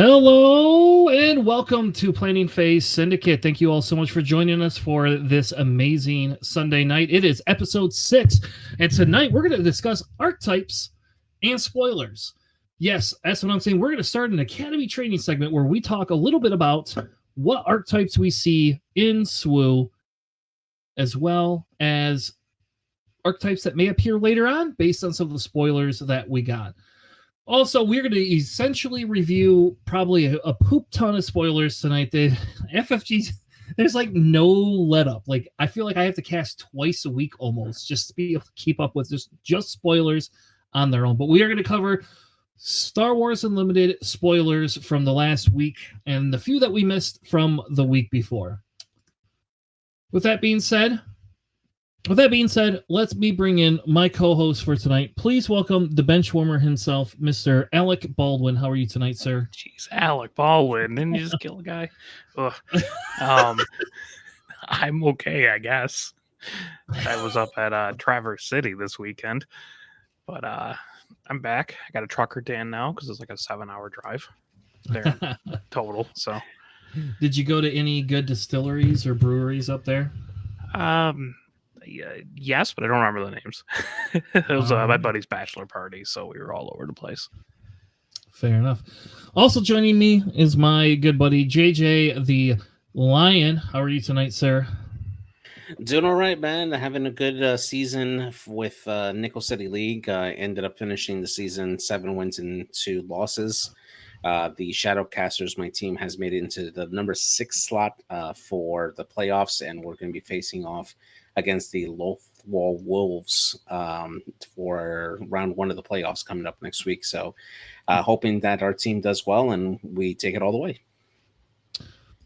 Hello and welcome to Planning Phase Syndicate. Thank you all so much for joining us for this amazing Sunday night. It is episode 6, and tonight we're going to discuss archetypes and spoilers. Yes, that's what I'm saying. We're going to start an Academy training segment where we talk a little bit about what archetypes we see in SWU, as well as archetypes that may appear later on based on some of the spoilers that we got. Also, we're going to essentially review probably a poop ton of spoilers tonight. The FFG, there's like no let up. Like, I feel like I have to cast twice a week almost just to be able to keep up with just spoilers on their own. But we are going to cover Star Wars Unlimited spoilers from the last week and the few that we missed from the week before. With that being said, let me bring in my co-host for tonight. Please welcome the bench warmer himself, Mr. Alec Baldwin. How are you tonight, sir? Jeez, Alec Baldwin. Didn't you just kill a guy? I'm okay, I guess. I was up at Traverse City this weekend, but I'm back. I got a trucker Dan now because it's like a 7-hour drive there total. So, did you go to any good distilleries or breweries up there? Yes, but I don't remember the names. It was my buddy's bachelor party, so we were all over the place. Fair enough. Also joining me is my good buddy JJ the Lion. How are you tonight, sir? Doing all right, man. Having a good season with Nickel City League. Ended up finishing the season 7 wins and 2 losses. The Shadowcasters, my team, has made it into the number 6 slot for the playoffs, and we're going to be facing off against the Lothwall Wolves for round 1 of the playoffs coming up next week. So hoping that our team does well and we take it all the way.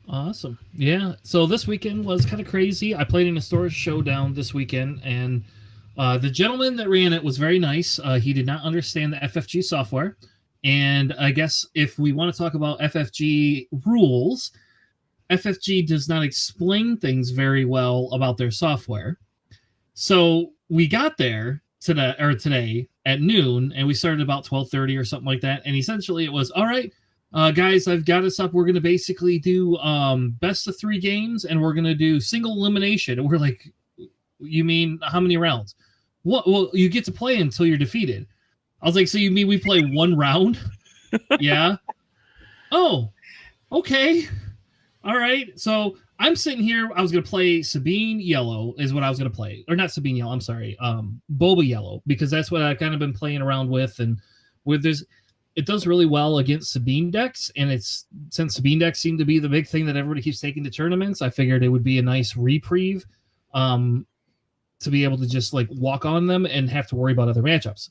Awesome. Yeah. So this weekend was kind of crazy. I played in a Storage Showdown this weekend, and the gentleman that ran it was very nice. He did not understand the FFG software. And I guess if we want to talk about FFG rules, FFG does not explain things very well about their software. So we got there today at noon, and we started about 12:30 or something like that. And essentially it was, all right, guys, I've got us up. We're going to basically do best of 3 games, and we're going to do single elimination. And we're like, you mean how many rounds? What? Well, you get to play until you're defeated. I was like, so you mean we play 1 round? Yeah. Oh, okay. All right. So I'm sitting here. I was going to play Sabine Yellow is what I was going to play. Or not Sabine Yellow. I'm sorry. Boba Yellow, because that's what I've kind of been playing around with. And it does really well against Sabine decks. And since Sabine decks seem to be the big thing that everybody keeps taking to tournaments, I figured it would be a nice reprieve to be able to just like walk on them and have to worry about other matchups.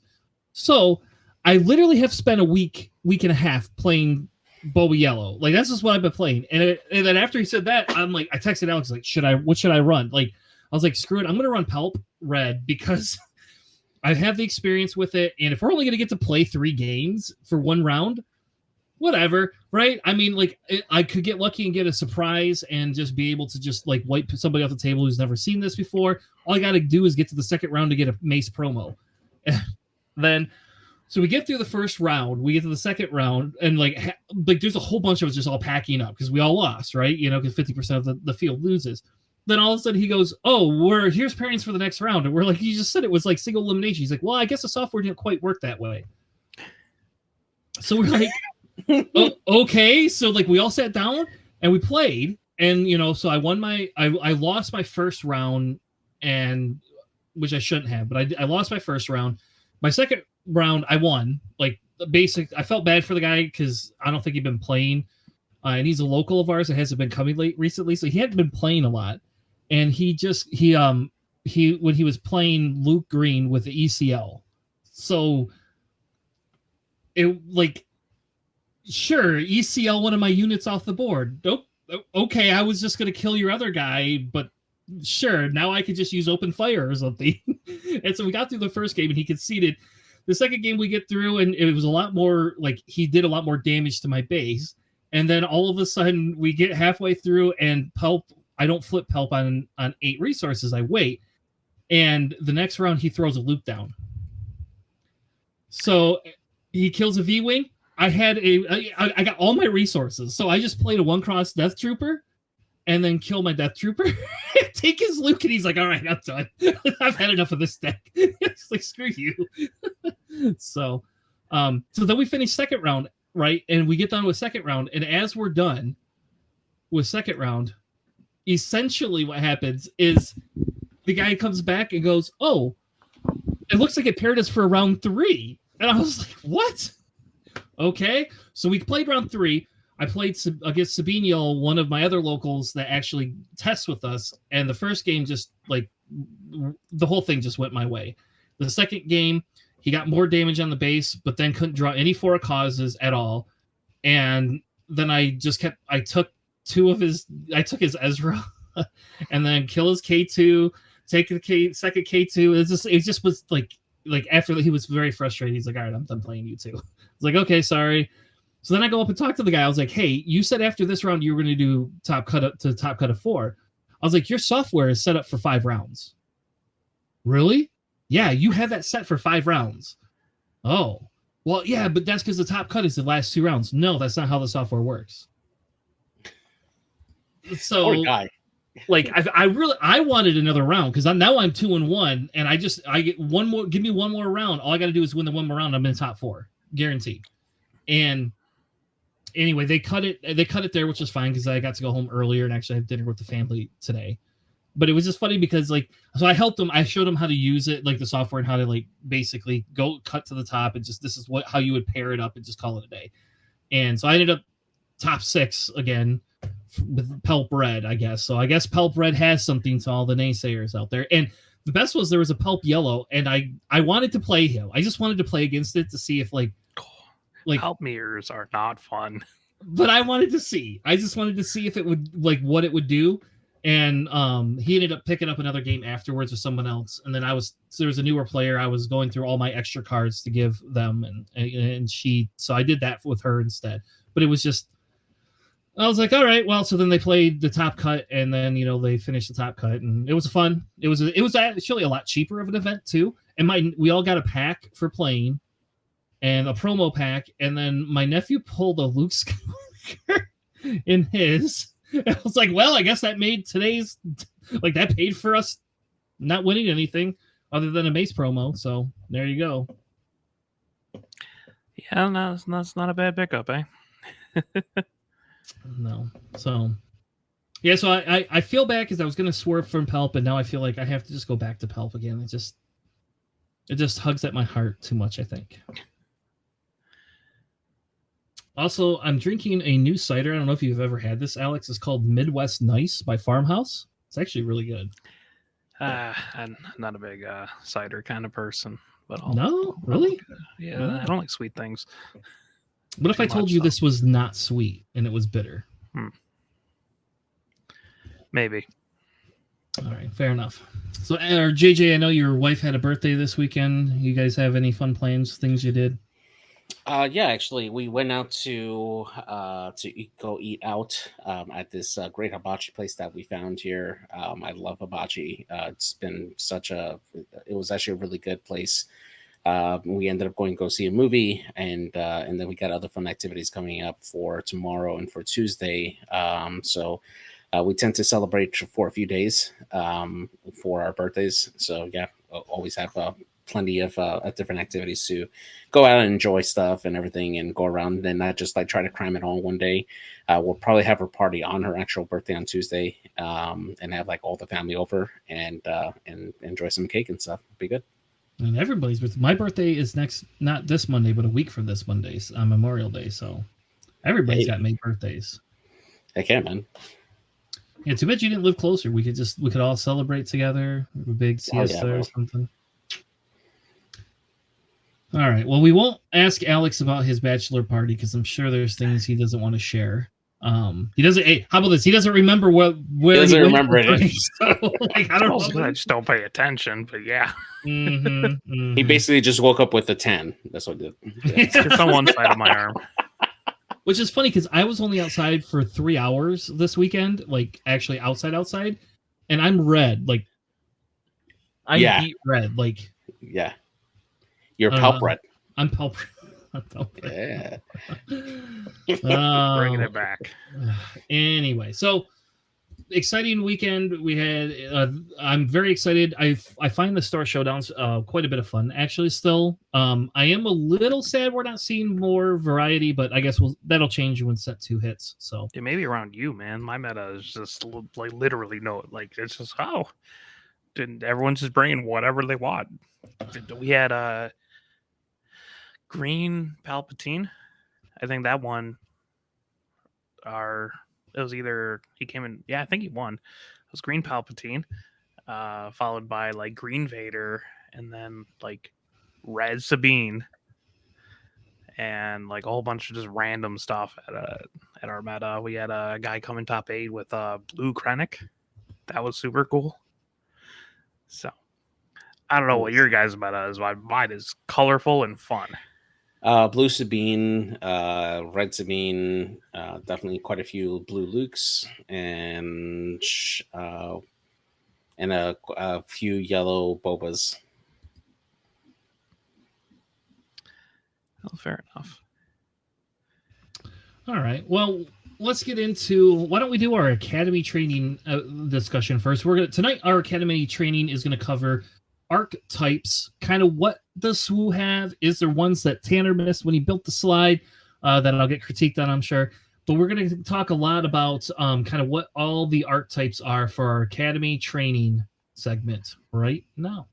So I literally have spent a week and a half playing Boba Yellow. Like, that's just what I've been playing. And then after he said that, I'm like, I texted Alex, like, what should I run? Like, I was like, screw it. I'm going to run Pelp Red because I have the experience with it. And if we're only going to get to play 3 games for 1 round, whatever, right? I mean, like, I could get lucky and get a surprise and just be able to just like wipe somebody off the table who's never seen this before. All I got to do is get to the second round to get a Mace promo. Then, so we get through the first round, we get to the second round, and like there's a whole bunch of us just all packing up because we all lost, right? You know, because 50% of the field loses. Then all of a sudden he goes, "Oh, here's pairings for the next round," and we're like, "You just said it was like single elimination." He's like, "Well, I guess the software didn't quite work that way." So we're like, "Oh, okay." So like we all sat down and we played, and you know, so I lost my first round, and which I shouldn't have, but I lost my first round. My second round, I won. Like, I felt bad for the guy because I don't think he'd been playing. And he's a local of ours that hasn't been coming late recently, so he hadn't been playing a lot. And he when he was playing Luke Green with the ECL. So, it, like, sure, ECL one of my units off the board. Nope. Okay, I was just going to kill your other guy, but sure, now I could just use open fire or something. And so we got through the first game and he conceded. The second game we get through and it was a lot more like he did a lot more damage to my base. And then all of a sudden we get halfway through and Pelp, I don't flip Pelp on 8 resources. I wait. And the next round he throws a loop down. So he kills a V-Wing I had I got all my resources, so I just played a 1-cross Death Trooper, and then kill my Death Trooper, take his Luke, and he's like, "All right, I'm done. I've had enough of this deck." It's like, screw you. So then we finish second round, right? And we get done with second round, and as we're done with second round, essentially what happens is the guy comes back and goes, "Oh, it looks like it paired us for round 3," and I was like, "What?" Okay, so we played round 3. I played against Sabino, one of my other locals that actually tests with us, and the first game just like the whole thing just went my way. The second game, he got more damage on the base, but then couldn't draw any 4 causes at all. And then I took his Ezra, and then kill his K2, take the second K2. It just was like after he was very frustrated. He's like, "All right, I'm done playing you too." I was like, "Okay, sorry." So then I go up and talk to the guy. I was like, "Hey, you said after this round you were going to do top cut of 4." I was like, "Your software is set up for 5 rounds." "Really?" "Yeah, you had that set for 5 rounds." "Oh, well, yeah, but that's because the top cut is the last 2 rounds." "No, that's not how the software works." So, Poor guy. like, I wanted another round because now I'm 2-1, and I get one more. Give me one more round. All I got to do is win the one more round. I'm in the top 4, guaranteed. And anyway, they cut it there, which is fine because I got to go home earlier and actually have dinner with the family today. But it was just funny because so I helped them. I showed them how to use it, like the software, and how to basically go cut to the top and just this is how you would pair it up and just call it a day. And so I ended up top 6 again with Pelp Red, I guess. So I guess Pelp Red has something to all the naysayers out there. And the best was there was a Pelp Yellow, and I wanted to play him. I just wanted to play against it to see if Pelp mirrors are not fun. But I wanted to see. I just wanted to see if it would what it would do. And he ended up picking up another game afterwards with someone else. And then there was a newer player. I was going through all my extra cards to give them, and so I did that with her instead. But it was just, I was like, all right, well, so then they played the top cut, and then they finished the top cut, and it was fun. It was actually a lot cheaper of an event too. And we all got a pack for playing, and a promo pack, and then my nephew pulled a Luke Skywalker in his. I was like, well, I guess that made today's that paid for us not winning anything other than a Mace promo. So there you go. Yeah, no, that's not a bad pickup, eh? No. So yeah, so I feel bad because I was gonna swerve from Pelp, and now I feel like I have to just go back to Pelp again. It just hugs at my heart too much, I think. Also, I'm drinking a new cider. I don't know if you've ever had this, Alex. It's called Midwest Nice by Farmhouse. It's actually really good. I'm not a big cider kind of person, but No, really? Yeah, Oh. I don't like sweet things. What if I told you this was not sweet and it was bitter? Maybe. All right, fair enough. So, JJ, I know your wife had a birthday this weekend. You guys have any fun plans, things you did? Yeah, actually, we went out to go eat out at this great hibachi place that we found here. I love hibachi. It's been it was actually a really good place. We ended up going to go see a movie, and then we got other fun activities coming up for tomorrow and for Tuesday. So we tend to celebrate for a few days for our birthdays. So yeah, always have plenty of different activities to go out and enjoy stuff and everything, and go around and not just try to cram it all one day. We'll probably have her party on her actual birthday on Tuesday, and have all the family over and enjoy some cake and stuff. Be good. And everybody's birthday. My birthday is not this Monday, but a week from this Monday on Memorial Day. So everybody's got May birthdays. Heck yeah, man. Yeah, too bad you didn't live closer. We could all celebrate together. A big siesta or something. All right. Well, we won't ask Alex about his bachelor party because I'm sure there's things he doesn't want to share. He doesn't. He doesn't remember where he doesn't remember it. So, I don't know. I just don't pay attention, but yeah. He basically just woke up with a 10. That's what he did. It's just on one side of my arm. Which is funny because I was only outside for 3 hours this weekend, actually outside, and I'm red. I'm beat red. Yeah. You're Pelp Red. I'm Pelp. Yeah. Bringing it back. Anyway, so exciting weekend we had. I'm very excited. I find the store showdowns quite a bit of fun actually. Still, I am a little sad we're not seeing more variety, but I guess that'll change when set 2 hits. So It may be around you, man. My meta is just like literally it's just everyone's just bringing whatever they want. We had Green Palpatine. I think that one. It was either he came in. Yeah, I think he won. It was Green Palpatine, followed by like Green Vader, and then like Red Sabine, and like a whole bunch of just random stuff at our meta. We had a guy coming top 8 with Blue Krennic. That was super cool. So I don't know what your guys' meta is. Mine is colorful and fun. Blue Sabine, Red Sabine, definitely quite a few blue Lukes, and a few yellow Bobas. Oh, fair enough. all right, well, let's get into. Why don't we do our academy training discussion first? Tonight. Our academy training is going to cover archetypes. Kind of what does SWU have? Is there ones that Tanner missed when he built the slide that I'll get critiqued on, I'm sure. But we're going to talk a lot about kind of what all the archetypes are for our academy training segment right now.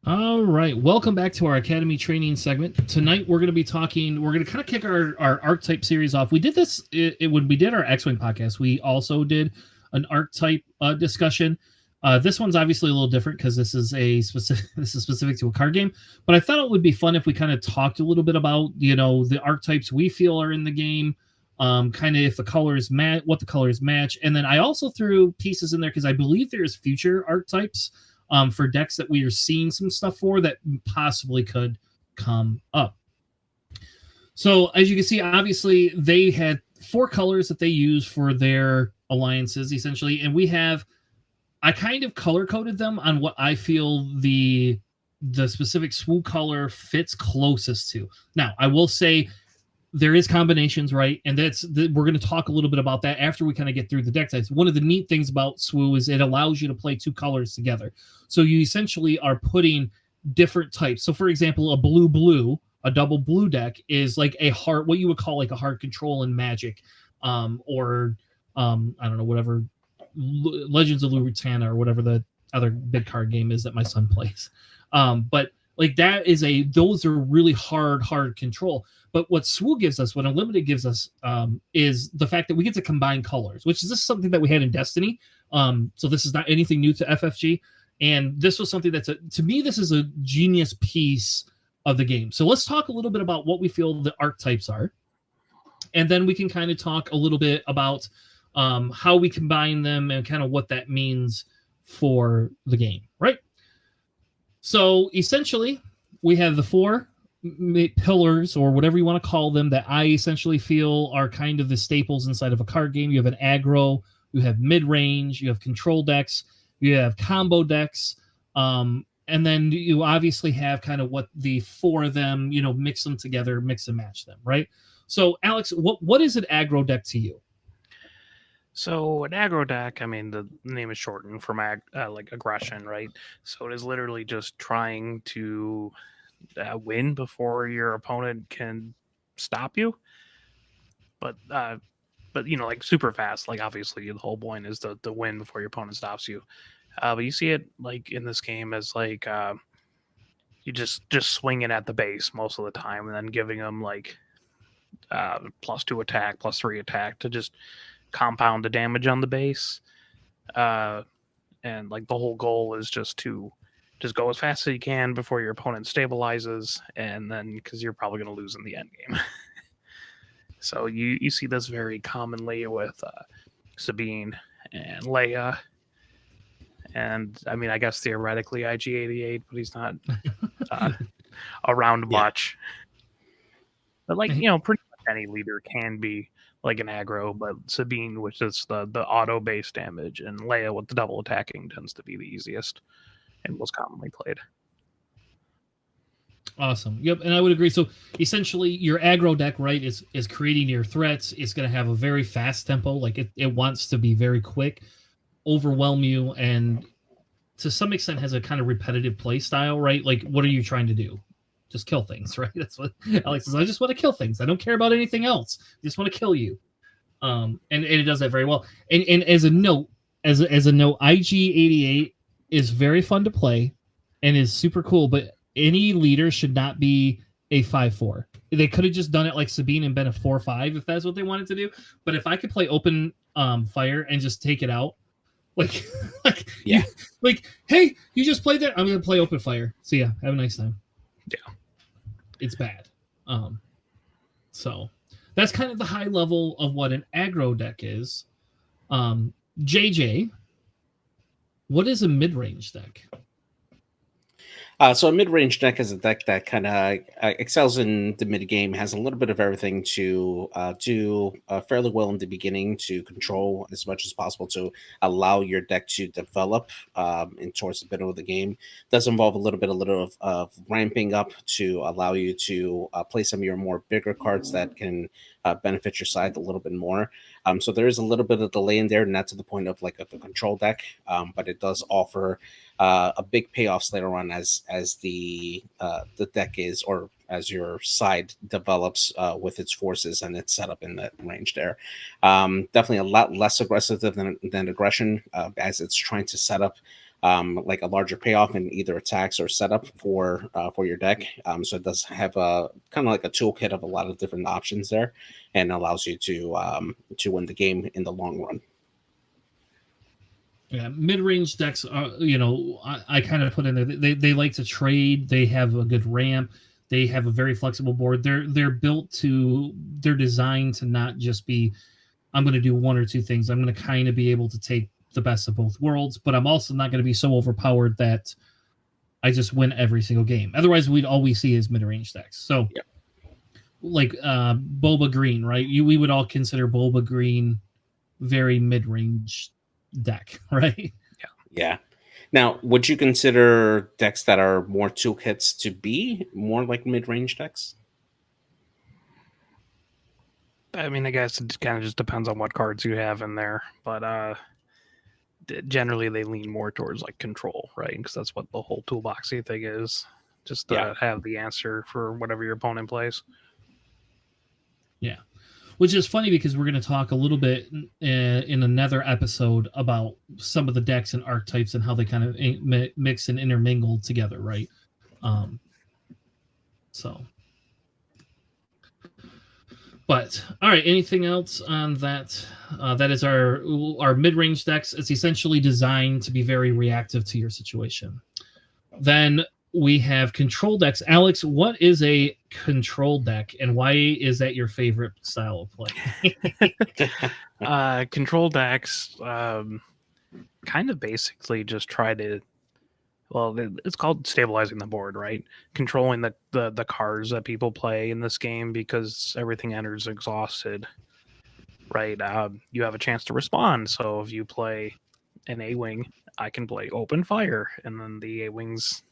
All right, welcome back to our Academy training segment. Tonight we're going to kind of kick our archetype series off. We did this when we did our X-Wing podcast. We also did an archetype discussion. This one's obviously a little different because this is specific to a card game. But I thought it would be fun if we kind of talked a little bit about, the archetypes we feel are in the game, kind of if the colors match, what the colors match. And then I also threw pieces in there because I believe there's future archetypes for decks that we are seeing some stuff for that possibly could come up. So as you can see, obviously they had 4 colors that they use for their alliances essentially. And I kind of color coded them on what I feel the specific SWU color fits closest to. Now I will say there is combinations, right? And we're going to talk a little bit about that after we kind of get through the deck types. One of the neat things about SWU is it allows you to play 2 colors together. So you essentially are putting different types. So for example, a blue, a double blue deck is like what you would call like a hard control in Magic, or I don't know, whatever, Legends of Lurutana or whatever the other big card game is that my son plays. But like those are really hard control. But what SWU gives us, what Unlimited gives us, is the fact that we get to combine colors, which is something that we had in Destiny. So this is not anything new to FFG. And this was something to me, this is a genius piece of the game. So let's talk a little bit about what we feel the archetypes are. And then we can kind of talk a little bit about how we combine them and kind of what that means for the game, right? So essentially, we have the 4 pillars or whatever you want to call them that I essentially feel are kind of the staples inside of a card game. You have an aggro, you have mid-range, you have control decks, you have combo decks, and then you obviously have kind of what the 4 of them, mix them together, mix and match them, right? So Alex, what is an aggro deck to you? So an aggro deck, I mean, the name is shortened from like aggression, right? So it is literally just trying to win before your opponent can stop you. But like super fast. Like obviously the whole point is to win before your opponent stops you. But you see it like in this game as like you just swinging at the base most of the time, and then giving them like +2 attack, +3 attack to just compound the damage on the base. And like the whole goal is just to go as fast as you can before your opponent stabilizes, and then because you're probably going to lose in the end game. So you see this very commonly with Sabine and Leia, and I mean I guess theoretically IG-88, but he's not around much. But like pretty much any leader can be like an aggro, but Sabine, which is the auto base damage, and Leia with the double attacking tends to be the easiest and most commonly played. Awesome. Yep, and I would agree. So essentially, your aggro deck, right, is creating your threats. It's going to have a very fast tempo. Like it wants to be very quick, overwhelm you, and to some extent has a kind of repetitive play style, right? Like, what are you trying to do? Just kill things, right? That's what Alex says. I just want to kill things. I don't care about anything else. I just want to kill you. And it does that very well. And as a note, as a note, IG-88 is very fun to play and is super cool, but any leader should not be a 5-4. They could have just done it like Sabine and been a 4-5 if that's what they wanted to do. But if I could play open fire and just take it out, like hey, you just played that. I'm gonna play open fire. See ya. Have a nice time. Yeah, it's bad. So that's kind of the high level of what an aggro deck is. JJ, what is a mid-range deck? So a mid-range deck is a deck that kind of excels in the mid-game, has a little bit of everything to do fairly well in the beginning to control as much as possible to allow your deck to develop in towards the middle of the game. Does involve a little bit of ramping up to allow you to play some of your more bigger cards that can benefit your side a little bit more. So there is a little bit of delay in there, not to the point of like a control deck, but it does offer a big payoffs later on as the deck is, or as your side develops with its forces and its setup in that range there. Definitely a lot less aggressive than aggression, as it's trying to set up like a larger payoff in either attacks or setup for your deck. So it does have a kind of like a toolkit of a lot of different options there, and allows you to win the game in the long run. Yeah, mid-range decks are, I kind of put in there. They like to trade. They have a good ramp. They have a very flexible board. They're designed to not just be, I'm going to do one or two things. I'm going to kind of be able to take the best of both worlds, but I'm also not going to be so overpowered that I just win every single game. Otherwise, we'd always see is mid-range decks. So, yeah. Like Boba Green, right? We would all consider Boba Green very mid-range deck, right? Yeah. Now, would you consider decks that are more toolkits to be more like mid-range decks? I mean, I guess it kind of just depends on what cards you have in there, but generally they lean more towards like control, right? Because that's what the whole toolboxy thing is, just to have the answer for whatever your opponent plays. Yeah. Which is funny because we're going to talk a little bit in another episode about some of the decks and archetypes and how they kind of mix and intermingle together, right? But all right, anything else on that? That is our mid-range decks. It's essentially designed to be very reactive to your situation. Then we have control decks. Alex, what is a control deck, and why is that your favorite style of play? Control decks kind of basically just try to, well, it's called stabilizing the board, right? Controlling the cards that people play in this game, because everything enters exhausted, right? You have a chance to respond. So if you play an A-Wing, I can play open fire, and then the A-Wing's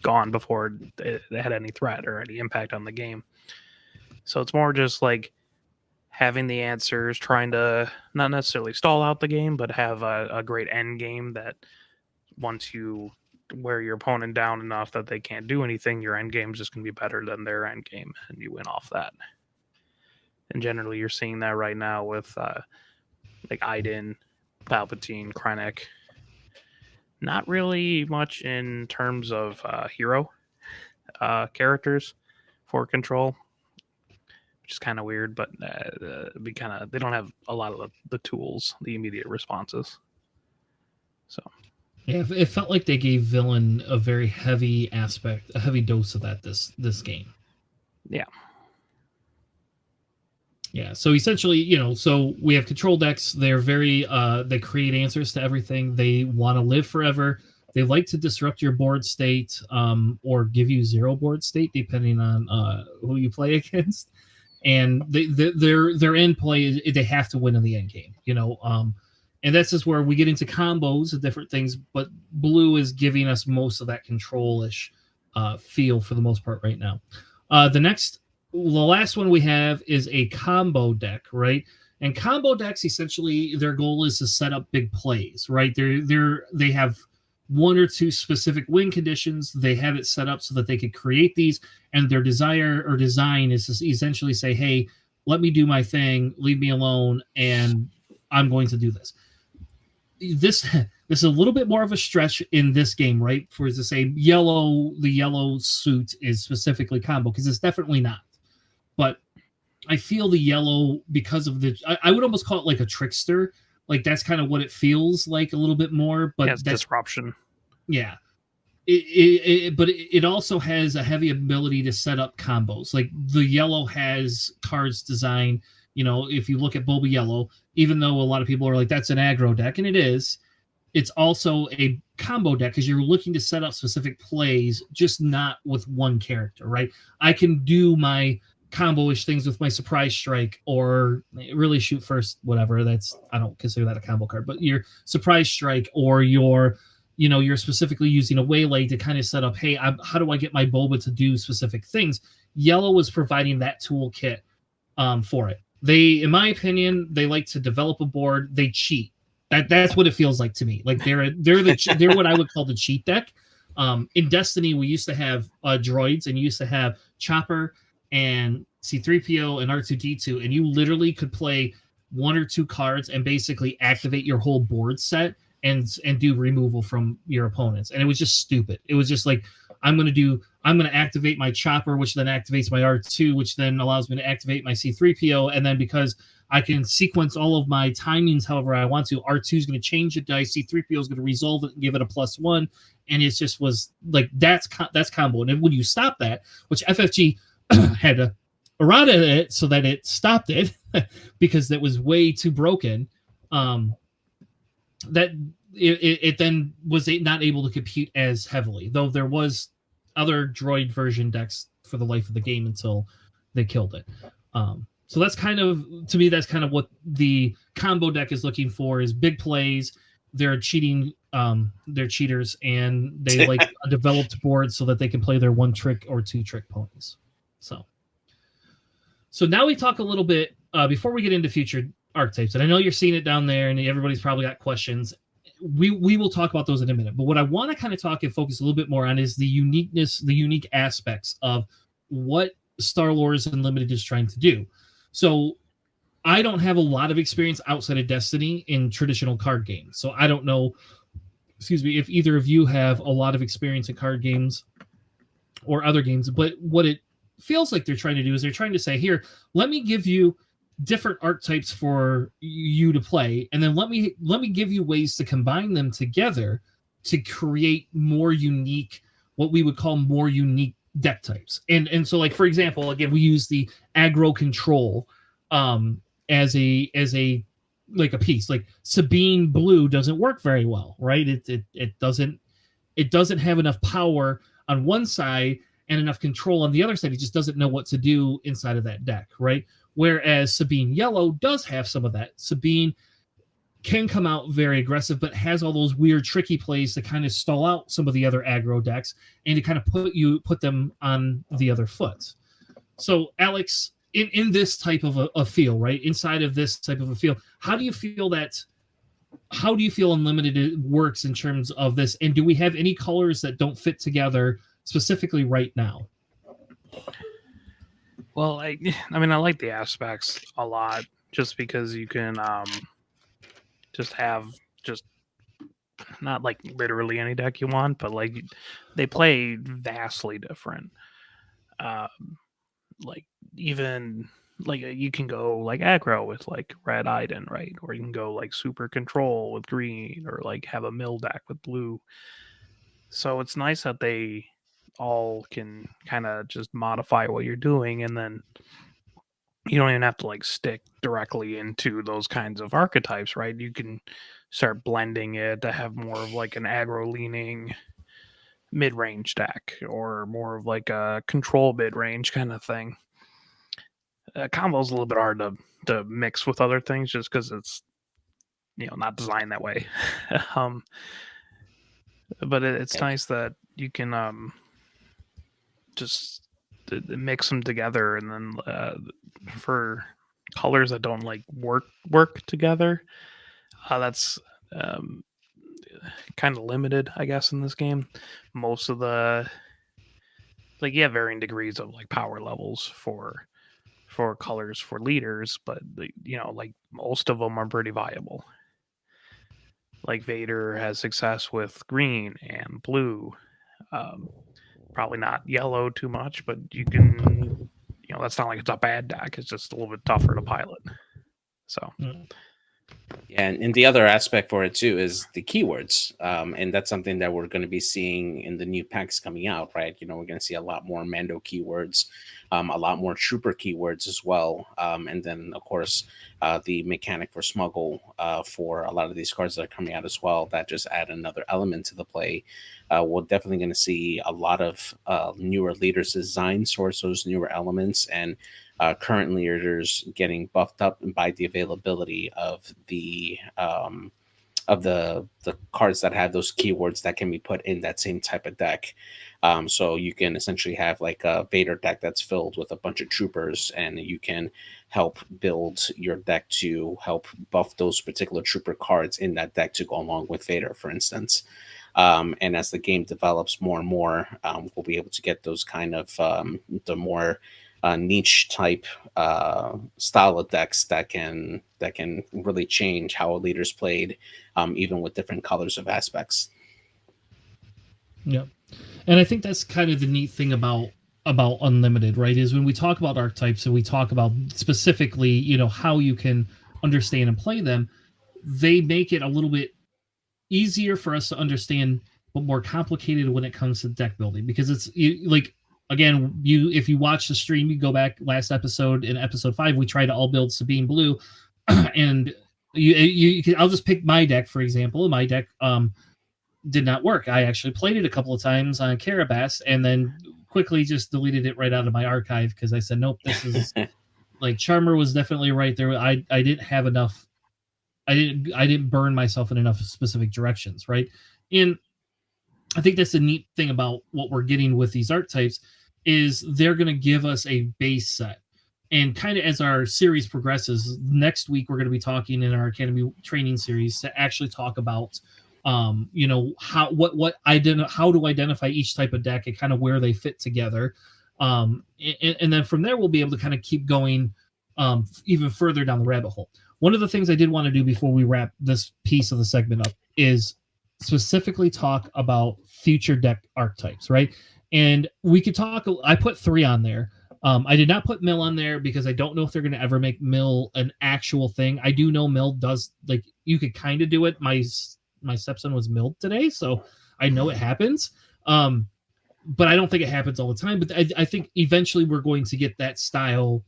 gone before it had any threat or any impact on the game. So it's more just like having the answers, trying to not necessarily stall out the game, but have a great end game that once you wear your opponent down enough that they can't do anything, your end game is just going to be better than their end game, and you win off that. And generally you're seeing that right now with like Iden, Palpatine, Krennic. Not really much in terms of hero characters for control, which is kind of weird, but they don't have a lot of the tools, the immediate responses. So yeah, it felt like they gave villain a very heavy aspect, a heavy dose of that this game. Yeah. Yeah, so essentially, so we have control decks. They're very, they create answers to everything. They want to live forever. They like to disrupt your board state, or give you zero board state, depending on who you play against. and their end play is they have to win in the end game, and that's just where we get into combos and different things. But blue is giving us most of that control-ish feel for the most part right now. The last one we have is a combo deck, right? And combo decks, essentially, their goal is to set up big plays, right? They have one or two specific win conditions. They have it set up so that they could create these, and their desire or design is to essentially say, hey, let me do my thing, leave me alone, and I'm going to do this. This is a little bit more of a stretch in this game, right? For to say the yellow suit is specifically combo, because it's definitely not. But I feel the yellow, because of I would almost call it like a trickster. Like that's kind of what it feels like a little bit more. But that's disruption. Yeah. But it also has a heavy ability to set up combos. Like the yellow has cards designed. If you look at Boba Yellow, even though a lot of people are like, that's an aggro deck, and it is, it's also a combo deck because you're looking to set up specific plays, just not with one character, right? I can do my combo-ish things with my surprise strike, or really shoot first, whatever. I don't consider that a combo card, but your surprise strike, or you're specifically using a waylay to kind of set up, hey, how do I get my Boba to do specific things? Yellow is providing that toolkit for it. In my opinion, they like to develop a board. They cheat. That's what it feels like to me. Like they're what I would call the cheat deck. In Destiny, we used to have droids, and you used to have Chopper and C-3PO and R2-D2, and you literally could play one or two cards and basically activate your whole board set and do removal from your opponents. And it was just stupid. It was just like, I'm going to activate my Chopper, which then activates my R2, which then allows me to activate my C-3PO. And then because I can sequence all of my timings however I want to, R2 is going to change the dice, C-3PO is going to resolve it and give it a +1. And it just was like, that's combo. And then when you stop that, which FFG had to errata it so that it stopped it because that was way too broken, that it then was not able to compute as heavily, though there was other droid version decks for the life of the game until they killed it. So that's kind of, to me, that's kind of what the combo deck is looking for, is big plays. They're cheating, they're cheaters, and they like a developed board so that they can play their 1-trick or 2-trick ponies. So now we talk a little bit, before we get into future archetypes, and I know you're seeing it down there and everybody's probably got questions. We will talk about those in a minute. But what I want to kind of talk and focus a little bit more on is the unique aspects of what Star Wars Unlimited is trying to do. So I don't have a lot of experience outside of Destiny in traditional card games. So I don't know, if either of you have a lot of experience in card games or other games. But what it feels like they're trying to do is they're trying to say, here, let me give you different archetypes for you to play, and then let me give you ways to combine them together to create more unique, what we would call more unique deck types. And so, like, for example, again, we use the aggro control as a like a piece. Like Sabine Blue doesn't work very well, right? It doesn't have enough power on one side and enough control on the other side. It just doesn't know what to do inside of that deck, right? Whereas Sabine Yellow does have some of that. Sabine can come out very aggressive, but has all those weird, tricky plays to kind of stall out some of the other aggro decks and to kind of put them on the other foot. So, Alex, in this type of a feel, right? Inside of this type of a feel, how do you feel Unlimited works in terms of this? And do we have any colors that don't fit together specifically right now? Well, I like the aspects a lot, just because you can just have not like literally any deck you want, but like they play vastly different. Like even like you can go like aggro with like red Iden, right? Or you can go like super control with green, or like have a mill deck with blue. So it's nice that they all can kind of just modify what you're doing, and then you don't even have to like stick directly into those kinds of archetypes, right? You can start blending it to have more of like an aggro leaning mid-range deck, or more of like a control mid-range kind of thing. Combo's a little bit hard to mix with other things just because it's not designed that way. But it's nice that you can just mix them together, and then for colors that don't like work together, that's kind of limited, I guess, in this game. Most of the you have varying degrees of like power levels for colors for leaders, but like most of them are pretty viable. Like Vader has success with green and blue. Probably not yellow too much, but you can, that's not like it's a bad deck. It's just a little bit tougher to pilot. So, yeah, and the other aspect for it too is the keywords, and that's something that we're going to be seeing in the new packs coming out, right? We're going to see a lot more Mando keywords, a lot more Trooper keywords as well, and then of course the mechanic for smuggle for a lot of these cards that are coming out as well. That just add another element to the play. We're definitely going to see a lot of newer leaders design source those newer elements, and current leaders getting buffed up by the availability of the cards that have those keywords that can be put in that same type of deck. So you can essentially have like a Vader deck that's filled with a bunch of troopers, and you can help build your deck to help buff those particular trooper cards in that deck to go along with Vader, for instance. And as the game develops more and more, we'll be able to get those kind of the more niche type style of decks that can really change how a leader's played, even with different colors of aspects. Yeah, and I think that's kind of the neat thing about Unlimited, right? Is when we talk about archetypes and we talk about specifically, how you can understand and play them, they make it a little bit easier for us to understand, but more complicated when it comes to deck building, because it's like, again, if you watch the stream, you go back last episode, in episode 5, we tried to all build Sabine Blue, and you can, I'll just pick my deck, for example. My deck did not work. I actually played it a couple of times on Carabas and then quickly just deleted it right out of my archive because I said, nope, this is like Charmer was definitely right there. I didn't have enough. I didn't burn myself in enough specific directions, right? And I think that's the neat thing about what we're getting with these archetypes is they're going to give us a base set. And kind of as our series progresses, next week we're going to be talking in our Academy training series to actually talk about, how to identify each type of deck and kind of where they fit together. And then from there, we'll be able to kind of keep going even further down the rabbit hole. One of the things I did want to do before we wrap this piece of the segment up is specifically talk about future deck archetypes, right? And we could talk, I put 3 on there. I did not put Mill on there because I don't know if they're going to ever make Mill an actual thing. I do know Mill does, like, you could kind of do it. My stepson was milled today, so I know it happens. But I don't think it happens all the time. But I think eventually we're going to get that style,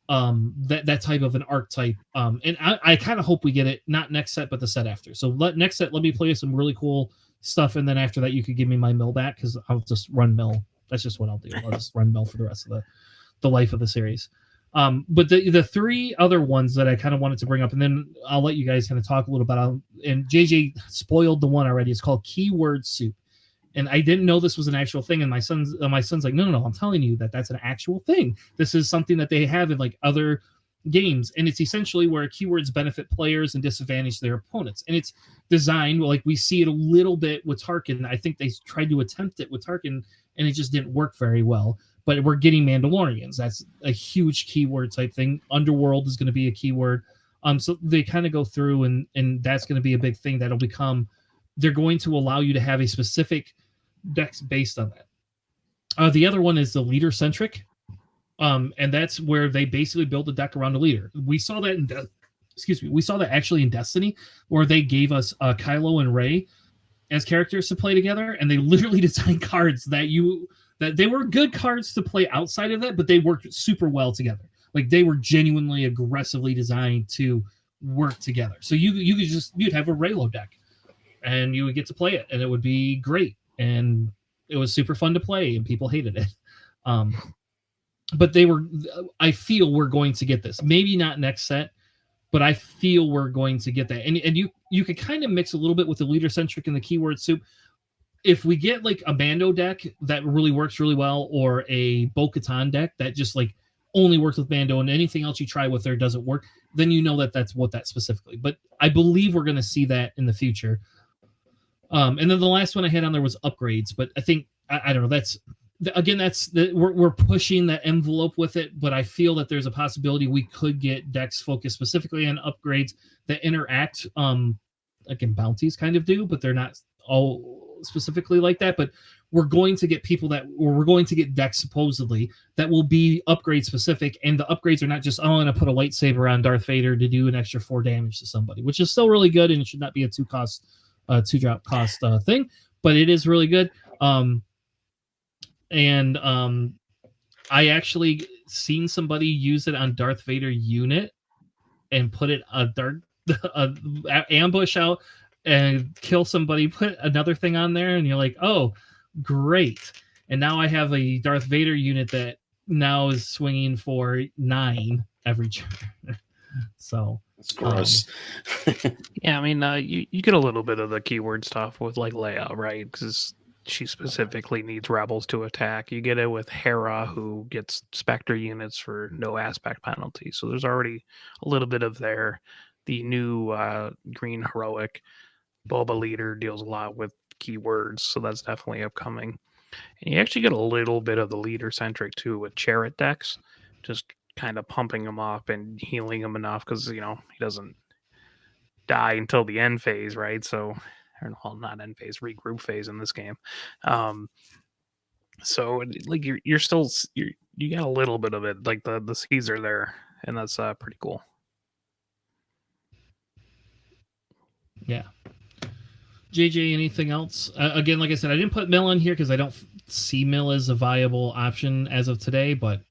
that type of an archetype. And I kind of hope we get it, not next set, but the set after. So next set, let me play some really cool stuff. And then after that, you could give me my Mill back because I'll just run Mill. That's just what I'll do. I'll just run Mill for the rest of the life of the series. But the 3 other ones that I kind of wanted to bring up, and then I'll let you guys kind of talk a little about, and JJ spoiled the one already. It's called Keyword Soup. And I didn't know this was an actual thing. And my son's like, no, I'm telling you that's an actual thing. This is something that they have in like other games. And it's essentially where keywords benefit players and disadvantage their opponents. And it's designed, like we see it a little bit with Tarkin. I think they tried to attempt it with Tarkin and it just didn't work very well. But we're getting Mandalorians. That's a huge keyword type thing. Underworld is going to be a keyword. So they kind of go through and that's going to be a big thing that'll become, they're going to allow you to have a specific decks based on that. The other one is the leader centric. And that's where they basically build a deck around a leader. We saw that we saw that actually in Destiny, where they gave us Kylo and Rey as characters to play together, and they literally designed cards that they were good cards to play outside of that, but they worked super well together. Like they were genuinely aggressively designed to work together. So you'd have a Reylo deck and you would get to play it and it would be great. And it was super fun to play and people hated it. but I feel we're going to get this. Maybe not next set, but I feel we're going to get that. And you could kind of mix a little bit with the leader centric and the keyword soup. If we get like a Bando deck that really works really well, or a Bo-Katan deck that just like only works with Bando and anything else you try with there doesn't work, then you know that's what that specifically. But I believe we're going to see that in the future. And then the last one I had on there was upgrades, but I think I don't know. That's we're pushing that envelope with it, but I feel that there's a possibility we could get decks focused specifically on upgrades that interact, like in bounties kind of do, but they're not all specifically like that. But we're going to get we're going to get decks supposedly that will be upgrade specific, and the upgrades are not just, I'm going to put a lightsaber on Darth Vader to do an extra 4 damage to somebody, which is still really good, and it should not be a 2-drop cost thing, but it is really good. I actually seen somebody use it on Darth Vader unit and put it a ambush out and kill somebody, put another thing on there, and you're like, oh, great. And now I have a Darth Vader unit that now is swinging for 9 every turn. So it's gross. Yeah, I mean, you get a little bit of the keyword stuff with like Leia, right? Because she specifically needs rebels to attack. You get it with Hera, who gets Spectre units for no aspect penalty. So there's already a little bit of there. The new green heroic Boba leader deals a lot with keywords, so that's definitely upcoming. And you actually get a little bit of the leader centric too with Chariot decks, just kind of pumping him up and healing him enough because he doesn't die until the end phase, right? So, well, not end phase, regroup phase in this game. So like you're still you got a little bit of it, like the seeds are there, and that's pretty cool. Yeah. JJ, anything else? Again, like I said, I didn't put Mill in here because I don't see Mill as a viable option as of today, but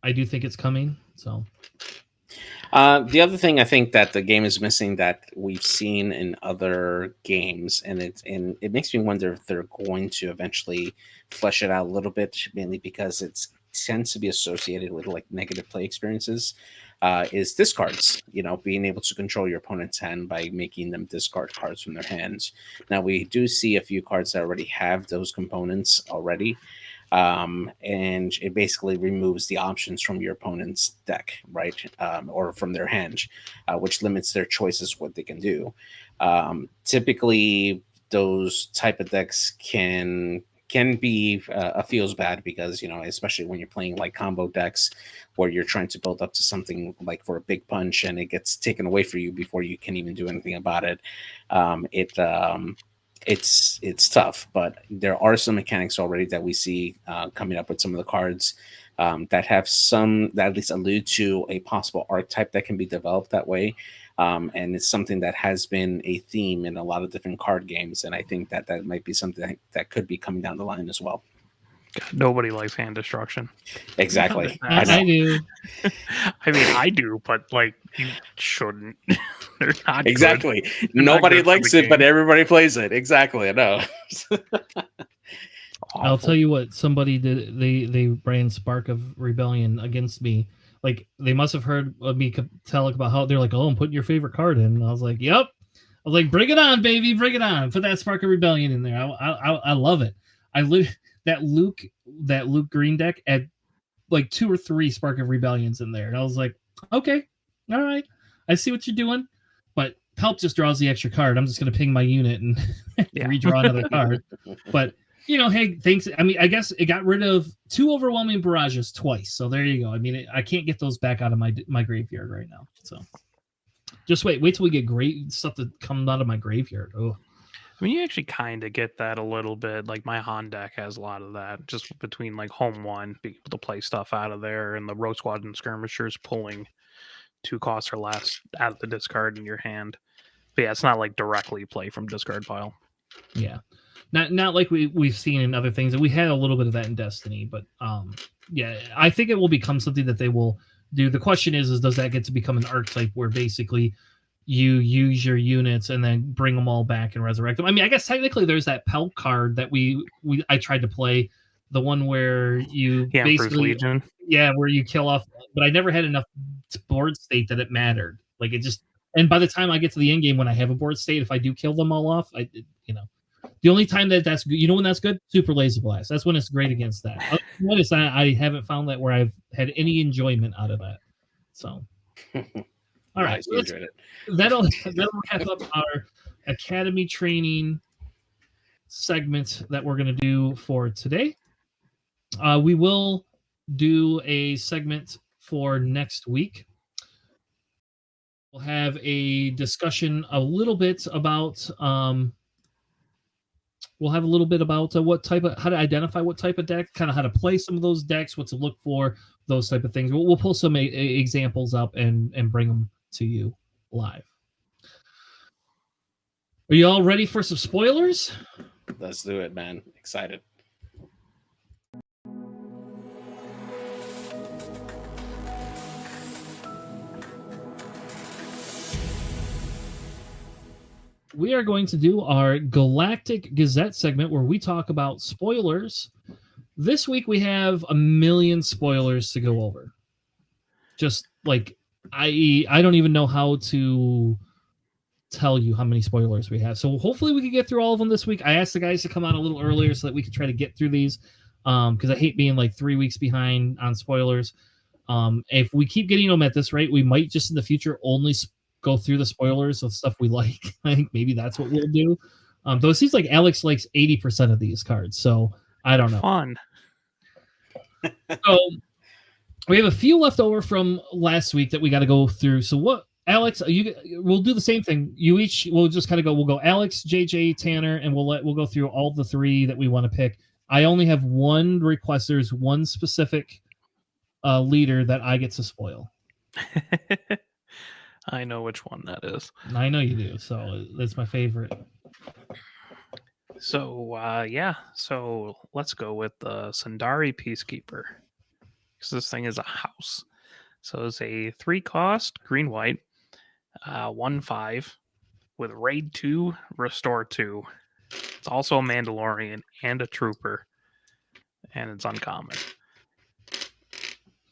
I do think it's coming. So, the other thing I think that the game is missing that we've seen in other games, and it makes me wonder if they're going to eventually flesh it out a little bit, mainly because it tends to be associated with like negative play experiences. Is discards, being able to control your opponent's hand by making them discard cards from their hands. Now, we do see a few cards that already have those components already, and it basically removes the options from your opponent's deck, right? Or from their hand, which limits their choices, what they can do. Typically, those type of decks can be feels bad because, especially when you're playing like combo decks where you're trying to build up to something like for a big punch and it gets taken away from you before you can even do anything about it. It's tough, but there are some mechanics already that we see coming up with some of the cards that have some that at least allude to a possible archetype that can be developed that way. And it's something that has been a theme in a lot of different card games. And I think that might be something that could be coming down the line as well. God, nobody likes hand destruction. Exactly. I do. I mean, I do, but like you shouldn't. They're not exactly. Good. Nobody likes it, but everybody plays it. Exactly. I know. I'll tell you what, somebody did. They ran Spark of Rebellion against me. Like, they must have heard me tell about how they're like, oh, I'm putting your favorite card in. And I was like, yep. I was like, bring it on, baby, bring it on. Put that Spark of Rebellion in there. I love it. That Luke Green deck had like 2 or 3 Spark of Rebellions in there. And I was like, okay, all right. I see what you're doing. But Help just draws the extra card. I'm just going to ping my unit and redraw another card. But, hey, thanks. I mean, I guess it got rid of 2 overwhelming barrages twice. So there you go. I mean, I can't get those back out of my graveyard right now. So just wait till we get great stuff that comes out of my graveyard. Oh, I mean, you actually kind of get that a little bit. Like my Han deck has a lot of that, just between like home 1, being able to play stuff out of there, and the Rogue Squadron skirmishers pulling 2 costs or less out of the discard in your hand. But yeah, it's not like directly play from discard pile. Yeah, not like we've seen in other things, and we had a little bit of that in Destiny. But yeah, I think it will become something that they will do. The question is does that get to become an archetype where basically you use your units and then bring them all back and resurrect them? I mean, I guess technically there's that Pelt card that I tried to play the one where you Yeah, Bruce basically Legion. where you kill off. But I never had enough board state that it mattered. Like it just, and by the time I get to the end game, when I have a board state, if I do kill them all off, the only time that's good, when that's good, Super Laser Blast. That's when it's great against that. Other than that, I haven't found that where I've had any enjoyment out of that. So, all right, Nice, you enjoyed it. That'll wrap up our Academy training segment that we're going to do for today. We will do a segment for next week. We'll have a discussion a little bit about what type of, how to identify what type of deck, kind of how to play some of those decks, what to look for, those type of things. We'll pull some examples up and bring them to you live. Are you all ready for some spoilers? Let's do it, man. Excited. We are going to do our Galactic Gazette segment where we talk about spoilers. This week we have a million spoilers to go over. Just like I don't even know how to tell you how many spoilers we have. So hopefully we can get through all of them this week. I asked the guys to come out a little earlier so that we could try to get through these because I hate being like 3 weeks behind on spoilers. If we keep getting them at this rate, we might just in the future only go through the spoilers of stuff we like. I think maybe that's what we'll do. Though it seems like Alex likes 80% of these cards, so I don't know. Fun. So we have a few left over from last week that we got to go through. So what, Alex? We'll do the same thing. We'll just kind of go. We'll go Alex, JJ, Tanner, and we'll go through all the 3 that we want to pick. I only have one request. There's one specific leader that I get to spoil. I know which one that is. I know you do. So that's my favorite. So so let's go with the Sundari Peacekeeper, because this thing is a house. So it's a 3-cost green-white, 1/5 with raid 2, restore 2. It's also a Mandalorian and a trooper, and it's uncommon.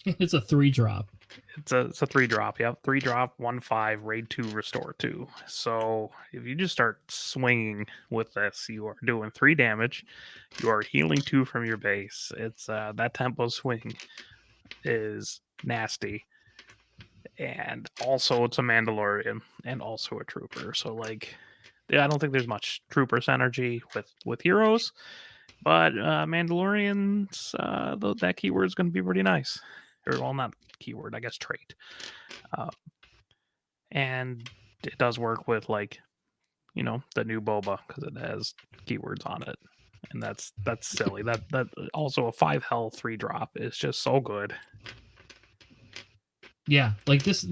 It's a 3-drop. It's a 3-drop. Yep, 3-drop, 1/5, raid 2, restore 2. So if you just start swinging with this, you are doing 3 damage. You are healing 2 from your base. It's that tempo swing is nasty, and also it's a Mandalorian and also a trooper. So like, I don't think there's much trooper synergy with heroes, but Mandalorians, that keyword is going to be pretty nice. Or well, not keyword, I guess trait. And it does work with like, the new boba because it has keywords on it, and that's silly. That also a 5 health 3-drop is just so good. Yeah, like this.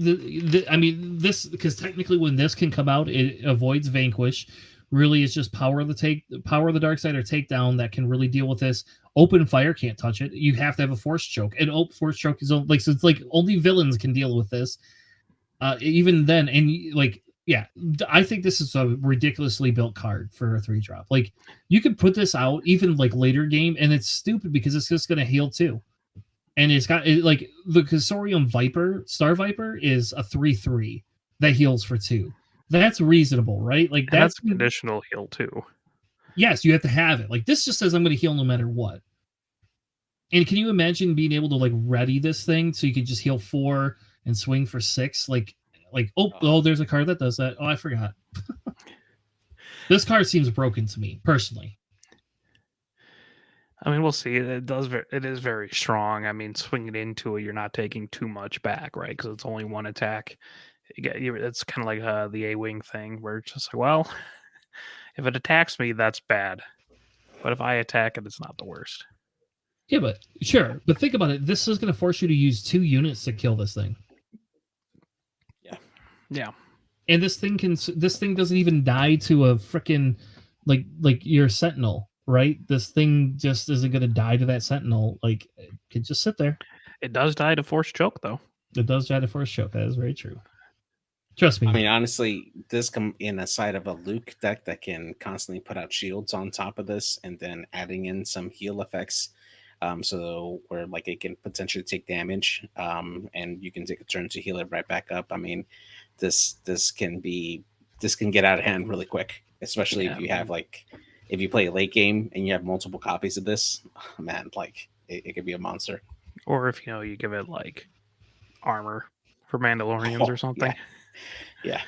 I mean, this, because technically when this can come out, it avoids Vanquish. Really, it's just power of the dark side or takedown that can really deal with this. Open fire can't touch it. You have to have a force choke, and force choke is like, so it's like only villains can deal with this. Even then, and like, yeah, I think this is a ridiculously built card for a 3-drop. Like, you could put this out even like later game, and it's stupid because it's just going to heal 2. And it's got like the Casorium Viper, Star Viper is a 3/3 that heals for 2. That's reasonable, right? Like that's conditional heal too. Yes, you have to have it. Like this just says I'm going to heal no matter what. And can you imagine being able to like ready this thing so you could just heal 4 and swing for 6? Like oh, there's a card that does that. Oh, I forgot. This card seems broken to me personally. I mean, we'll see. It is very strong. I mean, swinging into it, you're not taking too much back, right? Because it's only 1 attack. It's kind of like the A-Wing thing, where it's just like, well, if it attacks me, that's bad. But if I attack it, it's not the worst. Yeah, but sure. But think about it. This is going to force you to use 2 units to kill this thing. Yeah. And this thing doesn't even die to a freaking like your Sentinel, right? This thing just isn't going to die to that Sentinel. Like, it can just sit there. It does die to force choke, though. It does die to force choke. That is very true. Trust me. I mean, honestly, this come in a side of a Luke deck that can constantly put out shields on top of this, and then adding in some heal effects So where like it can potentially take damage, and you can take a turn to heal it right back up. I mean, this can get out of hand really quick, especially if you have like if you play a late game and you have multiple copies of this, man, like it could be a monster. Or if you give it like armor for Mandalorians or something. Yeah.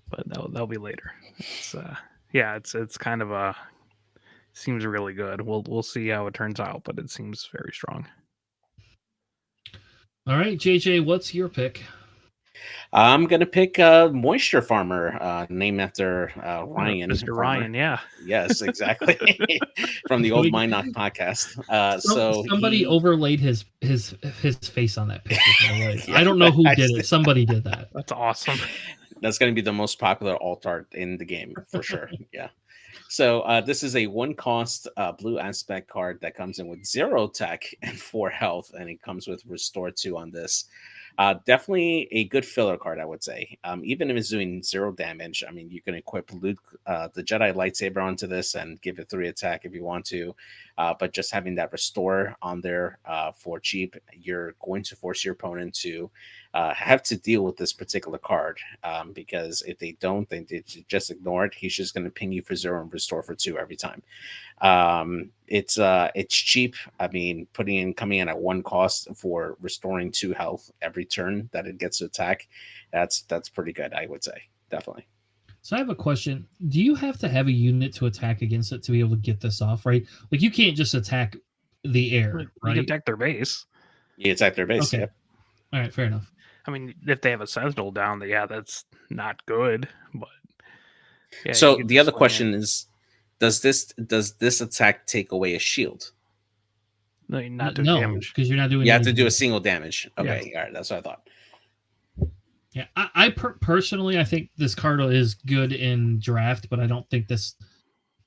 But that'll be later. It's kind of a seems really good. We'll see how it turns out, but it seems very strong. All right, JJ, what's your pick? I'm gonna pick Moisture Farmer, named after Ryan. Mr. Ryan, yeah. Yes, exactly. From the old Mind Knock podcast. Somebody overlaid his face on that picture. I don't know who did it. Somebody did that. That's awesome. That's going to be the most popular alt art in the game for sure. Yeah. So this is a 1-cost blue aspect card that comes in with 0 attack and 4 health, and it comes with Restore 2 on this. Definitely a good filler card, I would say. Even if it's doing 0 damage, I mean, you can equip Luke, the Jedi lightsaber onto this and give it 3 attack if you want to. But just having that Restore on there for cheap, you're going to force your opponent to have to deal with this particular card, because if they don't, then they just ignore it. He's just going to ping you for 0 and Restore for 2 every time. It's cheap. I mean, coming in at 1 cost for restoring 2 health every turn that it gets to attack, that's pretty good, I would say. Definitely. So I have a question. Do you have to have a unit to attack against it to be able to get this off, right? Like you can't just attack the air, right? You can attack their base. You attack their base. Okay. Yep. All right, fair enough. I mean, if they have a Sentinel down, that's not good. But yeah, so the other question is, does this attack take away a shield? No, you're not doing damage because you're not doing. You have to do a single damage. Okay, all right, that's what I thought. Yeah, I personally, I think this card is good in draft, but I don't think this.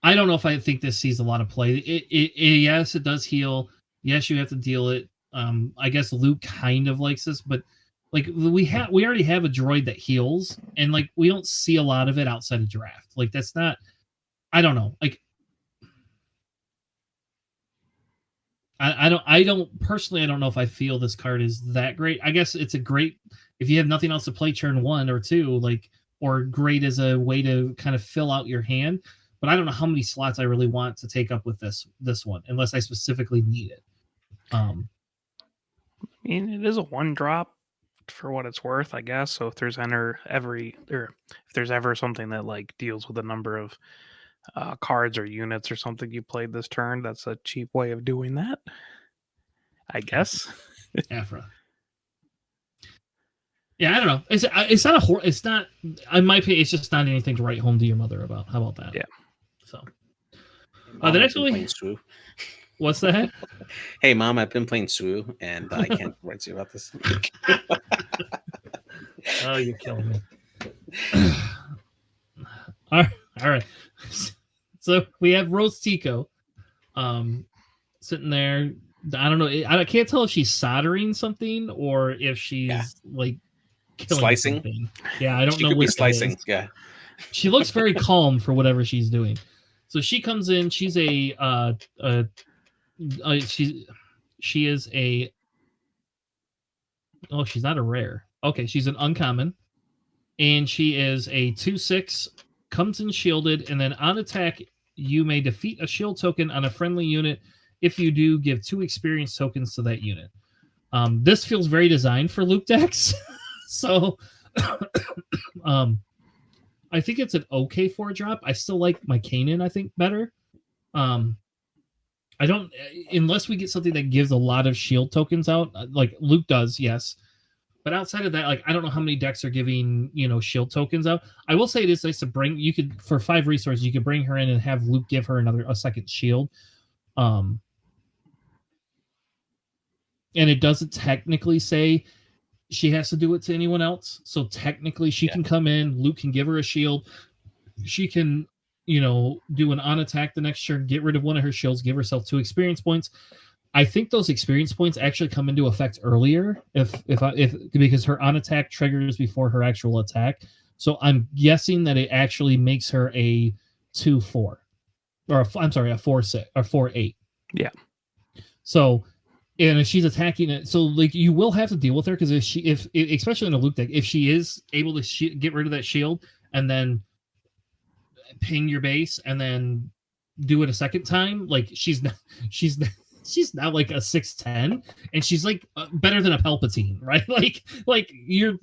I don't know if I think this sees a lot of play. Yes, it does heal. Yes, you have to deal it. I guess Luke kind of likes this, but like we already have a droid that heals, and like we don't see a lot of it outside of draft. Like that's not. I don't know. Like I don't personally. I don't know if I feel this card is that great. I guess it's a great if you have nothing else to play turn 1 or 2, like, or great as a way to kind of fill out your hand. But I don't know how many slots I really want to take up with this one, unless I specifically need it. I mean, it is a 1-drop for what it's worth, I guess. So if there's ever something that like deals with a number of cards or units or something you played this turn, that's a cheap way of doing that, I guess. Afra. Yeah, I don't know. It's not in my opinion, it's just not anything to write home to your mother about. How about that? Yeah. So the next one. What's that? Hey, Mom, I've been playing Swoo, and I can't write to you about this. Oh, you're killing me. All right. So we have Rose Tico sitting there. I don't know. I can't tell if she's soldering something or if she's like slicing. Something. Yeah, I don't she know could what be slicing. Yeah. She looks very calm for whatever she's doing. So she comes in. She's she is a. Oh, she's not a rare. Okay, she's an uncommon, and she is a 2/6. Comes in shielded, and then on attack, you may defeat a shield token on a friendly unit. If you do, give 2 experience tokens to that unit. This feels very designed for Luke decks, so I think it's an okay 4-drop. I still like my Kanan, I think, better. I don't, unless we get something that gives a lot of shield tokens out, like Luke does, yes. But outside of that, like I don't know how many decks are giving shield tokens out. I will say it is nice to bring. You could for 5 resources, you could bring her in and have Luke give her a second shield. And it doesn't technically say she has to do it to anyone else. So technically, she can come in. Luke can give her a shield. She can, do an on attack the next turn, get rid of one of her shields, give herself 2 experience points. I think those experience points actually come into effect earlier if because her on attack triggers before her actual attack. So I'm guessing that it actually makes her a 2/4, or I'm sorry, a 4/6 or 4/8. Yeah. So, and if she's attacking it, so like you will have to deal with her because if especially in a Luke deck, if she is able to get rid of that shield and then ping your base and then do it a second time, like she's she's now like a 6'10", and she's like better than a Palpatine, right? Like you're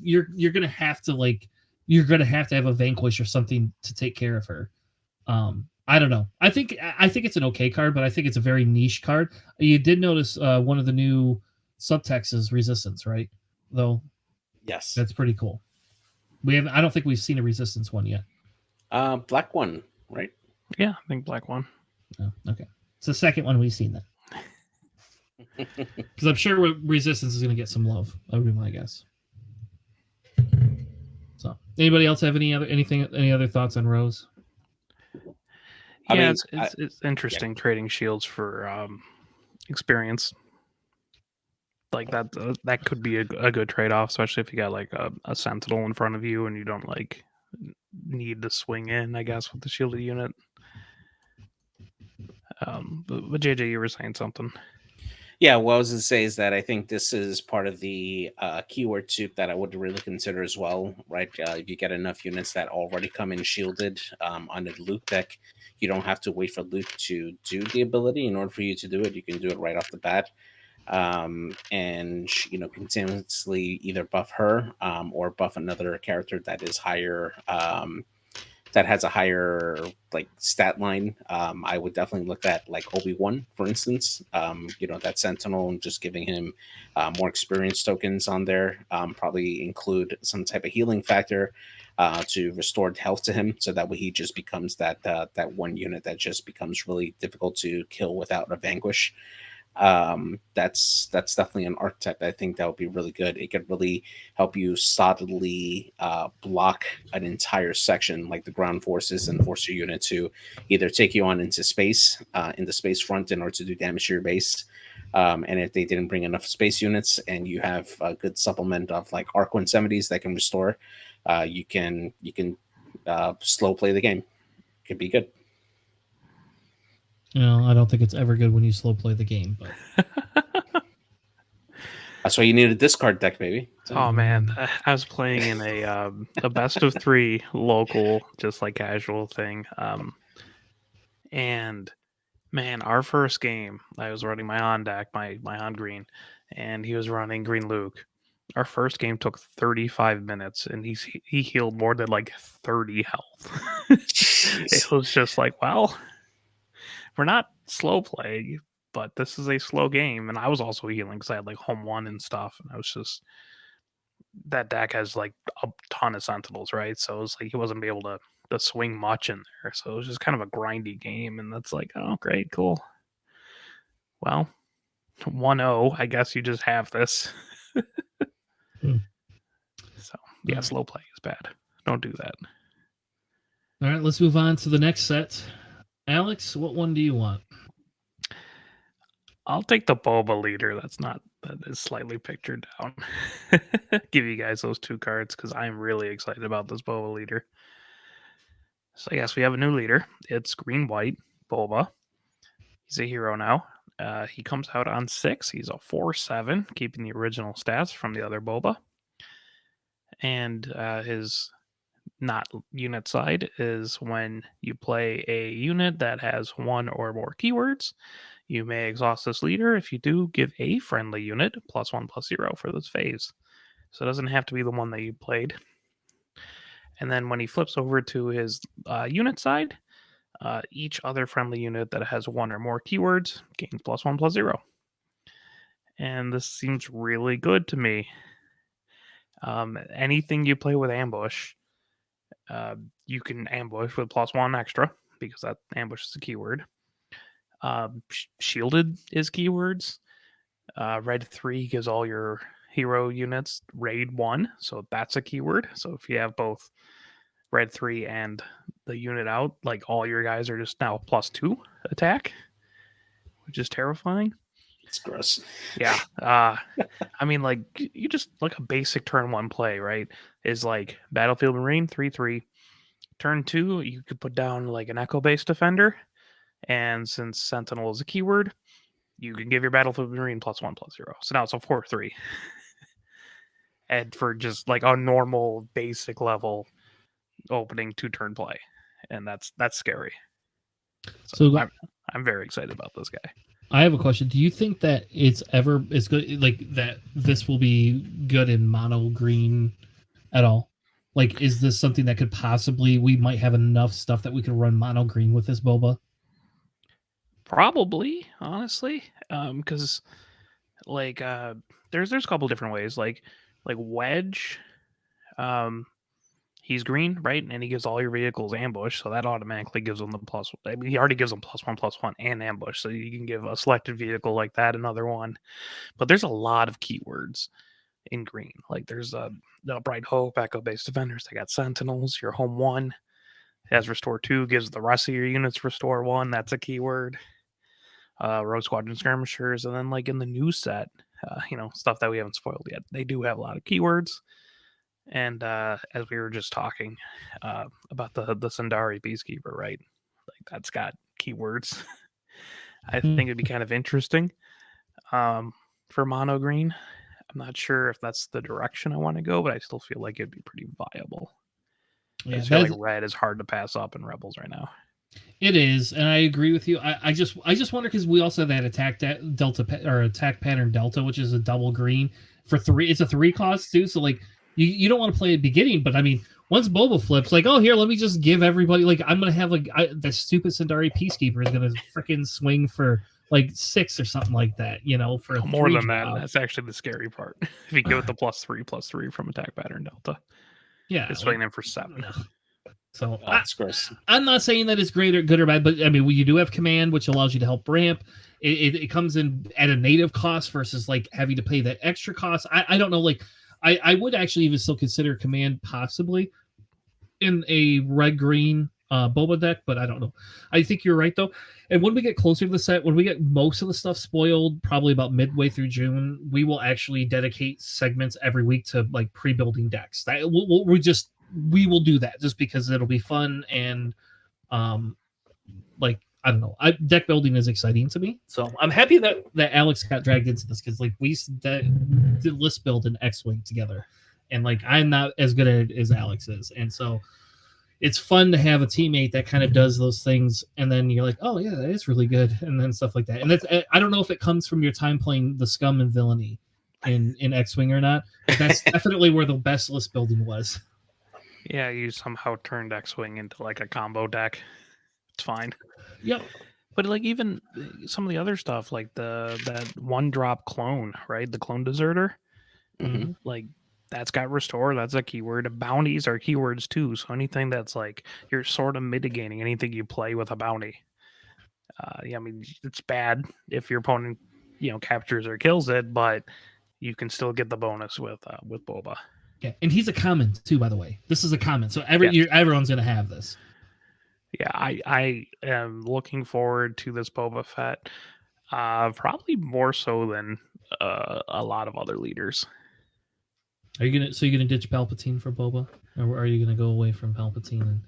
gonna have to have a Vanquish or something to take care of her. I don't know. I think it's an okay card, but I think it's a very niche card. You did notice one of the new subtexts is resistance, right? Though Yes. that's pretty cool. I don't think we've seen a resistance one yet. Black one, right? Yeah, I think black one. Oh, okay. It's the second one we've seen that. Because I'm sure resistance is going to get some love. That would be my guess. So, anybody else have any other thoughts on Rose? Yeah, it's interesting trading shields for experience. Like that could be a good trade off, especially if you got like a sentinel in front of you and you don't like need to swing in, I guess, with the shielded unit. But JJ, you were saying something. Yeah, what I was going to say is that I think this is part of the keyword soup that I would really consider as well, right? If you get enough units that already come in shielded on the Luke deck, you don't have to wait for Luke to do the ability. In order for you to do it, you can do it right off the bat. And continuously either buff her or buff another character that is higher, that has a higher like stat line. I would definitely look at like Obi-Wan, for instance. That Sentinel, and just giving him more experience tokens on there. Probably include some type of healing factor to restore health to him, so that way he just becomes that one unit that just becomes really difficult to kill without a vanquish. That's definitely an archetype I think that would be really good. It could really help you solidly block an entire section like the ground forces and force your unit to either take you on into space, in the space front, in order to do damage to your base. And if they didn't bring enough space units and you have a good supplement of like Arc 170s that can restore, you can slow play the game. Could be good. I don't think it's ever good when you slow play the game, but that's why you need a discard deck, baby. Oh man, I was playing in a best of 3 local, just like casual thing, and man, our first game, I was running my on deck, my on green, and he was running green Luke. Our first game took 35 minutes, and he healed more than like 30 health. It was just like, well, we're not slow playing, but this is a slow game. And I was also healing because I had like home 1 and stuff, and I was just, that deck has like a ton of sentinels, right? So it was like he wasn't be able to swing much in there. So it was just kind of a grindy game, and that's like, oh great, cool. Well, 1-0, I guess you just have this. So yeah, slow play is bad. Don't do that. All right, let's move on to the next set. Alex, what one do you want? I'll take the Boba leader. That is slightly pictured down. Give you guys those 2 cards because I'm really excited about this Boba leader. So yes, we have a new leader. It's green-white Boba. He's a hero now. He comes out on 6. He's a 4/7, keeping the original stats from the other Boba. And his not unit side is when you play a unit that has 1 or more keywords, you may exhaust this leader. If you do, give a friendly unit +1/+0 for this phase. So it doesn't have to be the one that you played. And then when he flips over to his unit side, each other friendly unit that has 1 or more keywords gains +1/+0. And this seems really good to me. Anything you play with ambush, you can ambush with +1 extra because that ambush is a keyword. Shielded is keywords. Red 3 gives all your hero units raid 1, so that's a keyword. So if you have both red 3 and the unit out, like all your guys are just now +2 attack, which is terrifying. It's gross. Yeah. I mean, like, you just like a basic turn 1 play, right? Is like Battlefield Marine 3/3. Turn 2, you could put down like an echo based defender. And since Sentinel is a keyword, you can give your Battlefield Marine +1/+0. So now it's a 4/3. And for just like a normal basic level opening 2-turn play. And that's scary. So I'm very excited about this guy. I have a question. Do you think that it's good, like that this will be good in mono green at all? Like, is this something that could possibly, we might have enough stuff that we could run mono green with this boba? Probably, honestly, because like there's a couple different ways. Like Wedge, he's green, right? And he gives all your vehicles ambush, so that automatically gives them the plus. I mean, he already gives them +1/+1 and ambush, so you can give a selected vehicle like that another one. But there's a lot of keywords in green. Like there's the Bright Hope, Echo Base Defenders. They got Sentinels. Your home 1 has Restore 2, gives the rest of your units Restore 1. That's a keyword. Rogue Squadron Skirmishers, and then like in the new set, stuff that we haven't spoiled yet. They do have a lot of keywords. And as we were just talking about the Sundari Peacekeeper, right? Like that's got keywords. I think it'd be kind of interesting for mono green. I'm not sure if that's the direction I want to go, but I still feel like it'd be pretty viable. Yeah, I feel like red is hard to pass up in Rebels right now. It is, and I agree with you. I just wonder, because we also have that attack pattern delta, which is a double green for 3. It's a 3 cost too, so like you don't want to play at the beginning, but I mean, once Boba flips, like, oh, here, let me just give everybody, like, I'm gonna have like the stupid Sundari Peacekeeper is gonna freaking swing for like 6 or something like that, for a more than that. That's actually the scary part. If you give it the +3/+3 from attack pattern delta, it's swinging in for 7. So that's gross. I'm not saying that it's great or good or bad, but I mean, you do have command, which allows you to help ramp. It comes in at a native cost versus like having to pay that extra cost. I don't know. Like, I would actually even still consider command possibly in a red green Boba deck, but I don't know. I think you're right though. And when we get closer to the set, when we get most of the stuff spoiled, probably about midway through June, we will actually dedicate segments every week to like pre-building decks. We will do that just because it'll be fun, and like, I don't know, deck building is exciting to me, so I'm happy that Alex got dragged into this, because like we did list build in X-Wing together, and like I'm not as good at it as Alex is, and so it's fun to have a teammate that kind of does those things, and then you're like, oh yeah, that is really good, and then stuff like that. And that's, I don't know if it comes from your time playing the Scum and Villainy in X-Wing or not, but that's definitely where the best list building was. Yeah, you somehow turned X-Wing into like a combo deck. It's fine. Yep. But like even some of the other stuff, like that 1-drop clone, right? The clone deserter. Mm-hmm. Like that's got restore. That's a keyword. Bounties are keywords too. So anything that's like you're sort of mitigating anything you play with a bounty. I mean, it's bad if your opponent, captures or kills it, but you can still get the bonus with Boba. Yeah, and he's a common too, by the way. This is a common, so everyone's gonna have this. Yeah, I am looking forward to this Boba Fett, probably more so than a lot of other leaders. Are you gonna ditch Palpatine for Boba, or are you gonna go away from Palpatine?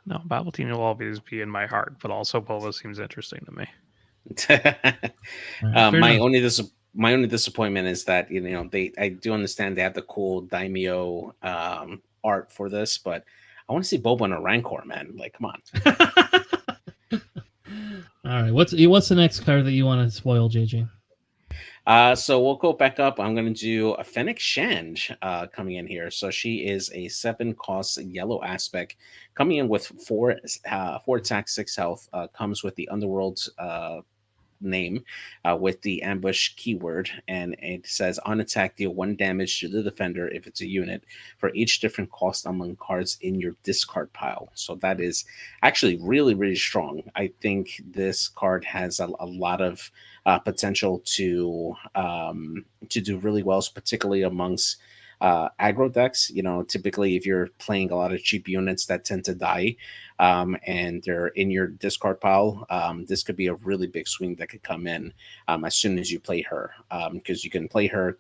No, Palpatine will always be in my heart, but also Boba seems interesting to me. My only disappointment is that I do understand they have the cool daimyo art for this, but I want to see Boba in a Rancor, man. Like, come on. All right, what's the next card that you want to spoil, JJ? So we'll go back up. I'm going to do a Fennec Shand coming in here. So she is a 7-cost yellow aspect coming in with 4 attack, 6 health. Comes with the Underworld name with the ambush keyword, and it says on attack deal 1 damage to the defender if it's a unit for each different cost among cards in your discard pile. So that is actually really, really strong. I think this card has a lot of potential to do really well, particularly amongst aggro decks. Typically if you're playing a lot of cheap units that tend to die, and they're in your discard pile, this could be a really big swing that could come in as soon as you play her, because you can play her,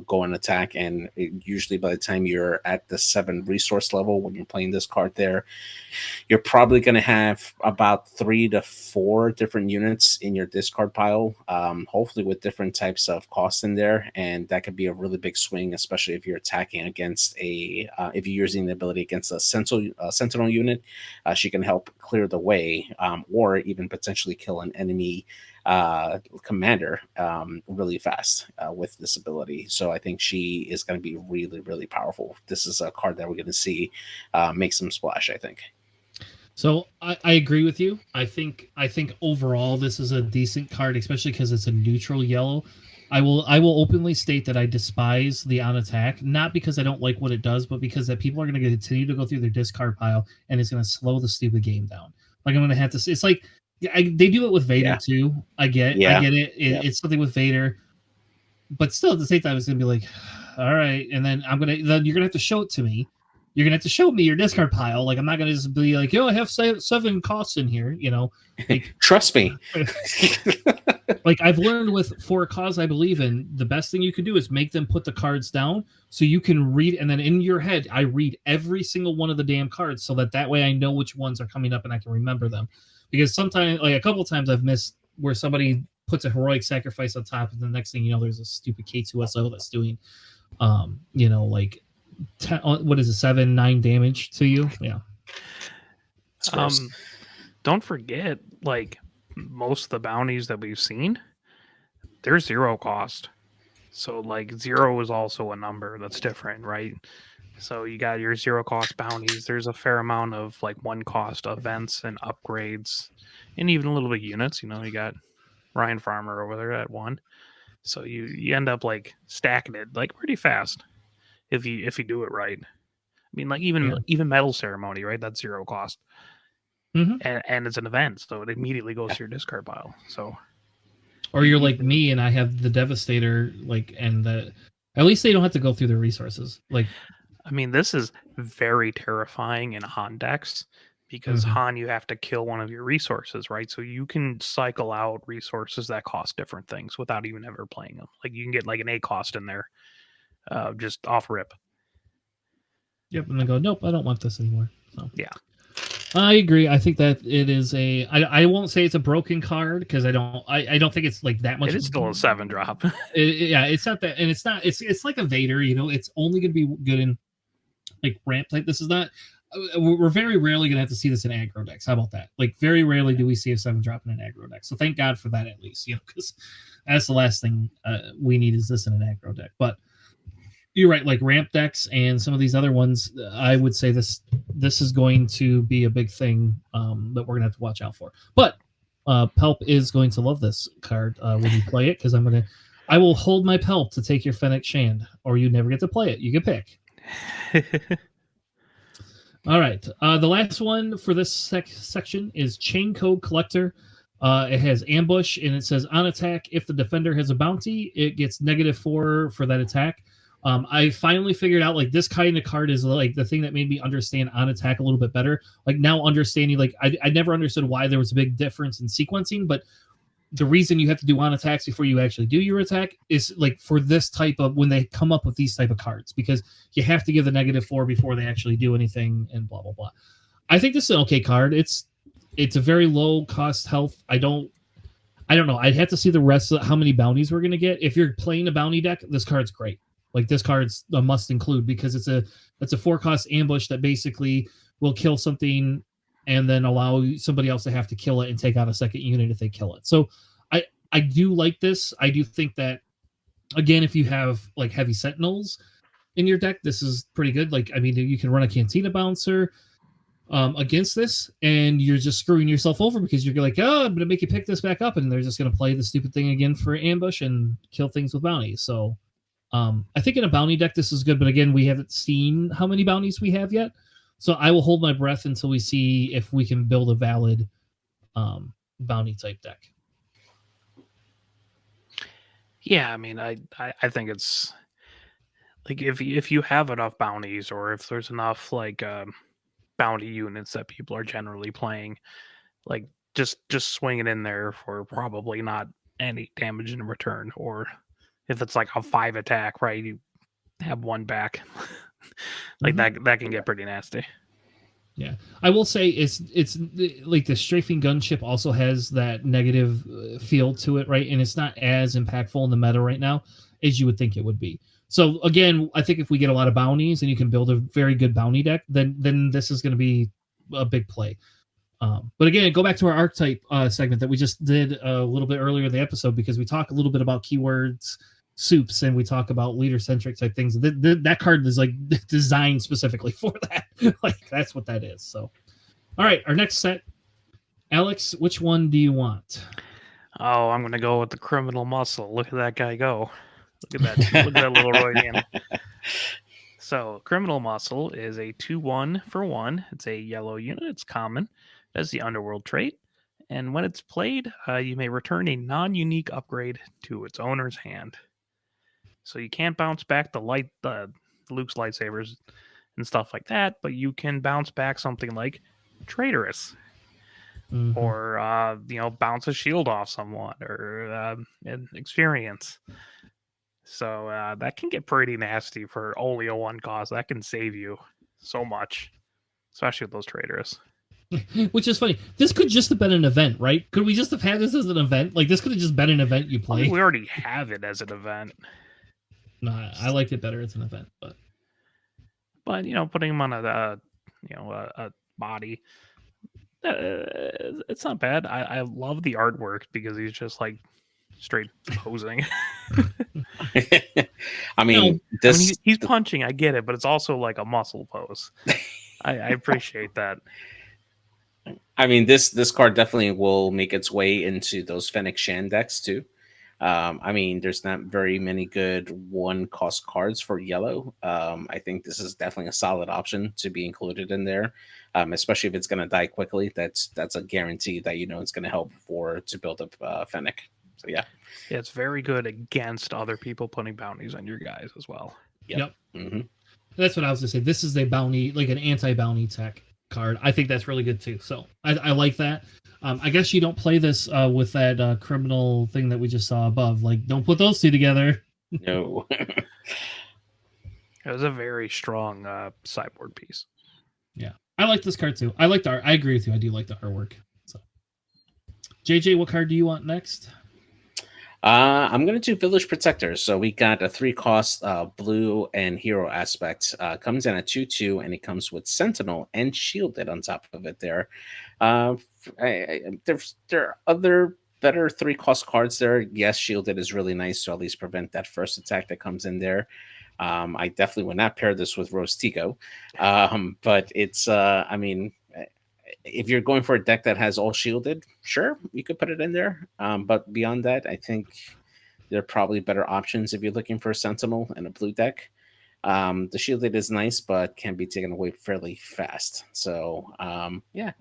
go and attack, and usually by the time you're at the 7 resource level when you're playing this card there, you're probably going to have about 3 to 4 different units in your discard pile, hopefully with different types of costs in there, and that could be a really big swing, especially if you're attacking against if you're using the ability against a sentinel unit. She can help clear the way, or even potentially kill an enemy commander really fast with this ability. So I think she is going to be really, really powerful. This is a card that we're going to see make some splash, I think. So I agree with you. I think overall this is a decent card, especially because it's a neutral yellow. I will openly state that I despise the on attack, not because I don't like what it does, but because that people are going to continue to go through their discard pile, and it's going to slow the stupid game down. Like I'm going to have to. It's like they do it with Vader too. I get it. It's something with Vader, but still at the same time, it's going to be like, all right, and then you're going to have to show it to me. You're gonna have to show me your discard pile. Like I'm not gonna just be like, I have 7 costs in here. Like, trust me. Like I've learned with For a Cause I Believe in, the best thing you can do is make them put the cards down so you can read, and then in your head I read every single one of the damn cards so that way I know which ones are coming up and I can remember them. Because sometimes, like a couple of times, I've missed where somebody puts a heroic sacrifice on top, and the next thing you know, there's a stupid K2SO that's doing, like. 7-9 damage to you. Yeah. Don't forget, like most of the bounties that we've seen, they're 0 cost. So like 0 is also a number that's different, right? So you got your 0 cost bounties. There's a fair amount of like 1 cost events and upgrades, and even a little bit units. You got Ryan Farmer over there at 1. So you end up like stacking it like pretty fast if you do it right. I mean, like even Metal Ceremony, right? That's 0 cost, and it's an event, so it immediately goes to your discard pile. So, or you're like me, and I have the Devastator, at least they don't have to go through the resources. Like, I mean, this is very terrifying in Han decks because Han, you have to kill one of your resources, right? So you can cycle out resources that cost different things without even ever playing them. Like you can get like an A cost in there, just off rip. Yep, and then go, nope, I don't want this anymore. So yeah, I agree. I think that it is I won't say it's a broken card because I don't think it's like that much. It is still a 7 drop. It's not that, and it's not. It's like a Vader. It's only going to be good in like ramp type. This is not. We're very rarely going to have to see this in aggro decks. How about that? Like very rarely do we see a 7 drop in an aggro deck. So thank God for that at least. Because that's the last thing we need is this in an aggro deck. But you're right, like ramp decks and some of these other ones, I would say this is going to be a big thing that we're gonna have to watch out for. But Pelp is going to love this card when you play it, because I will hold my Pelp to take your Fennec Shand, or you never get to play it. You can pick. All right, the last one for this section is Chain Code Collector. It has ambush, and it says on attack, if the defender has a bounty, it gets -4 for that attack. I finally figured out like this kind of card is like the thing that made me understand on attack a little bit better. Like now understanding, like I never understood why there was a big difference in sequencing, but the reason you have to do on attacks before you actually do your attack is like for this type of, when they come up with these type of cards, because you have to give the -4 before they actually do anything and blah, blah, blah. I think this is an okay card. It's a very low cost health. I don't know. I'd have to see the rest of how many bounties we're going to get. If you're playing a bounty deck, this card's great. Like this card's a must include because it's a 4 cost ambush that basically will kill something and then allow somebody else to have to kill it and take out a second unit if they kill it. So I do like this. I do think that, again, if you have like heavy sentinels in your deck, this is pretty good. Like, I mean, you can run a Cantina Bouncer against this, and you're just screwing yourself over because you're like, oh, I'm going to make you pick this back up, and they're just going to play the stupid thing again for ambush and kill things with bounties. So I think in a bounty deck, this is good, but again, we haven't seen how many bounties we have yet. So I will hold my breath until we see if we can build a valid bounty type deck. Yeah, I mean, I think it's like if you have enough bounties, or if there's enough like bounty units that people are generally playing, like just swing it in there for probably not any damage in return. Or if it's like a 5 attack, right, you have 1 back. Like that can get pretty nasty. Yeah, I will say it's like the strafing gunship also has that negative feel to it, right? And it's not as impactful in the meta right now as you would think it would be. So again, I think if we get a lot of bounties and you can build a very good bounty deck, then this is going to be a big play. But again, go back to our archetype segment that we just did a little bit earlier in the episode, because we talk a little bit about keywords soups and we talk about leader centric type things. That card is like designed specifically for that. Like that's what that is. So, all right, our next set, Alex, which one do you want? Oh, I'm gonna go with the criminal muscle. Look at that guy go. Look at that. Look at that little Roydian. So, criminal muscle is a 2/1 for 1. It's a yellow unit. It's common. That's the underworld trait. And when it's played, you may return a non-unique upgrade to its owner's hand. So you can't bounce back the Luke's lightsabers and stuff like that, but you can bounce back something like traitorous, or bounce a shield off someone, or an experience. So that can get pretty nasty for only a 1 cost. That can save you so much, especially with those traitorous. Which is funny. This could just have been an event, right? Could we just have had this as an event? Like this could have just been an event you play. We already have it as an event. No, I liked it better as an event, but putting him on a body, it's not bad. I love the artwork because he's just like straight posing. I mean, he's punching. I get it, but it's also like a muscle pose. I appreciate that. I mean, this card definitely will make its way into those Fennec Shan decks too. I mean, there's not very many good 1-cost cards for yellow. I think this is definitely a solid option to be included in there, especially if it's going to die quickly. That's a guarantee that it's going to help to build up Fennec. So yeah, it's very good against other people putting bounties on your guys as well. Yep. Mm-hmm. That's what I was going to say. This is a bounty, like an anti-bounty tech card. I think that's really good too. So I like that. I guess you don't play this with that criminal thing that we just saw above. Like, don't put those two together. No. It was a very strong sideboard piece. Yeah, I like this card too. I like the art. I agree with you. I do like the artwork. So, JJ, what card do you want next? I'm going to do Village Protector. So we got a 3-cost blue and hero aspect. Comes in at 2/2, and it comes with Sentinel and Shielded on top of it there. There are other better 3-cost cards there. Yes, Shielded is really nice to at least prevent that first attack that comes in there. I definitely would not pair this with Rose Tico. But it's, I mean, if you're going for a deck that has all shielded, sure, you could put it in there. But beyond that, I think there are probably better options if you're looking for a Sentinel and a blue deck. The shielded is nice, but can be taken away fairly fast. So,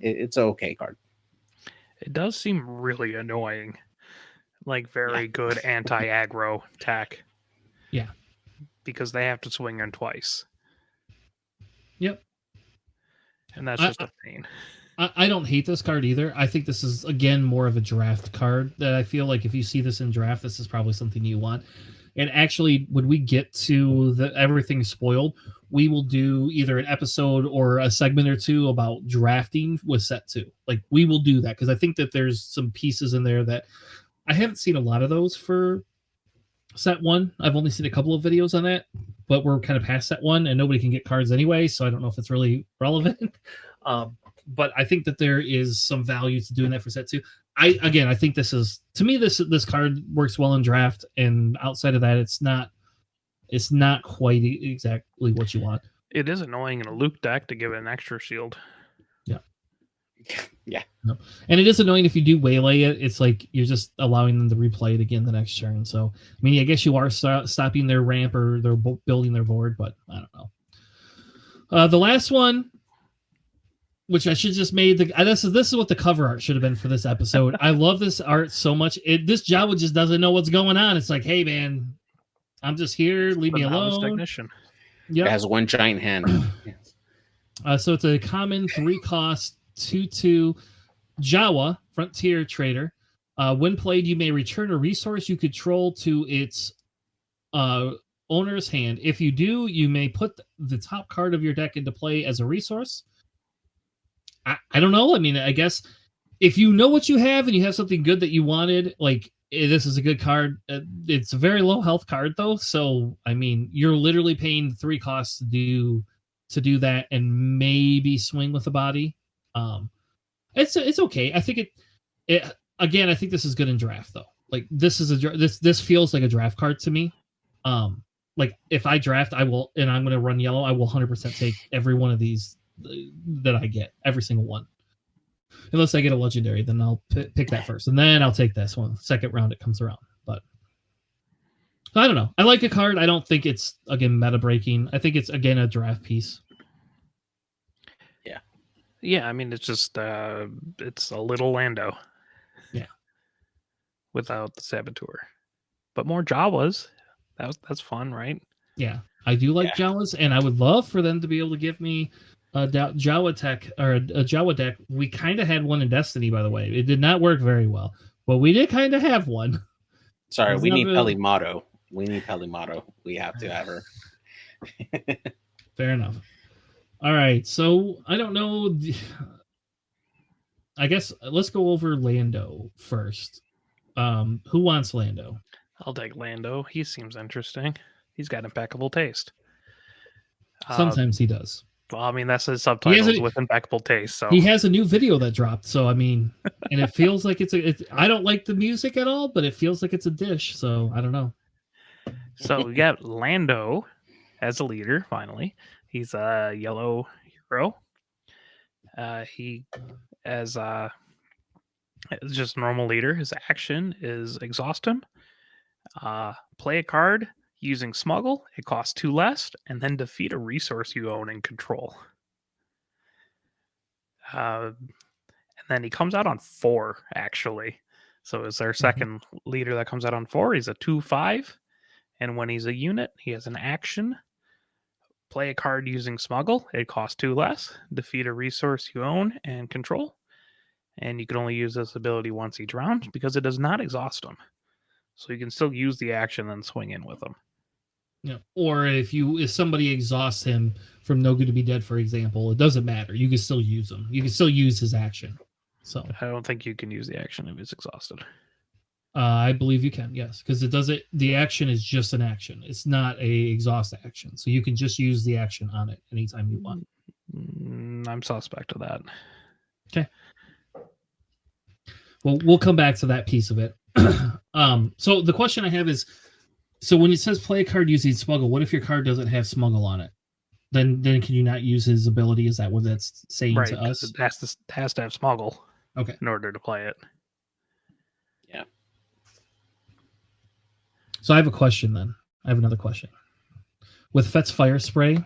it's an okay card. It does seem really annoying. Like, very good anti-aggro tech. Yeah. Because they have to swing in twice. Yep. And that's just a pain. I don't hate this card either. I think this is, again, more of a draft card that I feel like if you see this in draft, this is probably something you want. And actually, when we get to the Everything Spoiled, we will do either an episode or a segment or two about drafting with set 2. Like, we will do that because I think that there's some pieces in there that I haven't seen a lot of those for set 1. I've only seen a couple of videos on that, but we're kind of past set 1 and nobody can get cards anyway, so I don't know if it's really relevant. But I think that there is some value to doing that for set 2. I think this is, to me, this card works well in draft, and outside of that, it's not quite exactly what you want. It is annoying in a Luke deck to give it an extra shield. Yeah. No. And it is annoying if you do waylay it. It's like you're just allowing them to replay it again the next turn. So, I mean, I guess you are stopping their ramp or they're building their board, but I don't know. The last one, which I should just made this is what the cover art should have been for this episode. I love this art so much. This Jawa just doesn't know what's going on. It's like, hey man, I'm just here. Leave me The novice alone. technician. It Yep. has one giant hand. So it's a common 3-cost 2/2 Jawa Frontier Trader. When played, you may return a resource you control to its owner's hand. If you do, you may put the top card of your deck into play as a resource. I don't know. I mean, I guess if you know what you have and you have something good that you wanted, like this is a good card. It's a very low health card though, so I mean, you're literally paying 3 costs to do that and maybe swing with the body. It's okay. I think it again. I think this is good in draft though. Like this is this feels like a draft card to me. Like if I draft, I will, and I'm going to run yellow. I will 100% take every one of these that I get, every single one. Unless I get a legendary, then I'll pick that first, and then I'll take this one. Second round it comes around, but I don't know. I like a card. I don't think it's again meta breaking. I think it's again a draft piece. Yeah, I mean, it's just it's a little Lando. Yeah. Without the Saboteur, but more Jawas. That's fun, right? Yeah, I do like Jawas, and I would love for them to be able to give me a Jawa tech or a Jawa deck. We kind of had one in Destiny, by the way. It did not work very well, but we did kind of have one. Sorry, we need Pelimato. We need Pelimato. We have to have her. Fair enough. All right, so I don't know. I guess let's go over Lando first. Who wants Lando? I'll take Lando. He seems interesting. He's got impeccable taste. Sometimes he does. Well, I mean, that's his subtitles with impeccable taste. So he has a new video that dropped. So I mean, and it feels like it's I don't like the music at all, but it feels like it's a dish. So I don't know. So we got Lando as a leader. Finally, he's a yellow hero. He as just a normal leader. His action is exhaust him. Play a card using smuggle. It costs 2 less, and then defeat a resource you own and control. And then he comes out on 4, actually. So is their second leader that comes out on 4. He's a 2/5, and when he's a unit, he has an action. Play a card using smuggle. It costs 2 less. Defeat a resource you own and control. And you can only use this ability once each round because it does not exhaust him. So you can still use the action and swing in with him. Yeah. Or if somebody exhausts him from No Good to Be Dead, for example, it doesn't matter. You can still use him. You can still use his action. So I don't think you can use the action if it's exhausted. I believe you can, yes, because it doesn't. The action is just an action. It's not a exhaust action, so you can just use the action on it anytime you want. I'm suspect of that. Okay. Well, we'll come back to that piece of it. So the question I have is, so when it says play a card using smuggle, what if your card doesn't have smuggle on it? Then can you not use his ability? Is that what that's saying to us? It has to have smuggle. Okay. In order to play it. Yeah. So I have a question then. I have another question. With Fett's Fire Spray,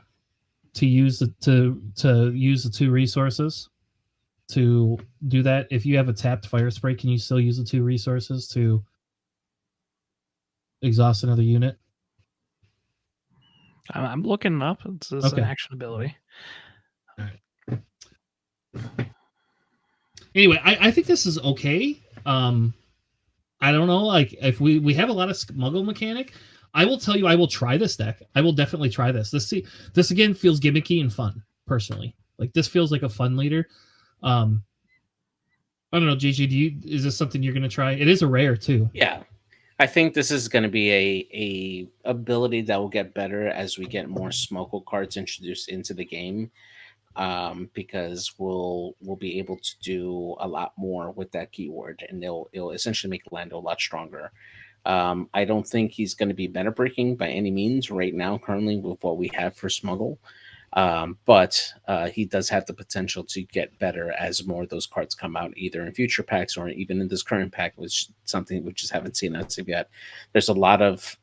to use the 2 resources to do that, if you have a tapped Fire Spray, can you still use the 2 resources to exhaust another unit? I'm looking up. It's an action ability. All right. Anyway, I think this is okay. I don't know, like if we have a lot of smuggle mechanic. I will tell you, I will try this deck. I will definitely try this. This again feels gimmicky and fun, personally. Like this feels like a fun leader. I don't know, GG, is this something you're gonna try? It is a rare too. Yeah. I think this is going to be a ability that will get better as we get more smuggle cards introduced into the game, because we'll be able to do a lot more with that keyword, and it'll essentially make Lando a lot stronger. I don't think he's going to be meta breaking by any means right now, currently with what we have for smuggle. But he does have the potential to get better as more of those cards come out, either in future packs or even in this current pack, which something we just haven't seen as of yet. There's a lot of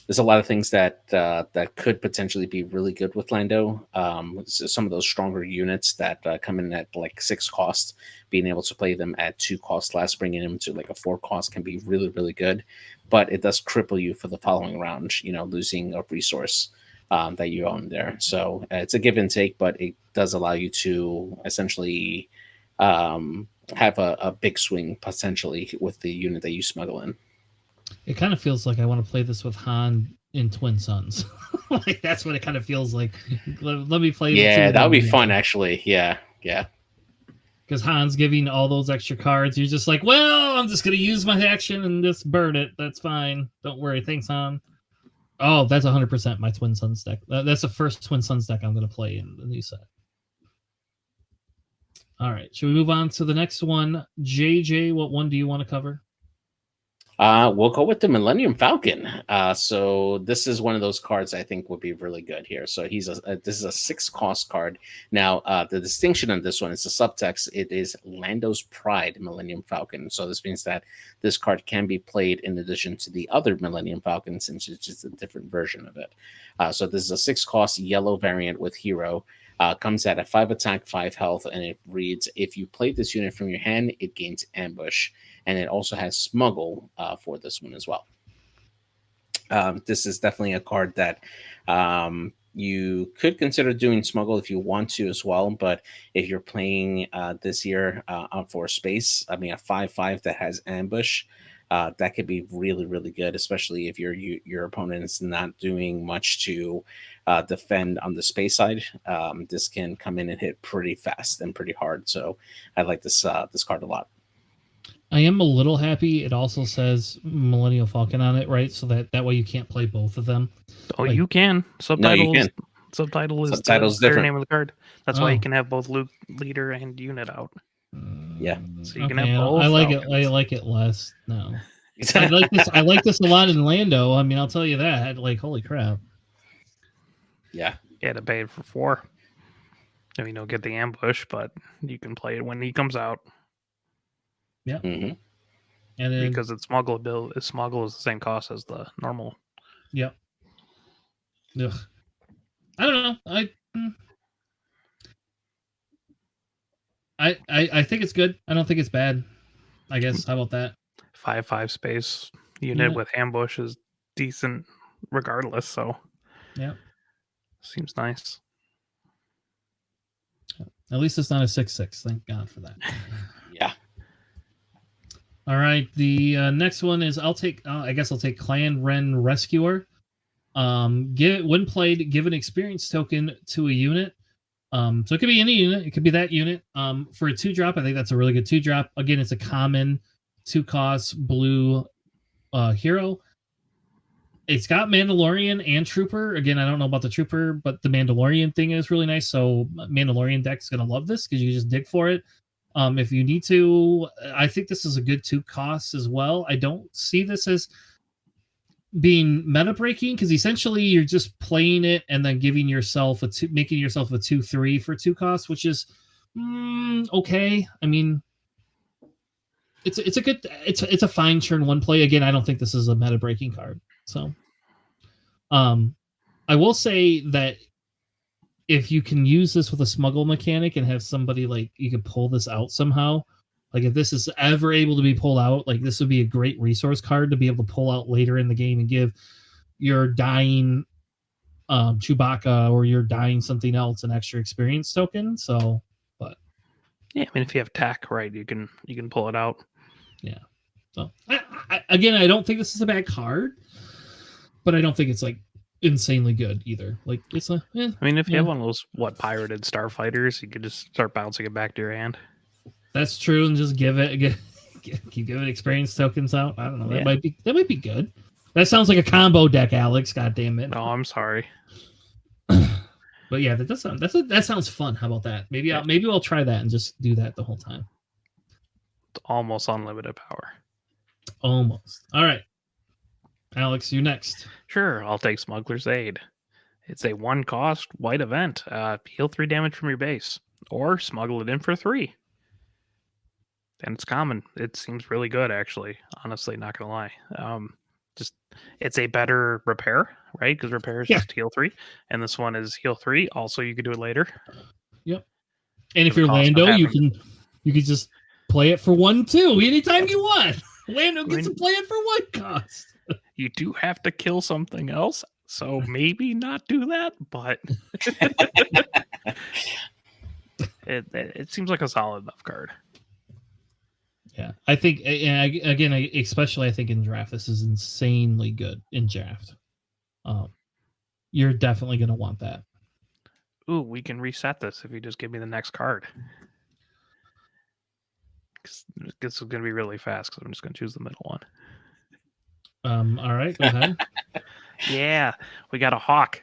there's a lot of things that that could potentially be really good with Lando. Some of those stronger units that come in at like 6 cost, being able to play them at 2 cost less, bringing them to like a 4 cost can be really, really good. But it does cripple you for the following round, losing a resource that you own there. So it's a give and take, but it does allow you to essentially have a big swing potentially with the unit that you smuggle in. It kind of feels like I want to play this with Han in Twin Suns. Like that's what it kind of feels like. Let me play. Yeah, that would be fun, actually. Yeah. Because Han's giving all those extra cards. You're just like, well, I'm just gonna use my action and just burn it. That's fine. Don't worry. Thanks, Han. Oh, that's 100% my Twin Suns deck. That's the first Twin Suns deck I'm gonna play in the new set. All right. Should we move on to the next one? JJ, what one do you want to cover? We'll go with the Millennium Falcon. So this is one of those cards I think would be really good here. So this is a 6 cost card. Now, the distinction on this one is the subtext. It is Lando's Pride Millennium Falcon. So this means that this card can be played in addition to the other Millennium Falcon, since it's just a different version of it. So this is a 6 cost yellow variant with hero. Comes at a 5 attack, 5 health, and it reads, if you play this unit from your hand, it gains ambush. And it also has smuggle for this one as well. This is definitely a card that you could consider doing smuggle if you want to as well. But if you're playing this year for space, I mean, a 5/5 that has ambush, that could be really, really good, especially if your opponent is not doing much to defend on the space side. This can come in and hit pretty fast and pretty hard. So I like this card a lot. I am a little happy. It also says Millennial Falcon on it, right? So that way you can't play both of them. Oh, you can. No, you can. Subtitle is Subtitle's the different. name of the card. That's why you can have both leader and unit out. Yeah. So you can have both. I like it. I like it less. No. I like this a lot in Lando. I mean, I'll tell you that. Like, holy crap. Yeah. You had to pay it for 4. I mean, you don't get the ambush, but you can play it when he comes out. Yeah. Mm-hmm. And then, because it's smuggle is the same cost as the normal. Yep. Ugh. I don't know. I think it's good. I don't think it's bad. I guess. How about that? 5/5 space unit with ambush is decent regardless. So yeah, seems nice. At least it's not a 6/6. Thank God for that. Yeah. All right. The next one is I guess I'll take Clan Ren Rescuer. When played, give an experience token to a unit. So it could be any unit. It could be that unit. For a 2-drop, I think that's a really good 2-drop. Again, it's a common 2-cost blue hero. It's got Mandalorian and Trooper. Again, I don't know about the Trooper, but the Mandalorian thing is really nice. So Mandalorian deck's gonna love this because you just dig for it. If you need to, I think this is a good 2 costs as well. I don't see this as being meta breaking because essentially you're just playing it and then making yourself a 2/3 for 2 costs, which is okay. I mean, it's a fine turn 1 play. Again, I don't think this is a meta breaking card. So, I will say that if you can use this with a smuggle mechanic and have somebody like you can pull this out somehow, like if this is ever able to be pulled out, like this would be a great resource card to be able to pull out later in the game and give your dying Chewbacca or your dying something else an extra experience token. So, but yeah, I mean if you have tack, right, you can pull it out. Yeah. So again, I don't think this is a bad card, but I don't think it's like insanely good either. Like it's I mean, if you have one of those pirated starfighters, you could just start bouncing it back to your hand. That's true, and just keep giving experience tokens out. I don't know. That might be good. That sounds like a combo deck, Alex. God damn it. No, I'm sorry. But yeah, that sounds fun. How about that? Maybe I'll try that and just do that the whole time. It's almost unlimited power. Almost. All right. Alex, you next. Sure, I'll take Smuggler's Aid. It's a 1-cost white event. Heal 3 damage from your base, or smuggle it in for 3. And it's common. It seems really good, actually. Honestly, not gonna lie. just it's a better repair, right? Because repair is just heal 3, and this one is heal 3. Also, you could do it later. Yep. And if For the you're cost of Lando, you having- can just play it for 1 too anytime you want. Lando gets to play it for 1 cost. You do have to kill something else, so maybe not do that, but it seems like a solid enough card. Yeah, I think, and again, especially I think in draft, this is insanely good in draft. You're definitely going to want that. Ooh, we can reset this if you just give me the next card. This is going to be really fast because I'm just going to choose the middle one. All right, go ahead. Yeah, we got a Hawk.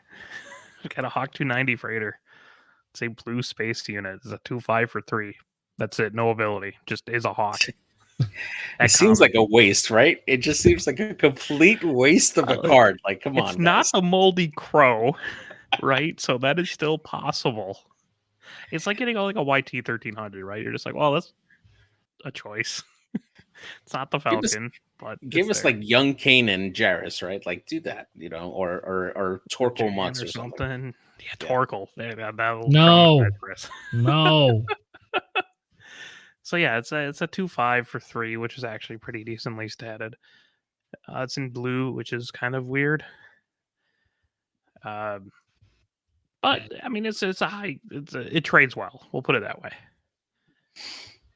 We got a Hawk 290 freighter. It's a blue space unit. It's a 2/5 for 3. That's it. No ability. Just is a Hawk. It seems like a waste, right? It just seems like a complete waste of a card. Like, come on. It's not a moldy crow, right? So that is still possible. It's like getting like a YT 1300, right? You're just like, well, that's a choice. It's not the Falcon, but give us like young Kane and Jarrus, right? Like, do that, or Torkoal Mux or something. Yeah, Torkoal. That'll no. No. So yeah, it's a 2/5 for 3, which is actually pretty decently statted. It's in blue, which is kind of weird. But I mean, it's a high. It trades well. We'll put it that way.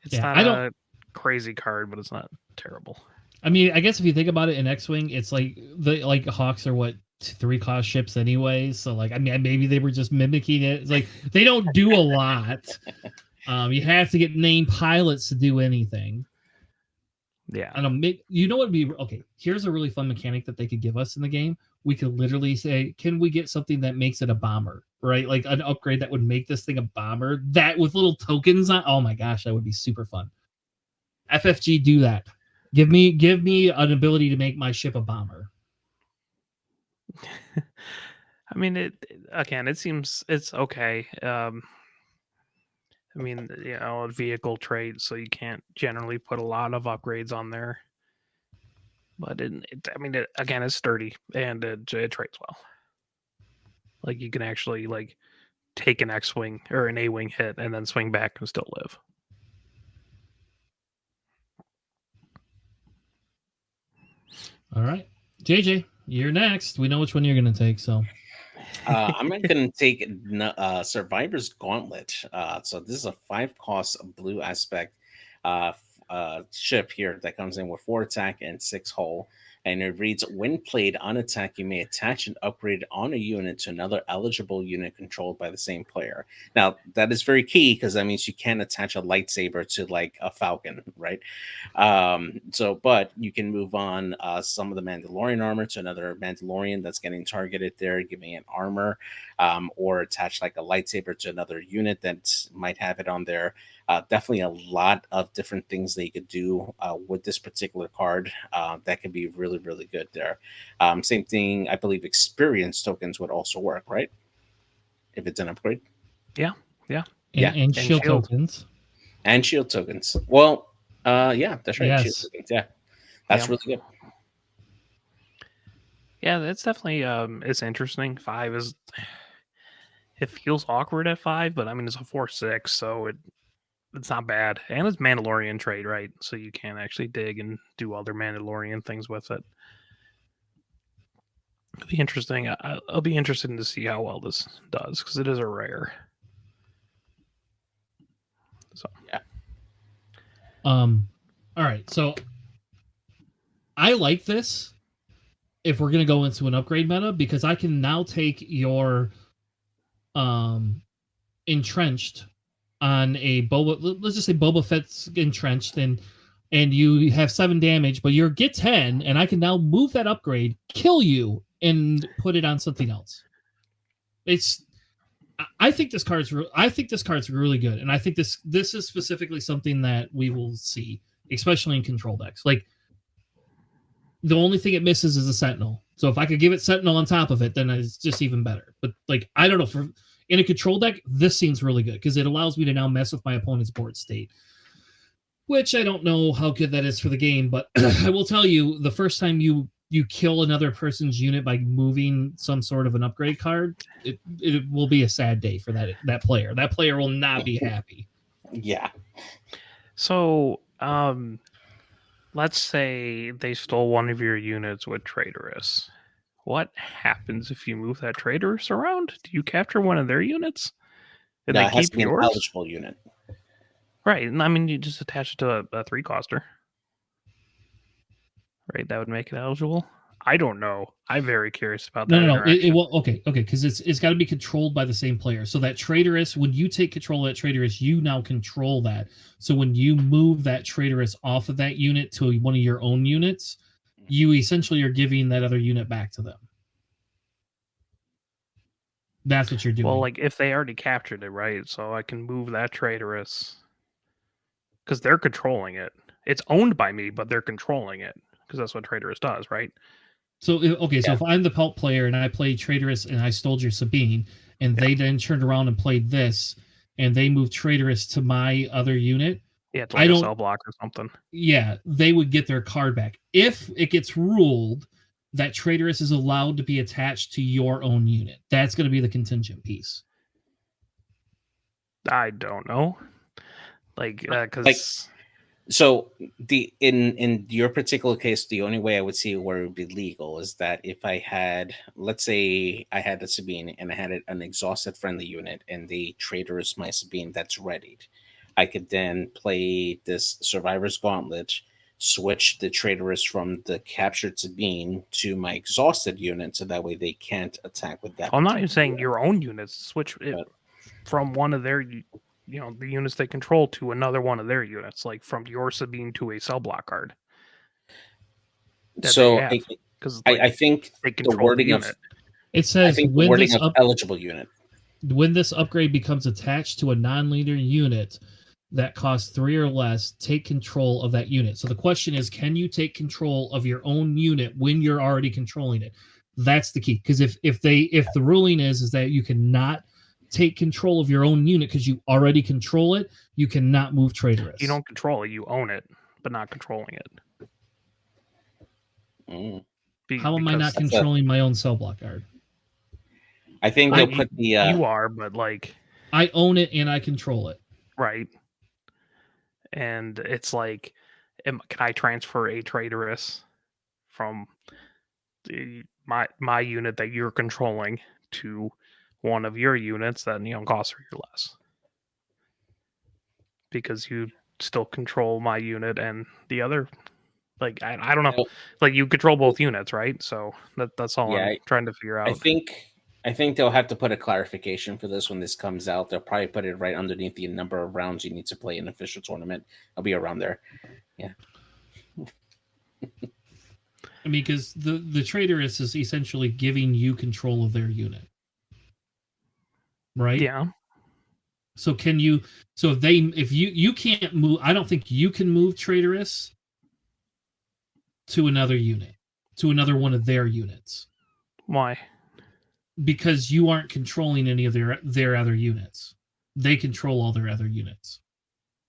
It's not a crazy card, but it's not terrible. I mean, I guess if you think about it in X-Wing, it's like Hawks are what 3-cost ships anyway. So like, I mean, maybe they were just mimicking it. It's like they don't do a lot. You have to get named pilots to do anything. Yeah. And you know what would be okay? Here's a really fun mechanic that they could give us in the game. We could literally say, can we get something that makes it a bomber, right? Like an upgrade that would make this thing a bomber that with little tokens on. Oh my gosh, that would be super fun. FFG, do that. Give me an ability to make my ship a bomber. I mean, it seems it's okay. I mean, vehicle trade, so you can't generally put a lot of upgrades on there. But again, it's sturdy and it trades well. Like you can actually like take an X-wing or an A-wing hit and then swing back and still live. All right, JJ, you're next. We know which one you're going to take, so. I'm going to take Survivor's Gauntlet. So this is a 5-cost blue aspect ship here that comes in with 4 attack and 6 hull. And it reads, when played on attack, you may attach an upgrade on a unit to another eligible unit controlled by the same player. Now, that is very key because that means you can't attach a lightsaber to like a Falcon, right? But you can move on some of the Mandalorian armor to another Mandalorian that's getting targeted there, giving it armor, or attach like a lightsaber to another unit that might have it on there. Definitely a lot of different things that you could do with this particular card that could be really, really good there. Same thing, I believe experience tokens would also work, right? If it's an upgrade. Yeah. And shield tokens. And shield tokens. Well, yeah, that's right. Yes. Shield tokens, yeah. That's really good. Yeah, that's definitely it's interesting. 5 is it feels awkward at 5, but I mean it's a 4/6, so it's not bad. And it's Mandalorian trade, right? So you can actually dig and do other Mandalorian things with it. It'll be interesting. I'll be interested to see how well this does because it is a rare. So yeah. All right. So I like this if we're gonna go into an upgrade meta because I can now take your entrenched on a Boba. Let's just say Boba Fett's entrenched and you have 7 damage, but you're get 10, and I can now move that upgrade, kill you, and put it on something else. I think this card's really good, and I think this is specifically something that we will see, especially in control decks. Like the only thing it misses is a Sentinel. So if I could give it Sentinel on top of it, then it's just even better. But like I don't know, in a control deck, this seems really good because it allows me to now mess with my opponent's board state, which I don't know how good that is for the game, but I will tell you, the first time you you kill another person's unit by moving some sort of an upgrade card, it will be a sad day for that player. That player will not be happy. Yeah. So, let's say they stole one of your units with Traitorous. What happens if you move that Traitorous around? Do you capture one of their units? And No, they it has keep to be an yours? eligible unit. Right. And I mean, you just attach it to a 3-coster. Right? That would make it eligible? I don't know. I'm very curious about that. No. It will okay, because it's got to be controlled by the same player. So that Traitorous, when you take control of that Traitorous, you now control that. So when you move that Traitorous off of that unit to one of your own units, you essentially are giving that other unit back to them. That's what you're doing. Well, like if they already captured it, right? So I can move that Traitorous because they're controlling it. It's owned by me, but they're controlling it because that's what Traitorous does, right? So if I'm the Pelt player and I play Traitorous and I stole your Sabine, and they then turned around and played this, and they moved Traitorous to my other unit, Yeah, it's like a cell block or something. Yeah, they would get their card back. If it gets ruled that Traitorous is allowed to be attached to your own unit, that's going to be the contingent piece. I don't know, because so in your particular case, the only way I would see where it would be legal is that if I had, let's say, I had a Sabine and I had an exhausted friendly unit, and the Traitorous my Sabine that's readied, I could then play this Survivor's Gauntlet, switch the Traitorous from the captured Sabine to my exhausted unit, so that way they can't attack with that. I'm not even saying your own units. Switch it from one of their, the units they control to another one of their units, like from your Sabine to a cell block card. So because I think they the control wording the of unit. It says when this eligible unit, when this upgrade becomes attached to a non-leader unit that costs 3 or less, take control of that unit. So the question is, can you take control of your own unit when you're already controlling it? That's the key. Because if the ruling is that you cannot take control of your own unit because you already control it, you cannot move Traitorous. You don't control it, you own it, but not controlling it. How am I not controlling my own cell block card? I think they'll put the you are, but I own it and I control it. Right. And it's like, can I transfer a Traitorous from my unit that you're controlling to one of your units that costs 3 or less? Because you still control my unit and the other. I don't know. You control both units, right? So that's all I'm trying to figure out. I think they'll have to put a clarification for this when this comes out. They'll probably put it right underneath the number of rounds you need to play an official tournament. I'll be around there. Yeah. I mean, because the Traitorous is essentially giving you control of their unit. Right? Yeah. So if you can't move, I don't think you can move Traitorous to another unit, to another one of their units. Why? Because you aren't controlling any of their other units. They control all their other units.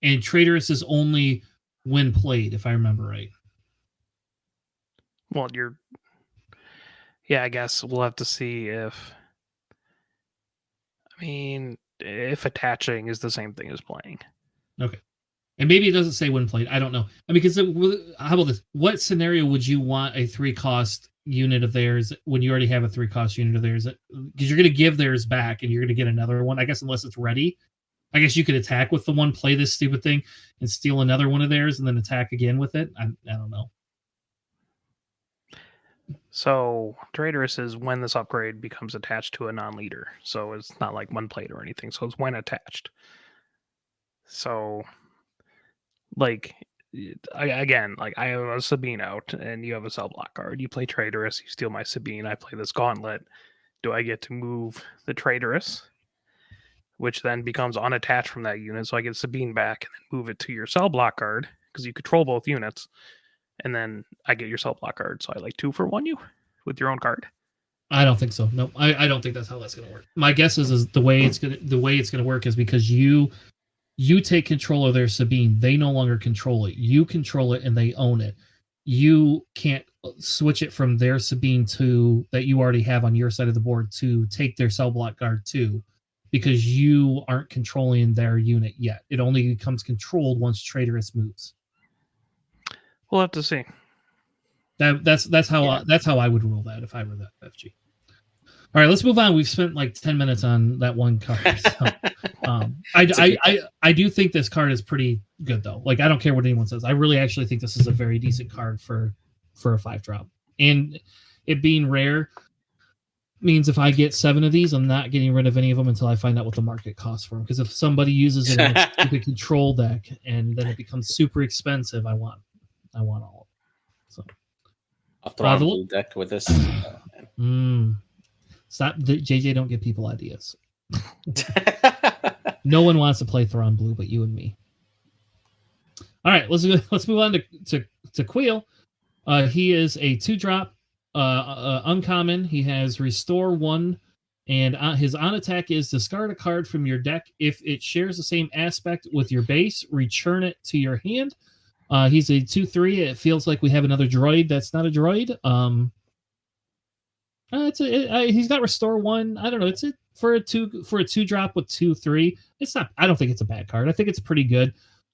And Traitorous is only when played, if I remember right. Well, I guess we'll have to see if attaching is the same thing as playing. Okay. And maybe it doesn't say when played. I don't know. I mean, because how about this? What scenario would you want a 3-cost unit of theirs when you already have a 3-cost unit of theirs? Because you're going to give theirs back and you're going to get another one, I guess, unless it's ready. I guess you could attack with the one, play this stupid thing, and steal another one of theirs, and then attack again with it. I don't know. So Traitorous is when this upgrade becomes attached to a non-leader. So it's not like when played or anything. So it's when attached. So, I have a Sabine out, and you have a cell block card. You play Traitorous, you steal my Sabine, I play this Gauntlet. Do I get to move the Traitorous, which then becomes unattached from that unit, so I get Sabine back, and then move it to your cell block card, because you control both units, and then I get your cell block card, so I 2-for-1 you with your own card? I don't think so. No, I don't think that's how that's going to work. My guess is the way it's going to work is because you take control of their Sabine. They no longer control it. You control it and they own it. You can't switch it from their Sabine to that you already have on your side of the board to take their cell block guard too, because you aren't controlling their unit yet. It only becomes controlled once Traitorous moves. We'll have to see. That's how I would rule that if I were that FG. All right, let's move on. We've spent like 10 minutes on that one card. So, I do think this card is pretty good though. Like I don't care what anyone says. I really actually think this is a very decent card for a 5-drop. And it being rare means if I get 7 of these, I'm not getting rid of any of them until I find out what the market costs for them. Because if somebody uses it in a stupid control deck and then it becomes super expensive, I want all of them. So I'll throw on a blue deck with this. Stop, JJ. Don't give people ideas. No one wants to play Thrawn Blue, but you and me. All right, let's move on to Queel. He is a 2-drop, uncommon. He has Restore 1, and his on attack is discard a card from your deck. If it shares the same aspect with your base, return it to your hand. He's a 2/3. It feels like we have another droid that's not a droid. He's got Restore 1. I don't know. It's for a 2-drop with 2/3. It's not. I don't think it's a bad card. I think it's pretty good.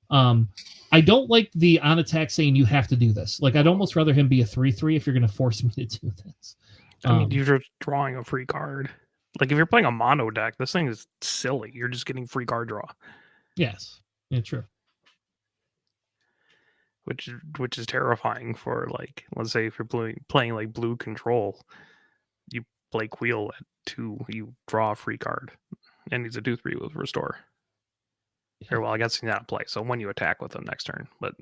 I don't like the on attack saying you have to do this. Like I'd almost rather him be a 3/3 if you're going to force me to do this. I mean, you're just drawing a free card. Like if you're playing a mono deck, this thing is silly. You're just getting free card draw. Yes, yeah, true. Which is terrifying for, like, let's say if you're playing like blue control, you play Queel at 2, you draw a free card, and he's a 2/3 with Restore. Yeah. Or well, I guess he's not a play, so when you attack with him next turn, but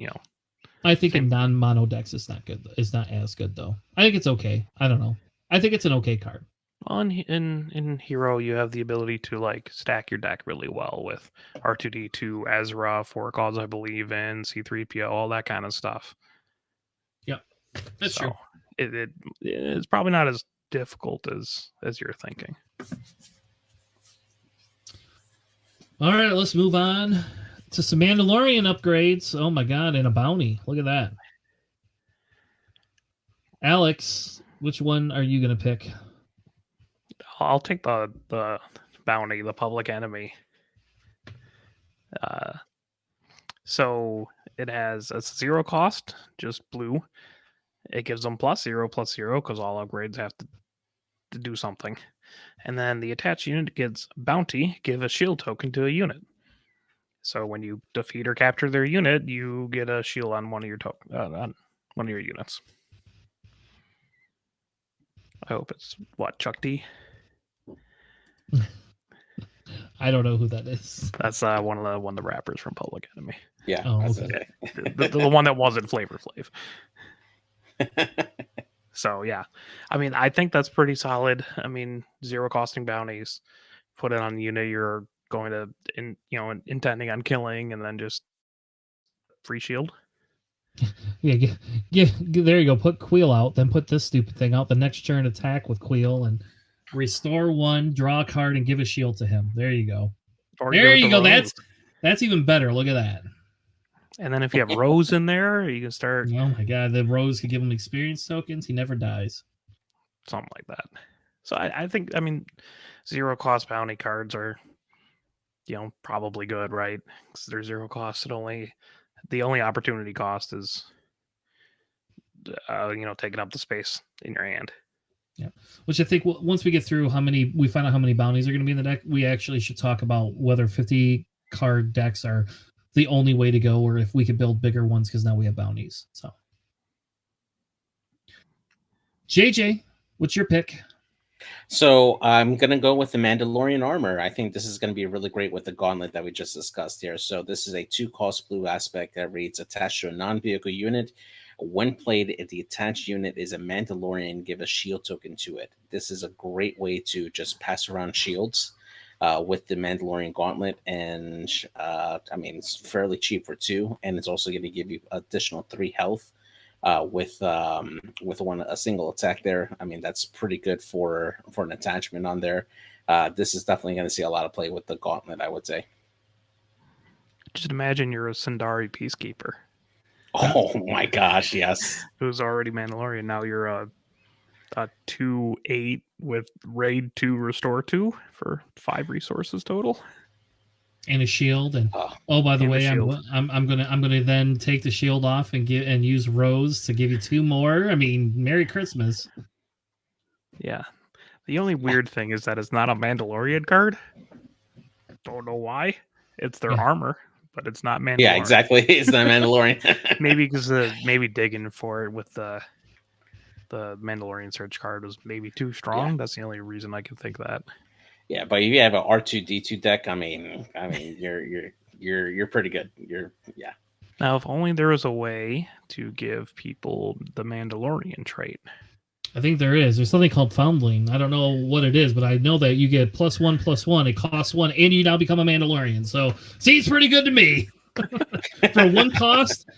I think in non-mono decks it's not good. It's not as good though. I think it's okay. I don't know. I think it's an okay card. Well, in Hero, you have the ability to like stack your deck really well with R2D2, Ezra, 4 Calls I Believe in, C3PO, all that kind of stuff. Yep, that's true. It's probably not as difficult as you're thinking. All right, let's move on to some Mandalorian upgrades. Oh my god, and a bounty. Look at that. Alex, which one are you going to pick? I'll take the bounty, the public enemy. So it has a 0 cost, just blue. It gives them +0/+0 because all upgrades have to do something. And then the attached unit gets bounty, give a shield token to a unit. So when you defeat or capture their unit, you get a shield on one of your on one of your units. I hope it's Chuck D. I don't know who that is. That's one of the rappers from Public Enemy. Yeah. Oh, okay. the one that wasn't Flavor Flav. So yeah, I mean, I think that's pretty solid. I mean, 0 costing bounties, put it on the unit you're going to, intending on killing, and then just free shield. Yeah, there you go. Put Queel out, then put this stupid thing out. The next turn, attack with Queel and restore 1, draw a card, and give a shield to him. There you go. There you go. That's even better. Look at that. And then if you have Rose in there, you can start. Oh my god, the Rose could give him experience tokens. He never dies. Something like that. So I think, 0 cost bounty cards are, probably good, right? Because they're 0 cost. The only opportunity cost is, taking up the space in your hand. Yeah, which I think once we get through we find out how many bounties are going to be in the deck, we actually should talk about whether 50 card decks are the only way to go, or if we could build bigger ones because now we have bounties. So, JJ, what's your pick? So I'm going to go with the Mandalorian armor. I think this is going to be really great with the gauntlet that we just discussed here. So this is a 2-cost blue aspect that reads attached to a non-vehicle unit. When played, if the attached unit is a Mandalorian, give a shield token to it. This is a great way to just pass around shields with the Mandalorian gauntlet. And it's fairly cheap for 2. And it's also going to give you additional 3 health. With a single attack there. I mean, that's pretty good for an attachment on there. This is definitely going to see a lot of play with the gauntlet, I would say. Just imagine you're a Sundari Peacekeeper. Oh my gosh, yes. Who's already Mandalorian. Now you're a 2/8 with raid 2 restore 2 for 5 resources total. And a shield, and Oh, by the and a way, shield. I'm gonna then take the shield off and use Rose to give you 2 more. I mean, Merry Christmas. Yeah. The only weird thing is that it's not a Mandalorian card. Don't know why. It's their Yeah. armor, but it's not Mandalorian. yeah, exactly. It's not Mandalorian. Maybe because maybe digging for it with the Mandalorian search card was maybe too strong. Yeah. That's the only reason I can think that. Yeah, but if you have an R2D2 deck, I mean, you're pretty good. Yeah. Now, if only there was a way to give people the Mandalorian trait. I think there is. There's something called Foundling. I don't know what it is, but I know that you get +1/+1. It costs 1, and you now become a Mandalorian. So, seems pretty good to me. For 1 cost.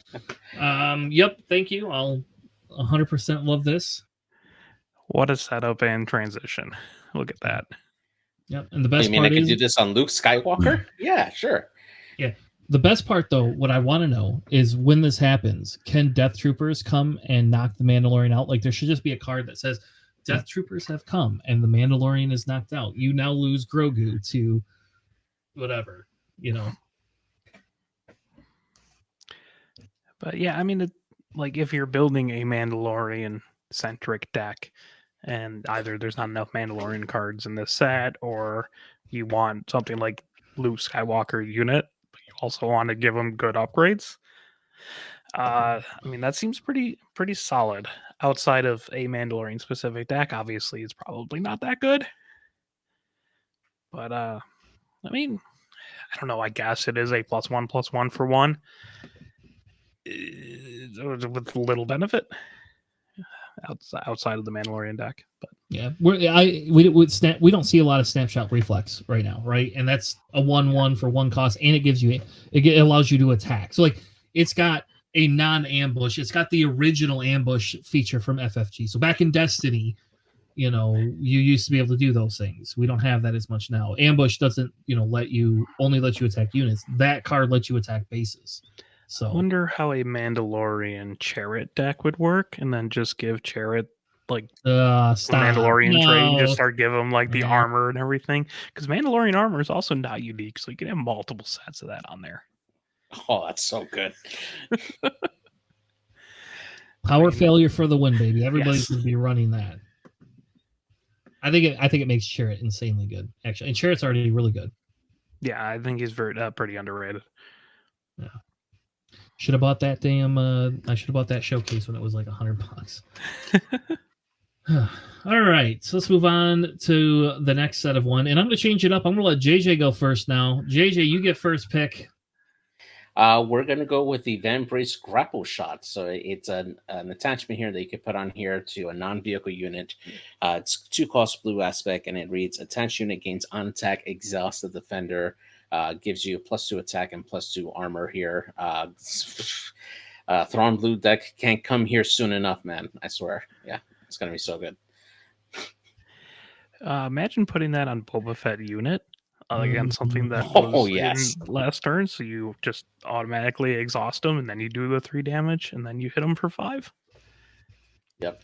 Yep. Thank you. I'll 100% love this. What a setup and transition. Look at that. Yep. And the best You mean part I could is do this on Luke Skywalker? Yeah, sure. Yeah. The best part, though, what I want to know is when this happens, can Death Troopers come and knock the Mandalorian out? Like, there should just be a card that says, Death Troopers have come, and the Mandalorian is knocked out. You now lose Grogu to whatever, you know. But yeah, I mean, like if you're building a Mandalorian-centric deck, and either there's not enough Mandalorian cards in this set, or you want something like Luke Skywalker unit, but you also want to give them good upgrades. I mean, that seems pretty solid. Outside of a Mandalorian specific deck, obviously, it's probably not that good. But I mean, I don't know. I guess it is a +1/+1 for 1 with little benefit outside of the Mandalorian deck. But yeah, we don't see a lot of Snapshot Reflex right now, right? And that's a 1/1 for 1 cost, and it gives you it allows you to attack. So like it's got a non-ambush. It's got the original ambush feature from FFG. So back in Destiny, you know, you used to be able to do those things. We don't have that as much now. Ambush doesn't, only let you attack units. That card lets you attack bases. So I wonder how a Mandalorian Chariot deck would work, and then just give Chariot like Mandalorian trait and just start giving them like the armor and everything. Because Mandalorian armor is also not unique, so you can have multiple sets of that on there. Oh, that's so good. Power failure for the win, baby. Everybody's going to be running that. I think it makes Chariot insanely good, actually. And Chariot's already really good. Yeah, I think he's pretty underrated. Yeah. Should have bought that damn. I should have bought that showcase when it was like $100. All right, so let's move on to the next set of one, and I'm going to change it up. I'm going to let JJ go first now. JJ, you get first pick. We're going to go with the Van Brace Grapple Shot. So it's an attachment here that you can put on here to a non-vehicle unit. It's 2 cost blue aspect, and it reads, attached unit gains on attack, exhaust the defender, gives you a +2 attack and +2 armor here. Thrawn Blue deck can't come here soon enough, man. I swear. Yeah, it's going to be so good. Imagine putting that on Boba Fett unit. Against something that was in last turn, so you just automatically exhaust them, and then you do the 3 damage, and then you hit them for 5. Yep.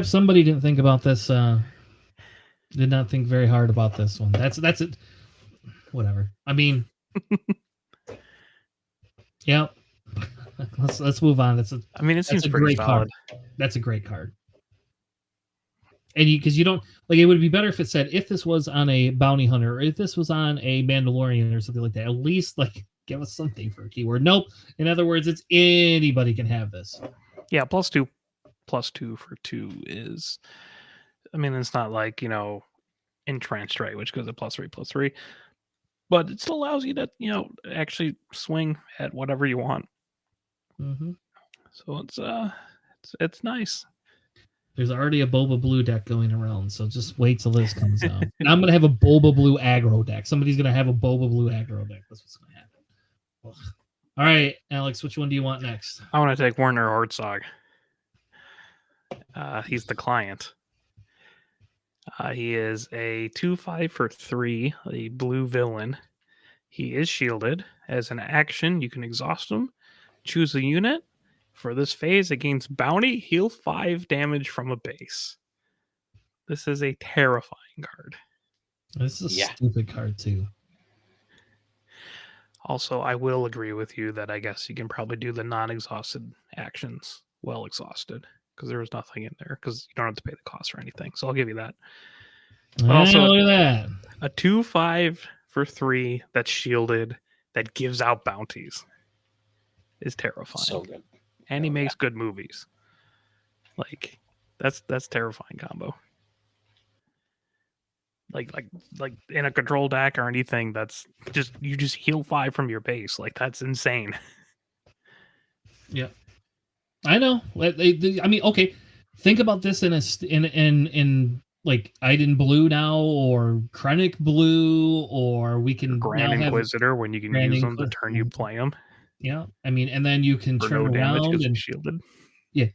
Somebody didn't think about this. Did not think very hard about this one. That's it. Whatever. I mean, yep. Let's move on. It seems pretty solid. That's a great card. And because you don't like, it would be better if it said if this was on a bounty hunter or if this was on a Mandalorian or something like that. At least like give us something for a keyword. Nope. In other words, it's anybody can have this. Yeah, +2 for 2 is. It's not like entrenched, right? Which goes at +3/+3, but it still allows you to actually swing at whatever you want. Mm-hmm. So it's nice. There's already a Boba Blue deck going around, so just wait till this comes out. And I'm going to have a Boba Blue aggro deck. Somebody's going to have a Boba Blue aggro deck. That's what's going to happen. Ugh. All right, Alex, which one do you want next? I want to take Werner Herzog. He's the client. He is a 2/5 for 3, a blue villain. He is shielded. As an action, you can exhaust him. Choose a unit. For this phase, it gains bounty, heal 5 damage from a base. This is a terrifying card. This is a stupid card too. Also, I will agree with you that I guess you can probably do the non-exhausted actions well exhausted because there was nothing in there because you don't have to pay the cost or anything. So I'll give you that. But also, look at that. A 2/5 for 3 that's shielded that gives out bounties is terrifying. So good. And he makes good movies. Like that's terrifying combo. Like in a control deck or anything, that's you just heal 5 from your base. Like that's insane. Yeah, I know. I mean, okay. Think about this in like Iden Blue now, or Krennic Blue, or we can Grand now Inquisitor have when you can Grand use them the Inquisitor. turn you play them. Yeah, I mean, and then you can For turn no damage around because and shielded. Yeah,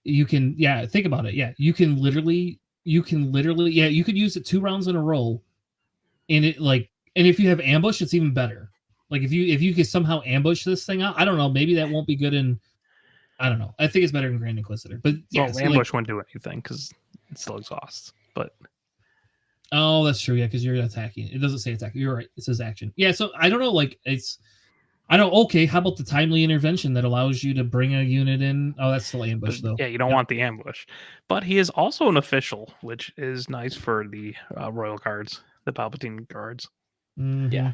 you can. Yeah, think about it. Yeah, you can literally. Yeah, you could use it 2 rounds in a row, and and if you have ambush, it's even better. Like if you could somehow ambush this thing out, I don't know. Maybe that won't be good in. I don't know. I think it's better in Grand Inquisitor, but yeah, well, ambush wouldn't do anything because it still exhausts. But oh, that's true. Yeah, because you're attacking. It doesn't say attack. You're right. It says action. Yeah. So I don't know. Like I don't. Okay. How about the timely intervention that allows you to bring a unit in? Oh, that's still ambush though. Yeah, you don't want the ambush. But he is also an official, which is nice for the royal cards, the Palpatine cards. Mm-hmm.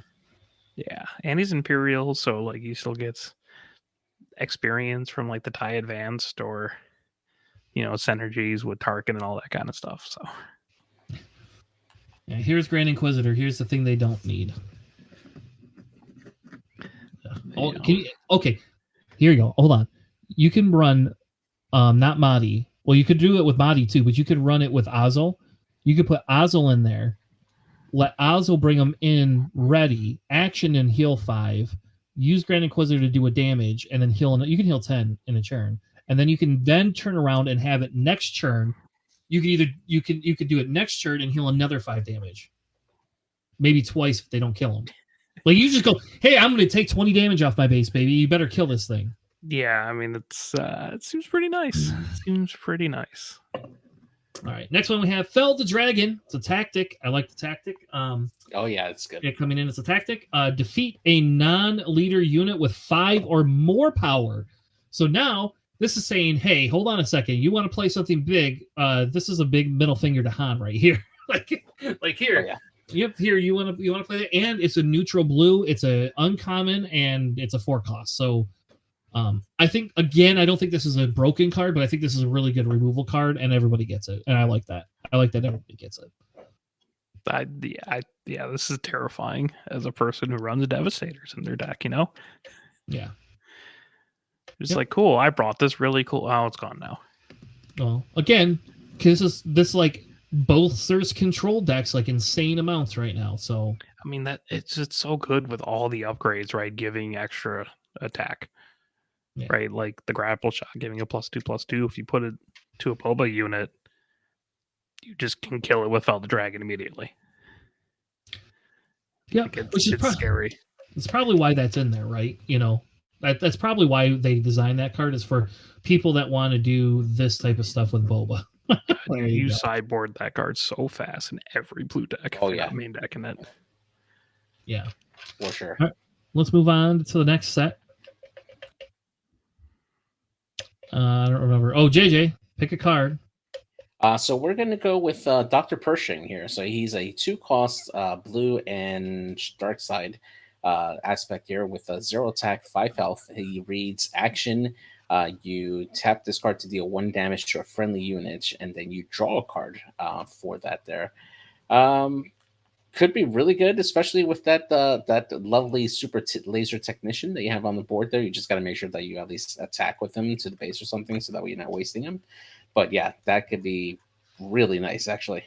Yeah, and he's Imperial, so like he still gets experience from like the TIE Advanced or synergies with Tarkin and all that kind of stuff. So yeah, here's Grand Inquisitor. Here's the thing they don't need. Oh, okay, here you go. Hold on. You can run, not Mahdi. Well, you could do it with Mahdi too, but you could run it with Ozzel. You could put Ozzel in there. Let Ozzel bring them in ready. Action and heal 5. Use Grand Inquisitor to do a damage, and then heal. You can heal 10 in a turn, and then you can turn around and have it next turn. You could do it next turn and heal another 5 damage. Maybe twice if they don't kill him. Like you just go, hey, I'm going to take 20 damage off my base, baby. You better kill this thing. Yeah, I mean it seems pretty nice. Seems pretty nice. All right, next one we have Fell the Dragon. It's a tactic. I like the tactic. Oh yeah, it's good. Yeah, coming in as a tactic. Defeat a non-leader unit with 5 or more power. So now this is saying, hey, hold on a second. You want to play something big? This is a big middle finger to Han right here. like here. Oh, yeah. Yep, here you want to play that, and it's a neutral blue. It's a uncommon, and it's a 4 cost. So, I think again, I don't think this is a broken card, but I think this is a really good removal card, and everybody gets it, and I like that. I like that everybody gets it. Yeah, this is terrifying as a person who runs Devastators in their deck. Yeah, it's like cool. I brought this really cool. Oh, it's gone now. Well, again, because this like bolsters control decks like insane amounts right now. So I mean that it's just so good with all the upgrades, right? Giving extra attack, right? Like the grapple shot, giving a +2/+2. If you put it to a Boba unit, you just can kill it with Fell the Dragon immediately. Yeah, which is scary. It's probably why that's in there, right? That's probably why they designed that card, is for people that want to do this type of stuff with Boba. You sideboard that card so fast in every blue deck. Oh yeah, main deck in it. Yeah, for sure. All right, let's move on to the next set. I don't remember. Oh, JJ, pick a card. So we're going to go with Dr. Pershing here. So he's a 2-cost blue and dark side aspect here with a 0 attack, 5 health. He reads action. You tap this card to deal 1 damage to a friendly unit, and then you draw a card for that there. Could be really good, especially with that lovely super laser technician that you have on the board there. You just got to make sure that you at least attack with him to the base or something, so that way you're not wasting him. But yeah, that could be really nice, actually.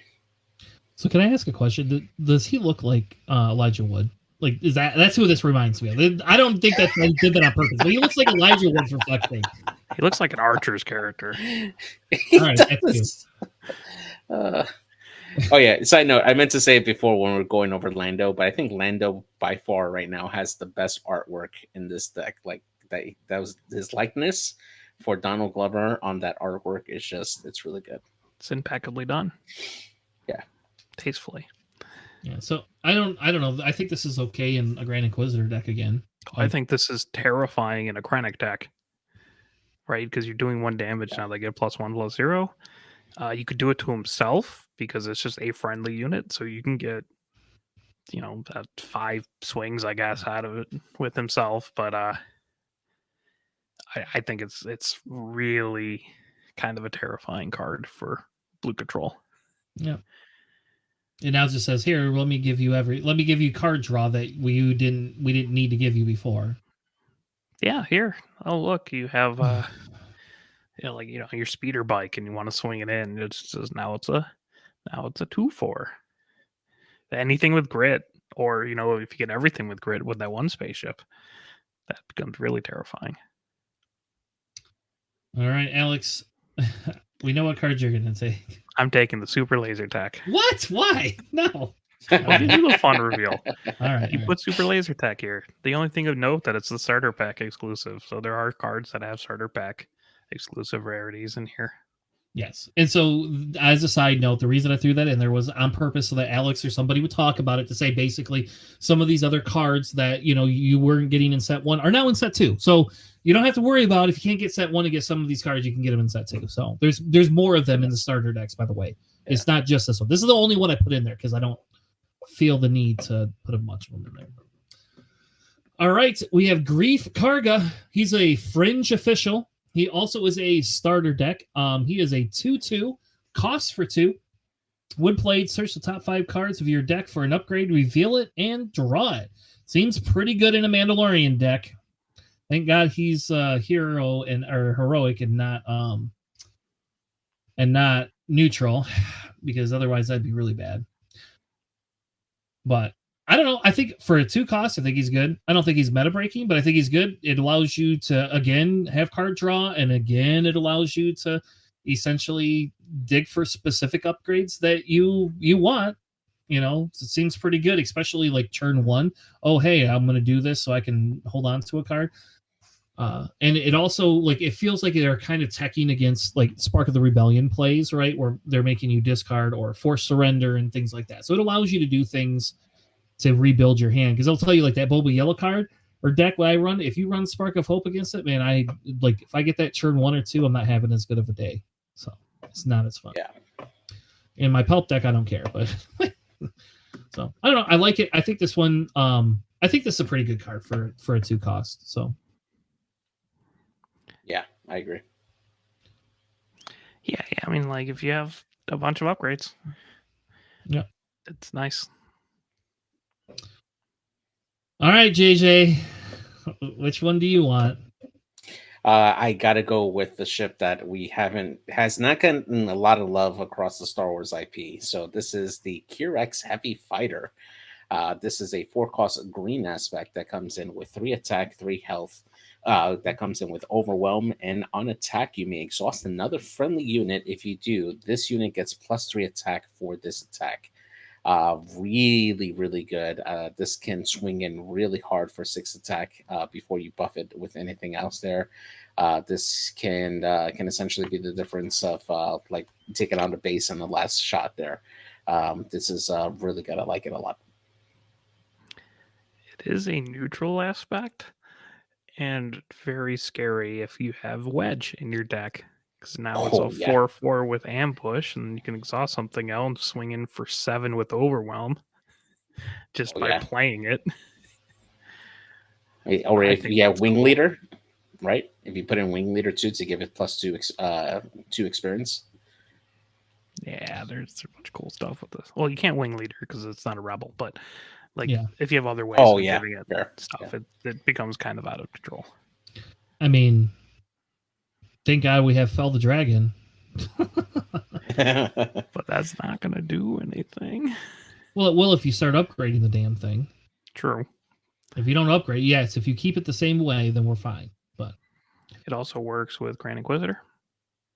So can I ask a question? Does he look like Elijah Wood? Like, that's who this reminds me of? I don't think that I did that on purpose, but he looks like Elijah Wood from Flexing. He looks like an Archer's character. All right, that's Oh yeah. Side note: I meant to say it before when we were going over Lando, but I think Lando by far right now has the best artwork in this deck. Like that was his likeness for Donald Glover on that artwork is just it's really good. It's impeccably done. Yeah. Tastefully. Yeah, so I don't know. I think this is okay in a Grand Inquisitor deck again. I think this is terrifying in a Krennic deck, right? Because you're doing 1 damage now. They get +1/+0. You could do it to himself because it's just a friendly unit, so you can get, that 5 swings, I guess, out of it with himself. But I think it's really kind of a terrifying card for blue control. Yeah. It now just says here, let me give you card draw that we didn't need to give you before. Yeah, here. Oh, look, you have your speeder bike and you want to swing it in. It says now it's a 2/4. Anything with grit, or if you get everything with grit with that one spaceship, that becomes really terrifying. All right, Alex. We know what cards you're going to take. I'm taking the super laser tech. What? Why? No. I'll give you a fun reveal. All right. You put super laser tech here. The only thing of note that it's the starter pack exclusive. So there are cards that have starter pack exclusive rarities in here. Yes. And so, as a side note, the reason I threw that in there was on purpose so that Alex or somebody would talk about it to say basically some of these other cards that you weren't getting in set 1 are now in set 2. So you don't have to worry about if you can't get set 1 to get some of these cards, you can get them in set 2. So there's more of them in the starter decks, by the way. Yeah. It's not just this one. This is the only one I put in there because I don't feel the need to put a bunch of them in there. All right, we have Grief Karga. He's a fringe official. He also is a starter deck. He is a 2/2, costs for 2. When played, search the top 5 cards of your deck for an upgrade, reveal it, and draw it. Seems pretty good in a Mandalorian deck. Thank God he's hero or heroic and not neutral, because otherwise that'd be really bad. But I don't know. I think for a 2 cost, I think he's good. I don't think he's meta breaking, but I think he's good. It allows you to, again, have card draw. And again, it allows you to essentially dig for specific upgrades that you want. It seems pretty good, especially like turn 1. Oh, hey, I'm going to do this so I can hold on to a card. And it also, it feels like they're kind of teching against Spark of the Rebellion plays, right? Where they're making you discard or force surrender and things like that. So it allows you to do things to rebuild your hand, because they'll tell you that Boba yellow card or deck that I run, if you run Spark of Hope against it, man, if I get that turn 1 or 2, I'm not having as good of a day. So it's not as fun. Yeah. In my Pulp deck, I don't care, but so I don't know. I like it. I think this one, I think this is a pretty good card for a 2 cost. So yeah, I agree. Yeah. I mean, if you have a bunch of upgrades, yeah, it's nice. All right, JJ, which one do you want? I gotta go with the ship that has not gotten a lot of love across the Star Wars IP. So this is the Curex Heavy Fighter. This is a 4-cost green aspect that comes in with 3 attack, 3 health. That comes in with Overwhelm, and on attack you may exhaust another friendly unit. If you do, this unit gets +3 attack for this attack. Really, really good. This can swing in really hard for 6 attack before you buff it with anything else there. This can essentially be the difference of taking on the base on the last shot there. This is really good. I like it a lot. It is a neutral aspect and very scary if you have Wedge in your deck. Because now it's a 4/4 with ambush, and you can exhaust something else and swing in for 7 with overwhelm just by playing it. Or if you have Wing Leader, right? If you put in Wing Leader 2 to give it +2 experience. Yeah, there's a bunch of cool stuff with this. Well, you can't Wing Leader because it's not a rebel, but if you have other ways of giving it stuff, it becomes kind of out of control. I mean, thank God we have Fell the Dragon. But that's not going to do anything. Well, it will if you start upgrading the damn thing. True. If you don't upgrade, yes. If you keep it the same way, then we're fine. But it also works with Grand Inquisitor.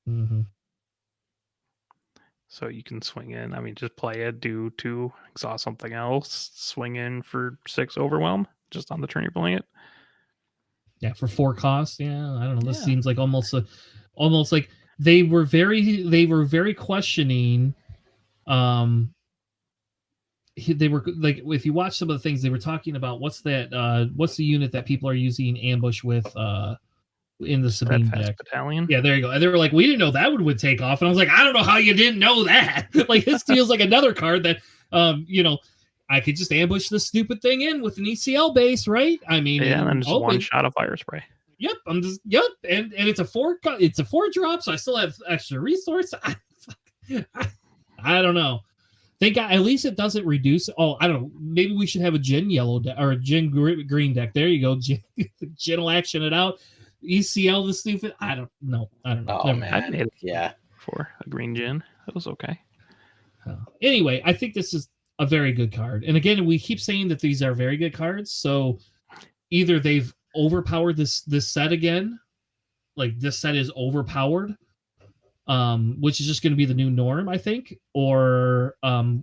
Mm-hmm. So you can swing in. I mean, just play it, do 2, exhaust something else, swing in for 6 overwhelm just on the turn you're playing it. Yeah, for 4 costs. Yeah, I don't know. This Yeah. seems like almost like they were very questioning. They were like, if you watch some of the things they were talking about, what's the unit that people are using ambush with in the Sabine Steadfast deck? Battalion. Yeah, there you go. And they were like, we didn't know that would take off. And I was like, I don't know how you didn't know that. Like, this feels like another card that, I could just ambush this stupid thing in with an ECL base, right? I mean, Yeah, and then just one they, shot of fire spray. Yep, and it's a 4 drop, so I still have extra resource. I don't know. Thank God, at least it doesn't reduce. Oh, I don't know. Maybe we should have a Jin yellow deck or a Jin green deck. There you go. Jin will action it out. ECL the stupid. I don't know. Oh man, I've made it yeah. For a green Jin, it was okay. Anyway, I think this is a very good card. And again, we keep saying that these are very good cards. So either they've overpowered this set again, like this set is overpowered, which is just going to be the new norm, I think, or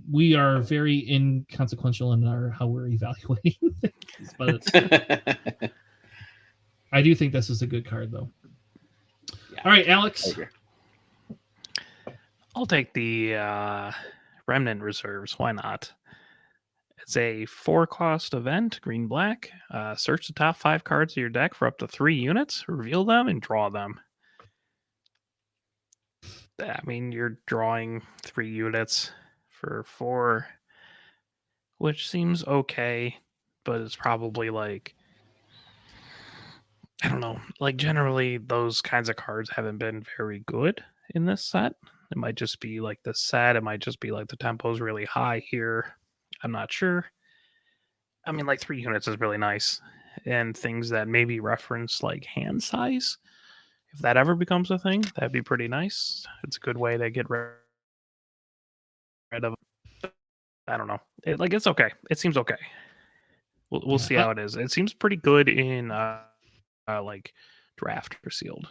we are very inconsequential in how we're evaluating things. But I do think this is a good card, though. Yeah. All right, Alex. I'll take the Remnant Reserves. Why not? It's a 4-cost event, green black. Search the top 5 cards of your deck for up to 3 units, reveal them, and draw them. I mean, you're drawing 3 units for 4, which seems okay, but it's probably like, I don't know, like generally those kinds of cards haven't been very good in this set. It might just be like the set, it might just be like the tempo's really high here. I'm not sure. I mean, like 3 units is really nice, and things that maybe reference like hand size, if that ever becomes a thing, that'd be pretty nice. It's a good way to get rid of. I don't know. It's okay. It seems okay. We'll see how it is. It seems pretty good in like draft or sealed.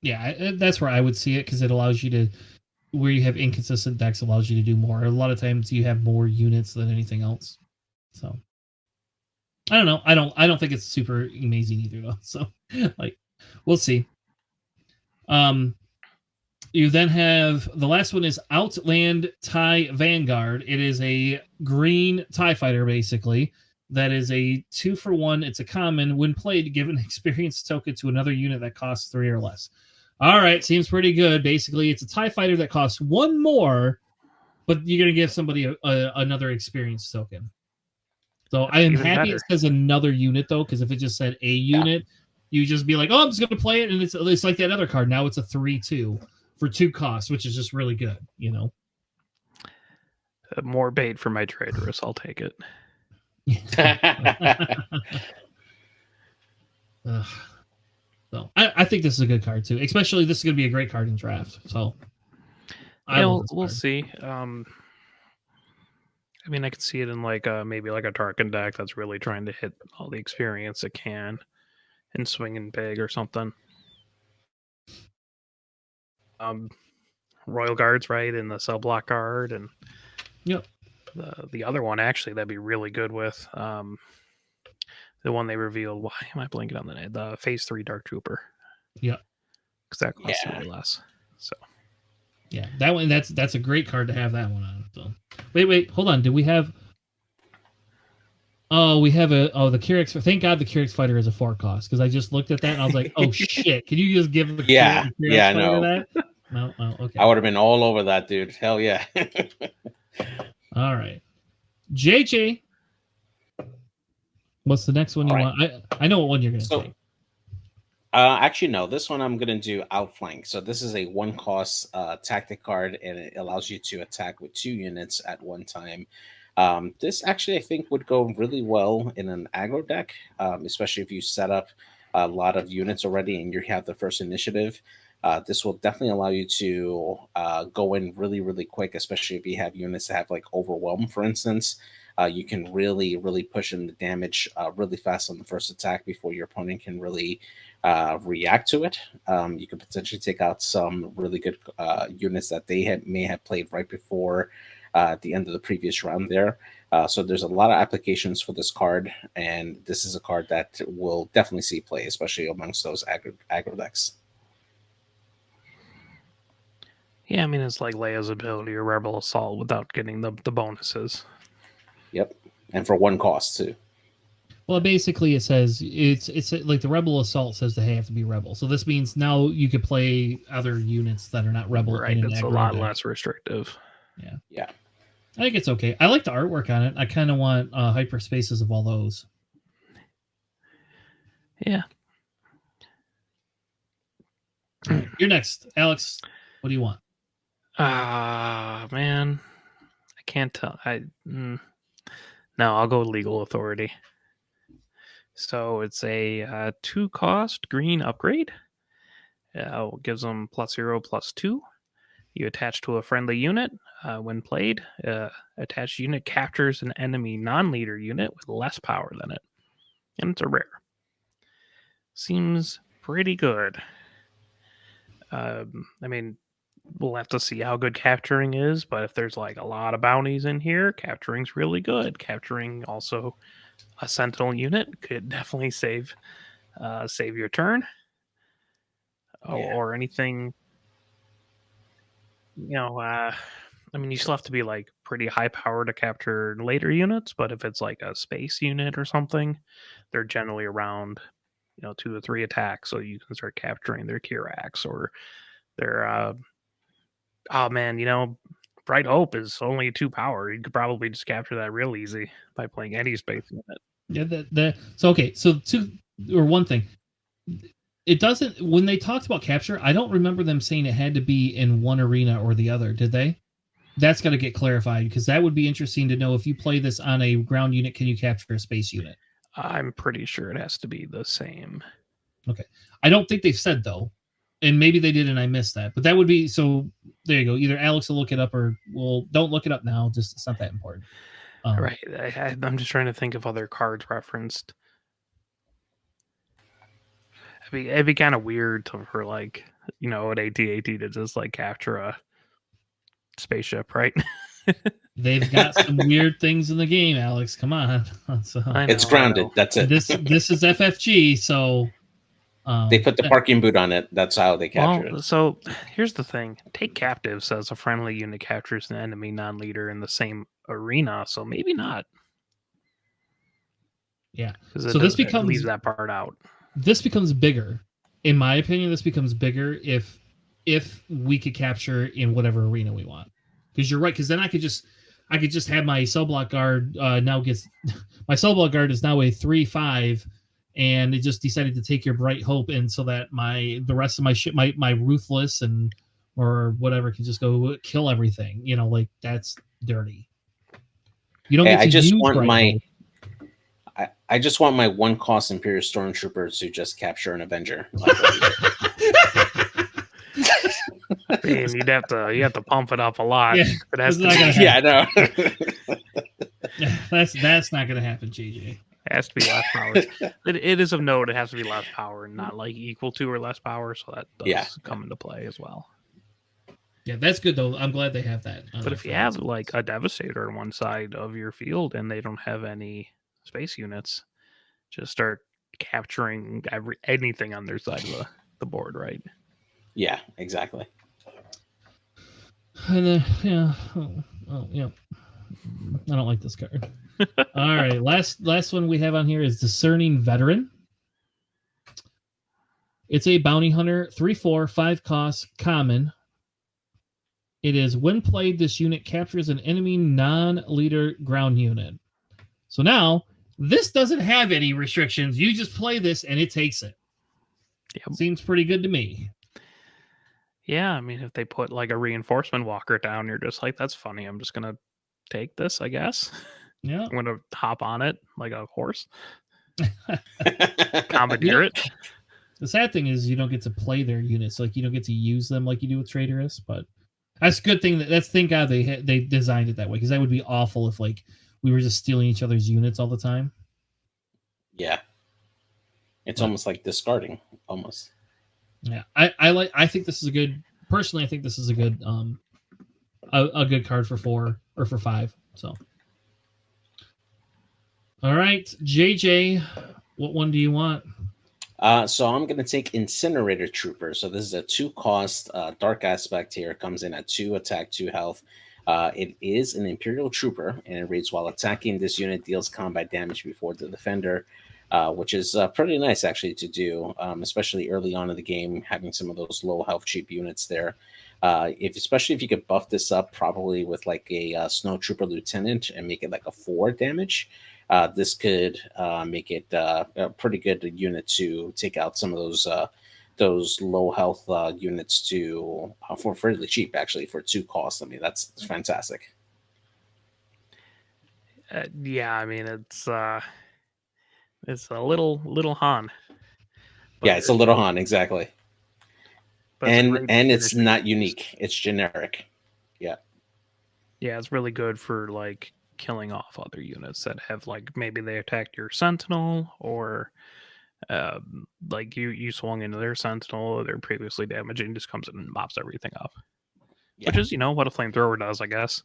Yeah, that's where I would see it, because it allows you to, where you have inconsistent decks, allows you to do more. A lot of times you have more units than anything else. So I don't know. I don't think it's super amazing either, though. So like, we'll see. You then have the last one is Outland TIE Vanguard. It is a green TIE fighter, basically. That is a 2-for-1. It's a common. When played, give an experience token to another unit that costs 3 or less. All right, seems pretty good. Basically, it's a TIE fighter that costs 1 more, but you're going to give somebody another experience token. So I am happy better. It says another unit, though, because if it just said a unit, you just be like, oh, I'm just going to play it, and it's like that other card. Now it's a 3/2 for 2 costs, which is just really good, you know. More bait for my traitorous. I'll take it. So I think this is a good card too. Especially this is going to be a great card in draft. So we'll see. I mean, I could see it in like maybe like a Tarkin deck that's really trying to hit all the experience it can and swinging big or something. Royal Guards, right, and the cell block guard, and yep. The other one actually that'd be really good with the one they revealed. Why am I blanking on the name? The Phase 3 Dark Trooper. Yeah, because that costs way less. So yeah, that one that's a great card to have that one on. So wait, hold on. Do we have? Oh, we have the Kyrix. Thank God the Kyrix fighter is a 4 cost, because I just looked at that and I was like, oh shit! Can you just give the Kyrix fighter that? No, okay. I would have been all over that, dude. Hell yeah. All right, JJ. What's the next one you want? I know what one you're going to take. Actually, no. This one I'm going to do Outflank. So this is a 1-cost tactic card, and it allows you to attack with 2 units at one time. This actually, I think, would go really well in an aggro deck, especially if you set up a lot of units already and you have the first initiative. This will definitely allow you to go in really, really quick, especially if you have units that have like Overwhelm, for instance. you can really, really push in the damage really fast on the first attack before your opponent can really react to it. You could potentially take out some really good units that they may have played right before the end of the previous round there. So there's a lot of applications for this card, and this is a card that will definitely see play, especially amongst those aggro decks. Yeah, I mean, it's like Leia's ability or Rebel Assault without getting the bonuses. Yep, and for one cost too. Well, basically, it says it's like the Rebel Assault says they have to be Rebel. So this means now you could play other units that are not Rebel. Right, in an it's a aggro lot deck. less restrictive. Yeah. I think it's okay. I like the artwork on it. I kind of want hyperspaces of all those. Yeah. Right, you're next, Alex. What do you want? Man, I can't tell. No, I'll go legal authority. So it's a 2-cost green upgrade. Gives them +0/+2. You attach to a friendly unit. When played, attached unit captures an enemy non-leader unit with less power than it. And it's a rare. Seems pretty good. I mean, we'll have to see how good capturing is, but if there's like a lot of bounties in here, capturing's really good. Capturing also a sentinel unit could definitely save your turn. Or anything. I mean, you still have to be like pretty high power to capture later units, but if it's like a space unit or something, they're generally around 2 to 3 attacks, so you can start capturing their Kirax or their Bright Hope is only 2 power. You could probably just capture that real easy by playing any space unit. Yeah, one thing. It doesn't, when they talked about capture, I don't remember them saying it had to be in one arena or the other, did they? That's got to get clarified, because that would be interesting to know if you play this on a ground unit, can you capture a space unit? I'm pretty sure it has to be the same. Okay. I don't think they've said, though. And maybe they did and I missed that. But that would be, so there you go. Either Alex will look it up or, well, don't look it up now. Just, it's not that important. Right. I'm just trying to think of other cards referenced. It'd be kind of weird for like, an AT-AT to just like capture a spaceship, right? They've got some weird things in the game, Alex. Come on. So, it's grounded. That's it. This is FFG, so they put the parking boot on it. That's how they capture it. So here's the thing: take captive says a friendly unit captures an enemy non-leader in the same arena, so maybe not. Yeah. So this leaves that part out. This becomes bigger, in my opinion. This becomes bigger if we could capture in whatever arena we want. Because you're right. Because then I could just have my cell block guard now gets my cell block guard is now a 3/5, and it just decided to take your Bright Hope, and so that the rest of my shit, my Ruthless and or whatever can just go kill everything. Like that's dirty. You don't. I just want my. I just want my 1-cost Imperial Stormtrooper to just capture an Avenger. Man, you have to pump it up a lot. Yeah, it has to I know. That's not going to happen, JJ. It has to be less power. It is of note. It has to be less power, not like equal to or less power. So that does come into play as well. Yeah, that's good though. I'm glad they have that. But if you have like a Devastator on one side of your field and they don't have any space units, just start capturing anything on their side of the board, right? Yeah, exactly. And then yeah, I don't like this card. All right, last one we have on here is Discerning Veteran. It's a bounty hunter, 3/4, 5 cost, common. It is when played, this unit captures an enemy non-leader ground unit. So now this doesn't have any restrictions. You just play this and it takes it. Yep. Seems pretty good to me. Yeah, I mean, if they put like a reinforcement walker down, you're just like, that's funny. I'm just gonna take this, I guess. Yeah, I'm gonna hop on it like a horse. Commandeer it. The sad thing is you don't get to play their units. Like you don't get to use them like you do with Traitorous. But that's a good thing. Thank God they designed it that way, because that would be awful if like we were just stealing each other's units all the time. Yeah. It's But- almost like discarding, almost. Yeah, I think this is a good. Personally, I think this is a good a good card for 4 or for 5. So, all right, JJ, what one do you want? So I'm going to take Incinerator Trooper. So this is a 2-cost Dark Aspect here. It comes in at 2 attack, 2 health. It is an Imperial Trooper, and it reads, while attacking, this unit deals combat damage before the defender, which is pretty nice actually to do, especially early on in the game, having some of those low health cheap units there. Especially if you could buff this up probably with like a Snow Trooper Lieutenant and make it like a 4 damage. This could make it a pretty good unit to take out some of those low health units to for fairly cheap, actually, for 2 costs. I mean, that's fantastic. Yeah, I mean it's a little Han. Yeah, it's a little Han, exactly. But it's a And great it's finishing not piece. unique; it's generic. Yeah. Yeah, it's really good for like killing off other units that have like maybe they attacked your Sentinel or like you swung into their Sentinel or they're previously damaged and just comes in and mops everything up. Yeah. Which is, what a flamethrower does, I guess.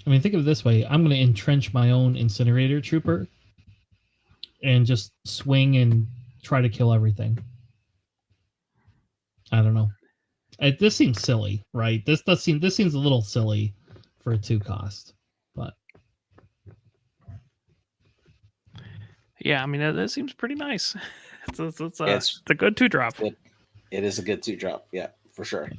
I mean, think of it this way: I'm going to entrench my own Incinerator Trooper and just swing and try to kill everything. I don't know. This seems silly, right? This seems a little silly for a 2 cost, but Yeah, I mean that seems pretty nice. It's It's a good 2-drop. it is a good 2-drop. Yeah, for sure.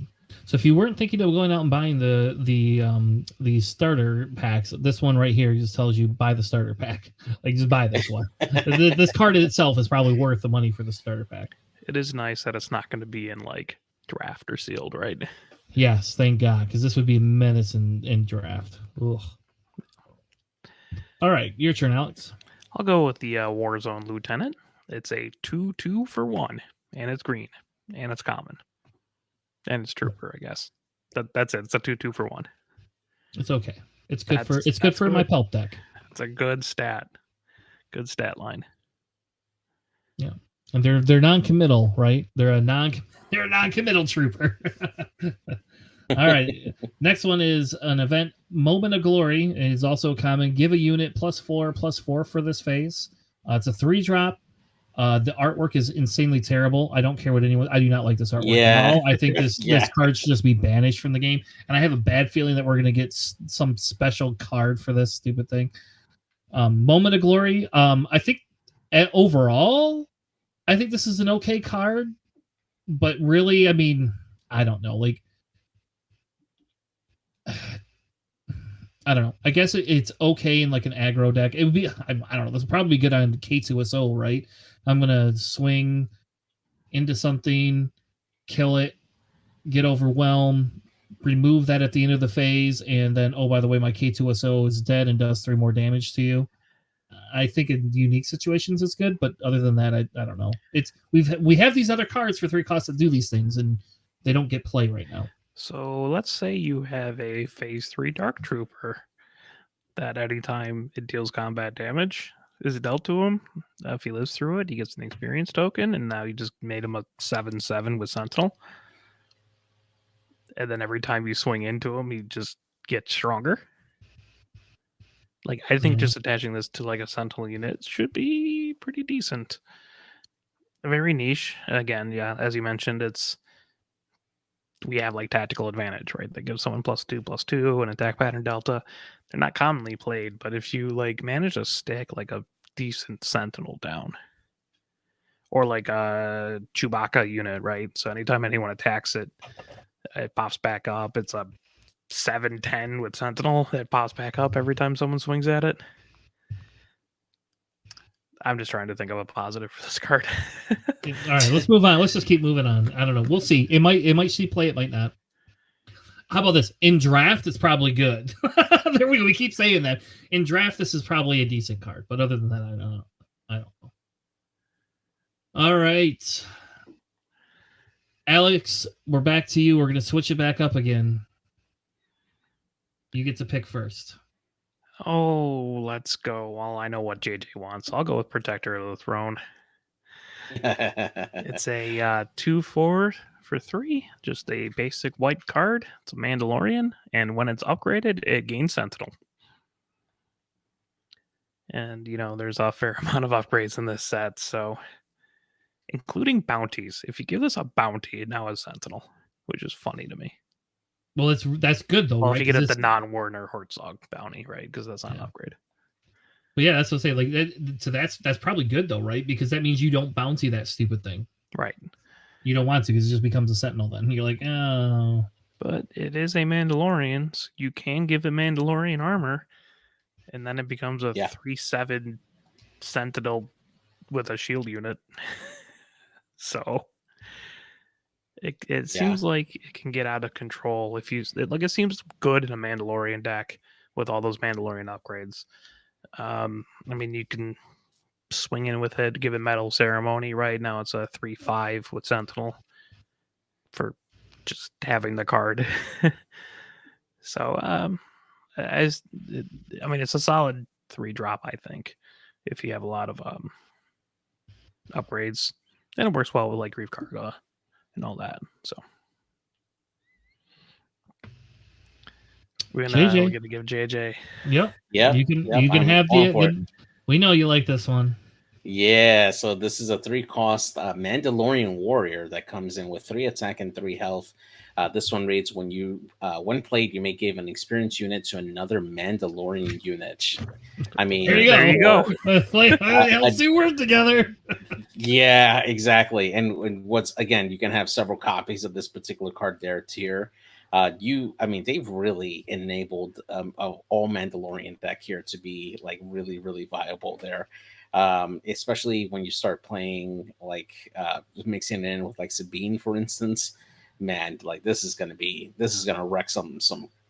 so if you weren't thinking of going out and buying the starter packs, this one right here just tells you buy the starter pack. Like, just buy this one. This card itself is probably worth the money for the starter pack. It is nice that it's not going to be in like draft or sealed, right? Yes, thank God, because this would be a menace in draft. Ugh. All right, your turn, Alex. I'll go with the Warzone Lieutenant. It's a 2/2 for 1, and it's green, and it's common, and it's Trooper, I guess. That's it. It's a 2/2 for 1. It's okay. It's good for That's my good. pulp deck. It's a good stat. Good stat line. Yeah, and they're non-committal, right? They're a non-committal trooper. All right, next one is an event, Moment of Glory. It is also common. Give a unit +4/+4 for this phase. It's a 3-drop. The artwork is insanely terrible. I don't care what anyone. I do not like this artwork at all. I think this card should just be banished from the game. And I have a bad feeling that we're going to get some special card for this stupid thing. Moment of Glory. I think overall, I think this is an okay card. But really, I mean, I don't know. Like, I don't know. I guess it's okay in like an aggro deck. It would be. I don't know. This would probably be good on K2SO, right? I'm gonna swing into something, kill it, get overwhelmed, remove that at the end of the phase, and then, oh, by the way, my K2SO is dead and does 3 more damage to you. I think in unique situations it's good, but other than that, I don't know. We have these other cards for 3 costs that do these things, and they don't get play right now. So let's say you have a phase 3 Dark Trooper that anytime it deals combat damage is dealt to him. If he lives through it, he gets an experience token, and now you just made him a 7/7 with Sentinel. And then every time you swing into him, he just gets stronger. Like, I think just attaching this to like a Sentinel unit should be pretty decent. Very niche. And again, yeah, as you mentioned, we have like tactical advantage, right? They give someone +2/+2 and attack pattern delta. They're not commonly played, but if you like manage to stick like a decent Sentinel down, or like a Chewbacca unit, right? So anytime anyone attacks it, it pops back up. It's a 7/10 with Sentinel that pops back up every time someone swings at it. I'm just trying to think of a positive for this card. All right, let's move on. Let's just keep moving on. I don't know. We'll see. It might see play. It might not. How about this? In draft, it's probably good. There we go. We keep saying that. In draft, this is probably a decent card. But other than that, I don't know. All right. Alex, we're back to you. We're going to switch it back up again. You get to pick first. Oh, let's go. Well, I know what JJ wants. I'll go with Protector of the Throne. It's a 2/4 for 3. Just a basic white card. It's a Mandalorian, and when it's upgraded, it gains Sentinel. And there's a fair amount of upgrades in this set, so including bounties. If you give this a bounty, it now has Sentinel, which is funny to me. Well, that's good though, Well, right? if you get Because it the non-Werner Herzog bounty, right? Because that's not an upgrade. But yeah, that's what I'm saying. Like, so that's probably good though, right? Because that means you don't bounty that stupid thing. Right. You don't want to because it just becomes a Sentinel then. You're like, oh. But it is a Mandalorian, so you can give it Mandalorian armor, and then it becomes a 3/7 Sentinel with a shield unit. So it seems like it can get out of control if you like. It seems good in a Mandalorian deck with all those Mandalorian upgrades. I mean, you can swing in with it, give it Metal Ceremony. Right now, it's a 3/5 with Sentinel for just having the card. So, I mean, it's a solid 3-drop, I think, if you have a lot of upgrades, and it works well with like Grief Karga and all that. So we're gonna give JJ. Yep. Yeah. You can have the. We know you like this one. Yeah, so this is a 3-cost Mandalorian warrior that comes in with 3 attack and 3 health. This one reads, when played, you may give an experience unit to another Mandalorian unit. I mean, there you go. Let's do work together. Yeah, exactly. And what's again, you can have several copies of this particular card there tier. I mean, they've really enabled all Mandalorian deck here to be like really, really viable there. Especially when you start playing like mixing it in with like Sabine, for instance. Man, like this is gonna wreck some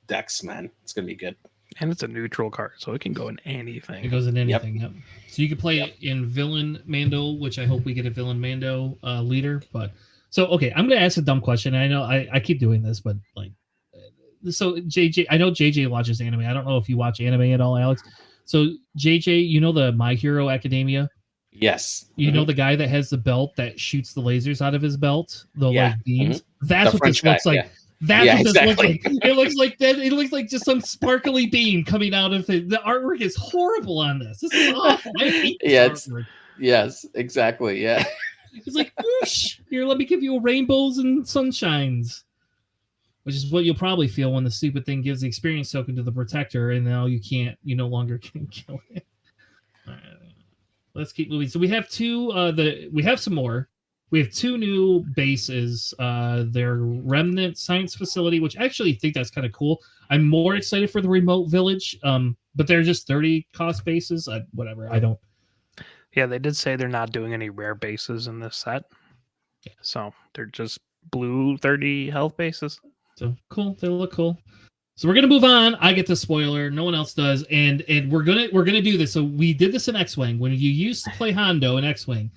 decks, man. It's gonna be good. And it's a neutral card, so it can go in anything. It goes in anything. Yep. So you can play it in Villain Mando, which I hope we get a Villain Mando leader. But so okay, I'm gonna ask a dumb question. I know I keep doing this, but like, so JJ, I know JJ watches anime. I don't know if you watch anime at all, Alex. So JJ, you know the My Hero Academia? Yes. You know the guy that has the belt that shoots the lasers out of his belt, like beams. That's what this looks like. Yeah. That's what this looks like. It looks like that. It looks like just some sparkly beam coming out of it. The artwork is horrible on this. This is awful. I hate this artwork. Yes, exactly. Yeah. It's like, whoosh, here, let me give you rainbows and sunshines. Which is what you'll probably feel when the stupid thing gives the experience token to the protector, and now you no longer can kill it. All right. Let's keep moving. So we have we have some more. We have 2 new bases. Their Remnant Science Facility, which I actually think that's kind of cool. I'm more excited for the Remote Village, but they're just 30 cost bases. Whatever. I don't. Yeah, they did say they're not doing any rare bases in this set. Yeah. So they're just blue 30 health bases. So cool. They look cool. So we're gonna move on. I get the spoiler. No one else does, and we're gonna do this. So we did this in X-Wing when you used to play Hondo in X-Wing,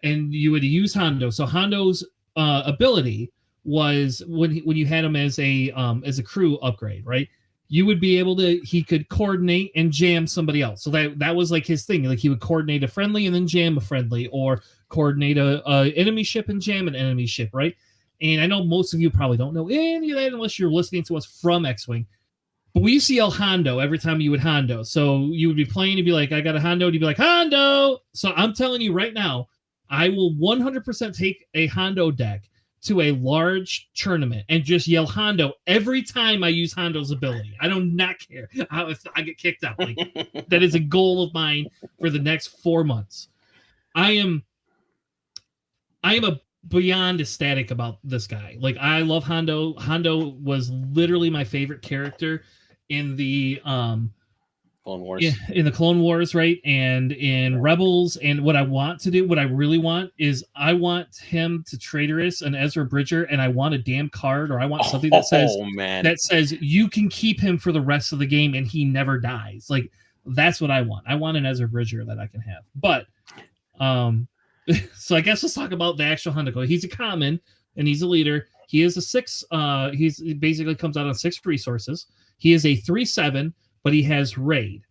and you would use Hondo. So Hondo's ability was when you had him as a crew upgrade, right? You would be able to. He could coordinate and jam somebody else. So that was like his thing. Like he would coordinate a friendly and then jam a friendly, or coordinate a enemy ship and jam an enemy ship, right? And I know most of you probably don't know any of that unless you're listening to us from X-Wing. But we used to yell Hondo every time you would Hondo. So you would be playing, you'd be like, I got a Hondo. And you'd be like, Hondo! So I'm telling you right now, I will 100% take a Hondo deck to a large tournament and just yell Hondo every time I use Hondo's ability. I do not care if I get kicked out. Like, that is a goal of mine for the next 4 months. I am a beyond ecstatic about this guy. Like, I love Hondo. Hondo was literally my favorite character in the Clone Wars. In the Clone Wars, right? And in Rebels. And what I really want is I want him to traitorous an Ezra Bridger, and I want a damn card, or I want something that says you can keep him for the rest of the game and he never dies. Like, that's what I want. I want an Ezra Bridger that I can have. But so I guess let's talk about the actual Hondo. He's a common and he's a leader. He is a 6. He's basically comes out on 6 resources. He is a 3/7 but he has raid.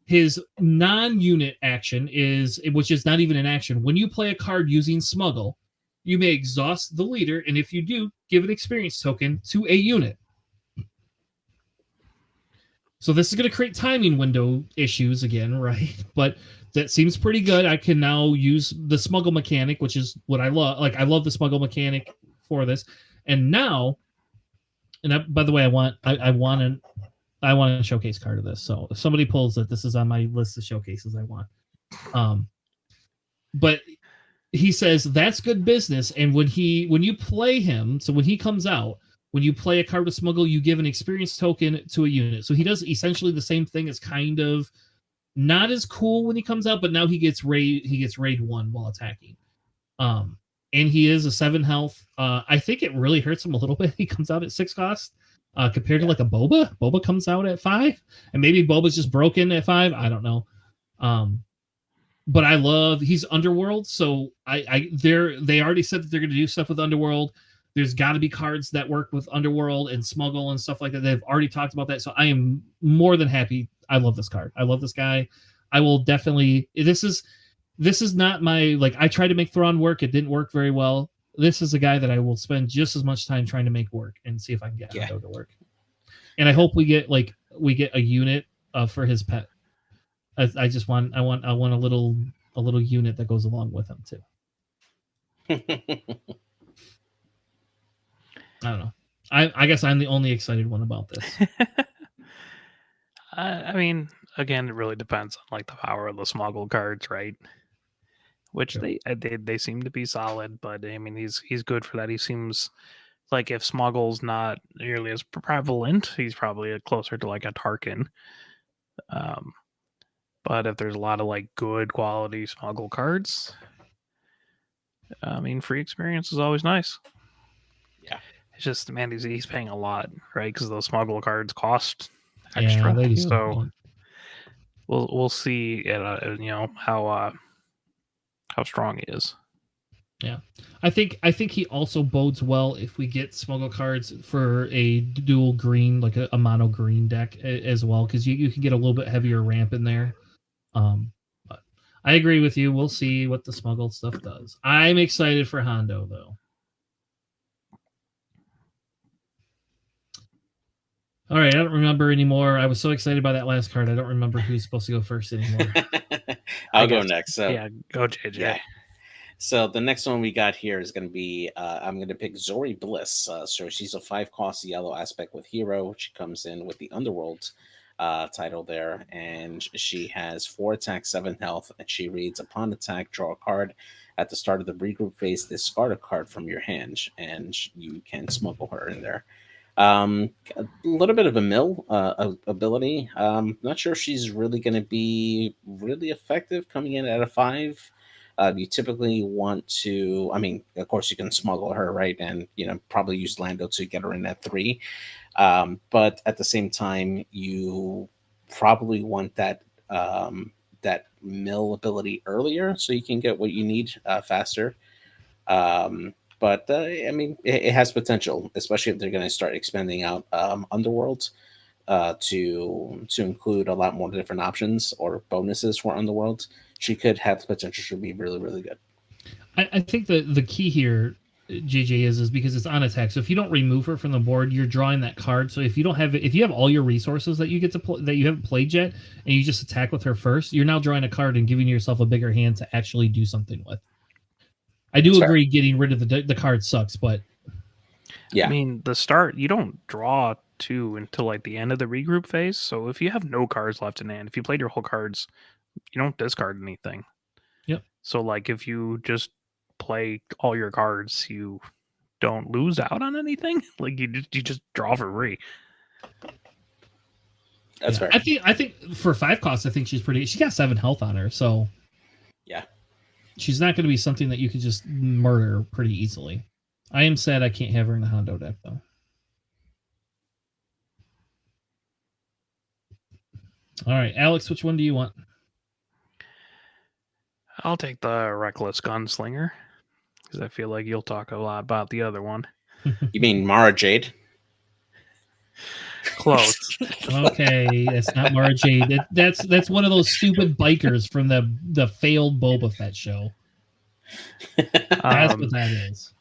His non-unit action is, which is not even an action, when you play a card using smuggle, you may exhaust the leader, and if you do, give an experience token to a unit. So this is going to create timing window issues again, right? But that seems pretty good. I can now use the smuggle mechanic, which is what I love. Like, I love the smuggle mechanic for this. And now, by the way, I want a showcase card of this. So if somebody pulls it, this is on my list of showcases I want. But he says that's good business. And when you play him, so when he comes out, when you play a card with smuggle, you give an experience token to a unit. So he does essentially the same thing. It's kind of not as cool when he comes out, but now he gets raid 1 while attacking. And he is a 7 health. I think it really hurts him a little bit. He comes out at 6 cost compared to like a Boba. Boba comes out at 5, and maybe Boba's just broken at 5. I don't know. But I love, he's Underworld, so they already said that they're going to do stuff with Underworld. There's got to be cards that work with Underworld and Smuggle and stuff like that. They've already talked about that, so I am more than happy. I love this card. I love this guy. I will definitely. This is not my, like, I tried to make Thrawn work. It didn't work very well. This is a guy that I will spend just as much time trying to make work and see if I can get Hondo to work. And I hope we get a unit for his pet. I want a little unit that goes along with him too. I don't know. I guess I'm the only excited one about this. I mean, again, it really depends on like the power of the smuggle cards, right? Which they seem to be solid, but I mean he's good for that. He seems like if smuggle's not nearly as prevalent, he's probably closer to like a Tarkin. But if there's a lot of like good quality smuggle cards, I mean, free experience is always nice. Yeah, it's just, man, he's paying a lot, right? Because those smuggle cards cost extra. Yeah, so we'll see, how strong he is. Yeah, I think he also bodes well if we get smuggle cards for a dual green, like a mono green deck as well, because you can get a little bit heavier ramp in there. But I agree with you. We'll see what the smuggled stuff does. I'm excited for Hondo though. All right, I don't remember anymore. I was so excited by that last card. I don't remember who's supposed to go first anymore. I'll go next. So yeah, go JJ. Yeah. So the next one we got here is going to be, I'm going to pick Zori Bliss. So she's a 5-cost yellow aspect with hero. She comes in with the Underworld title there, and she has 4 attack, 7 health, and she reads, upon attack, draw a card. At the start of the regroup phase, discard a card from your hand, and you can smuggle her in there. A little bit of a mill ability. Not sure if she's really going to be really effective coming in at a 5. You typically want to, I mean, of course you can smuggle her, right? And, probably use Lando to get her in at 3. But at the same time, you probably want that mill ability earlier so you can get what you need faster. But I mean, it has potential, especially if they're going to start expanding out Underworld to include a lot more different options or bonuses for Underworld. She could have the potential to be really, really good. I think the key here, JJ, is because it's on attack. So if you don't remove her from the board, you're drawing that card. So if you have all your resources that you get to play, that you haven't played yet, and you just attack with her first, you're now drawing a card and giving yourself a bigger hand to actually do something with. I do agree getting rid of the card sucks, but yeah, I mean, the start, you don't draw 2 until like the end of the regroup phase. So if you have no cards left in hand, if you played your whole cards, you don't discard anything. Yep. So like if you just play all your cards, you don't lose out on anything. Like you just draw for free. That's fair. I think for 5 costs, I think she's pretty. She got 7 health on her, so yeah, she's not going to be something that you could just murder pretty easily. I am sad I can't have her in the Hondo deck though. All right, Alex, which one do you want? I'll take the Reckless Gunslinger because I feel like you'll talk a lot about the other one. You mean Mara Jade? Close. Okay, it's not Mara Jade. That's one of those stupid bikers from the failed Boba Fett show. That's what that is.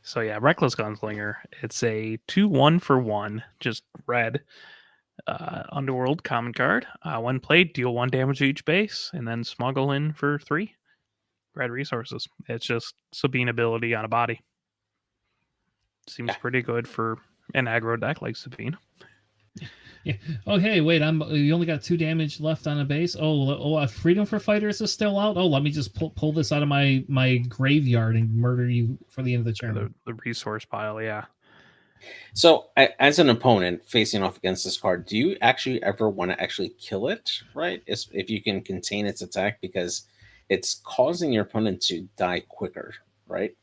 So yeah, Reckless Gunslinger. It's a 2-1 for 1, just red. Underworld common card. When played, deal 1 damage to each base, and then smuggle in for 3 red resources. It's just Sabine ability on a body. Seems pretty good for an aggro deck like Sabine. Yeah. Okay, wait. You only got 2 damage left on a base. Freedom for Fighters is still out. Oh, let me just pull this out of my graveyard and murder you for the end of the turn. The resource pile, yeah. So, as an opponent facing off against this card, do you actually ever want to actually kill it? Right, if you can contain its attack, because it's causing your opponent to die quicker, right?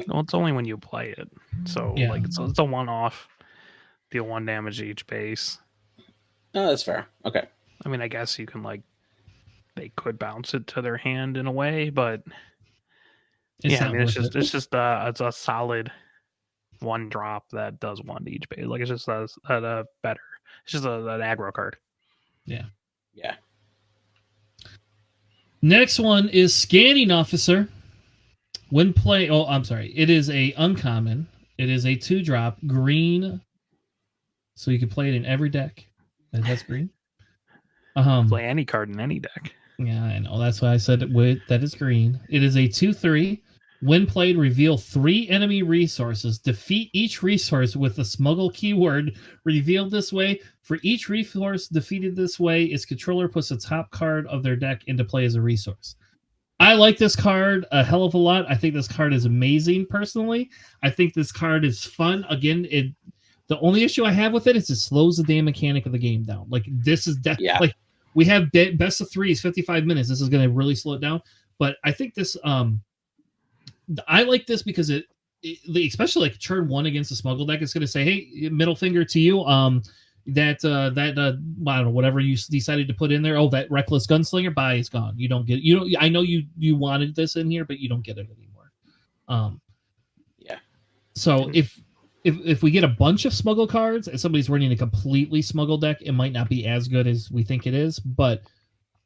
Well, it's only when you play it. So Yeah. like it's a one-off. Deal 1 damage to each base. Oh, that's fair. Okay. I mean, I guess you can they could bounce it to their hand in a way, but It's it's just a solid 1 drop that does 1 to each base. Like, it's just a better. It's just an aggro card. Yeah. Yeah. Next one is Scanning Officer. When play, I'm sorry. It is a uncommon. It is a 2-drop green. So you can play it in every deck that has green. Play any card in any deck. Yeah, I know. That's why I said that is green. It is a 2/3. When played, reveal 3 enemy resources. Defeat each resource with the smuggle keyword revealed this way. For each resource defeated this way, its controller puts the top card of their deck into play as a resource. I like this card a hell of a lot. I think this card is amazing, personally. I think this card is fun. Again, the only issue I have with it is it slows the damn mechanic of the game down. Like, this is like, we have best of 3s, 55 minutes. This is going to really slow it down. But I think this, I like this because it especially like turn 1 against the smuggle deck, it's going to say, hey, middle finger to you. I don't know, whatever you decided to put in there. Oh, that Reckless Gunslinger buy is gone. You don't get, I know you wanted this in here, but you don't get it anymore. Yeah. So if we get a bunch of smuggle cards and somebody's running a completely smuggle deck, it might not be as good as we think it is. But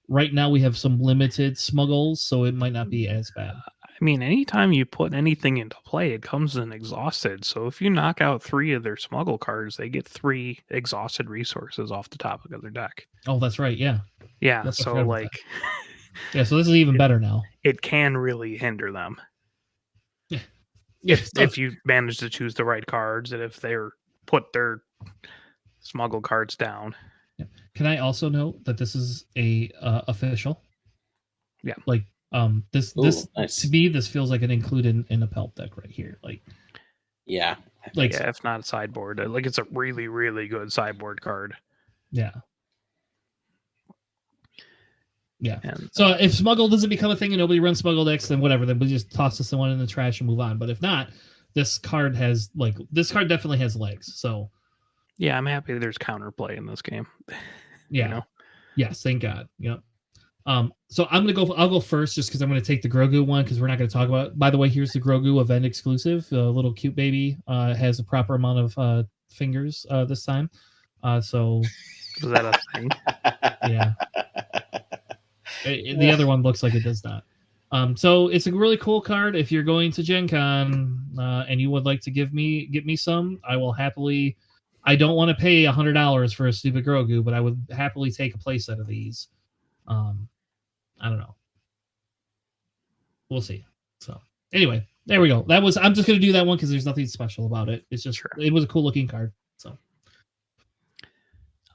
right now we have some limited smuggles, so it might not be as bad. I mean, anytime you put anything into play, it comes in exhausted. So if you knock out 3 of their smuggle cards, they get 3 exhausted resources off the top of their deck. Oh, that's right. Yeah. Yeah. So yeah. So this is even better now. It can really hinder them. Yeah. If you manage to choose the right cards, and if they're put their smuggle cards down. Yeah. Can I also note that this is a official? Yeah. Like, this nice. To me, this feels like an included in a pelt deck right here. Like, yeah, like, yeah, if not a sideboard, like, it's a really, really good sideboard card. Yeah. Yeah. And, so if smuggle doesn't become a thing and nobody runs smuggle decks, then whatever. Then we just toss this one in the trash and move on. But if not, this card definitely has legs. So yeah, I'm happy there's counterplay in this game. Yeah. Yes, thank God. Yep. So I'll go first just because I'm gonna take the Grogu one because we're not gonna talk about it. By the way, here's the Grogu event exclusive. Little cute baby has a proper amount of fingers this time. So is that a thing? Yeah. The other one looks like it does not. So it's a really cool card. If you're going to Gen Con and you would like to get me some, I will happily. I don't want to pay $100 for a stupid Grogu, but I would happily take a playset of these. I don't know. We'll see. So anyway, there we go. I'm just gonna do that one because there's nothing special about it. It's just It was a cool looking card. So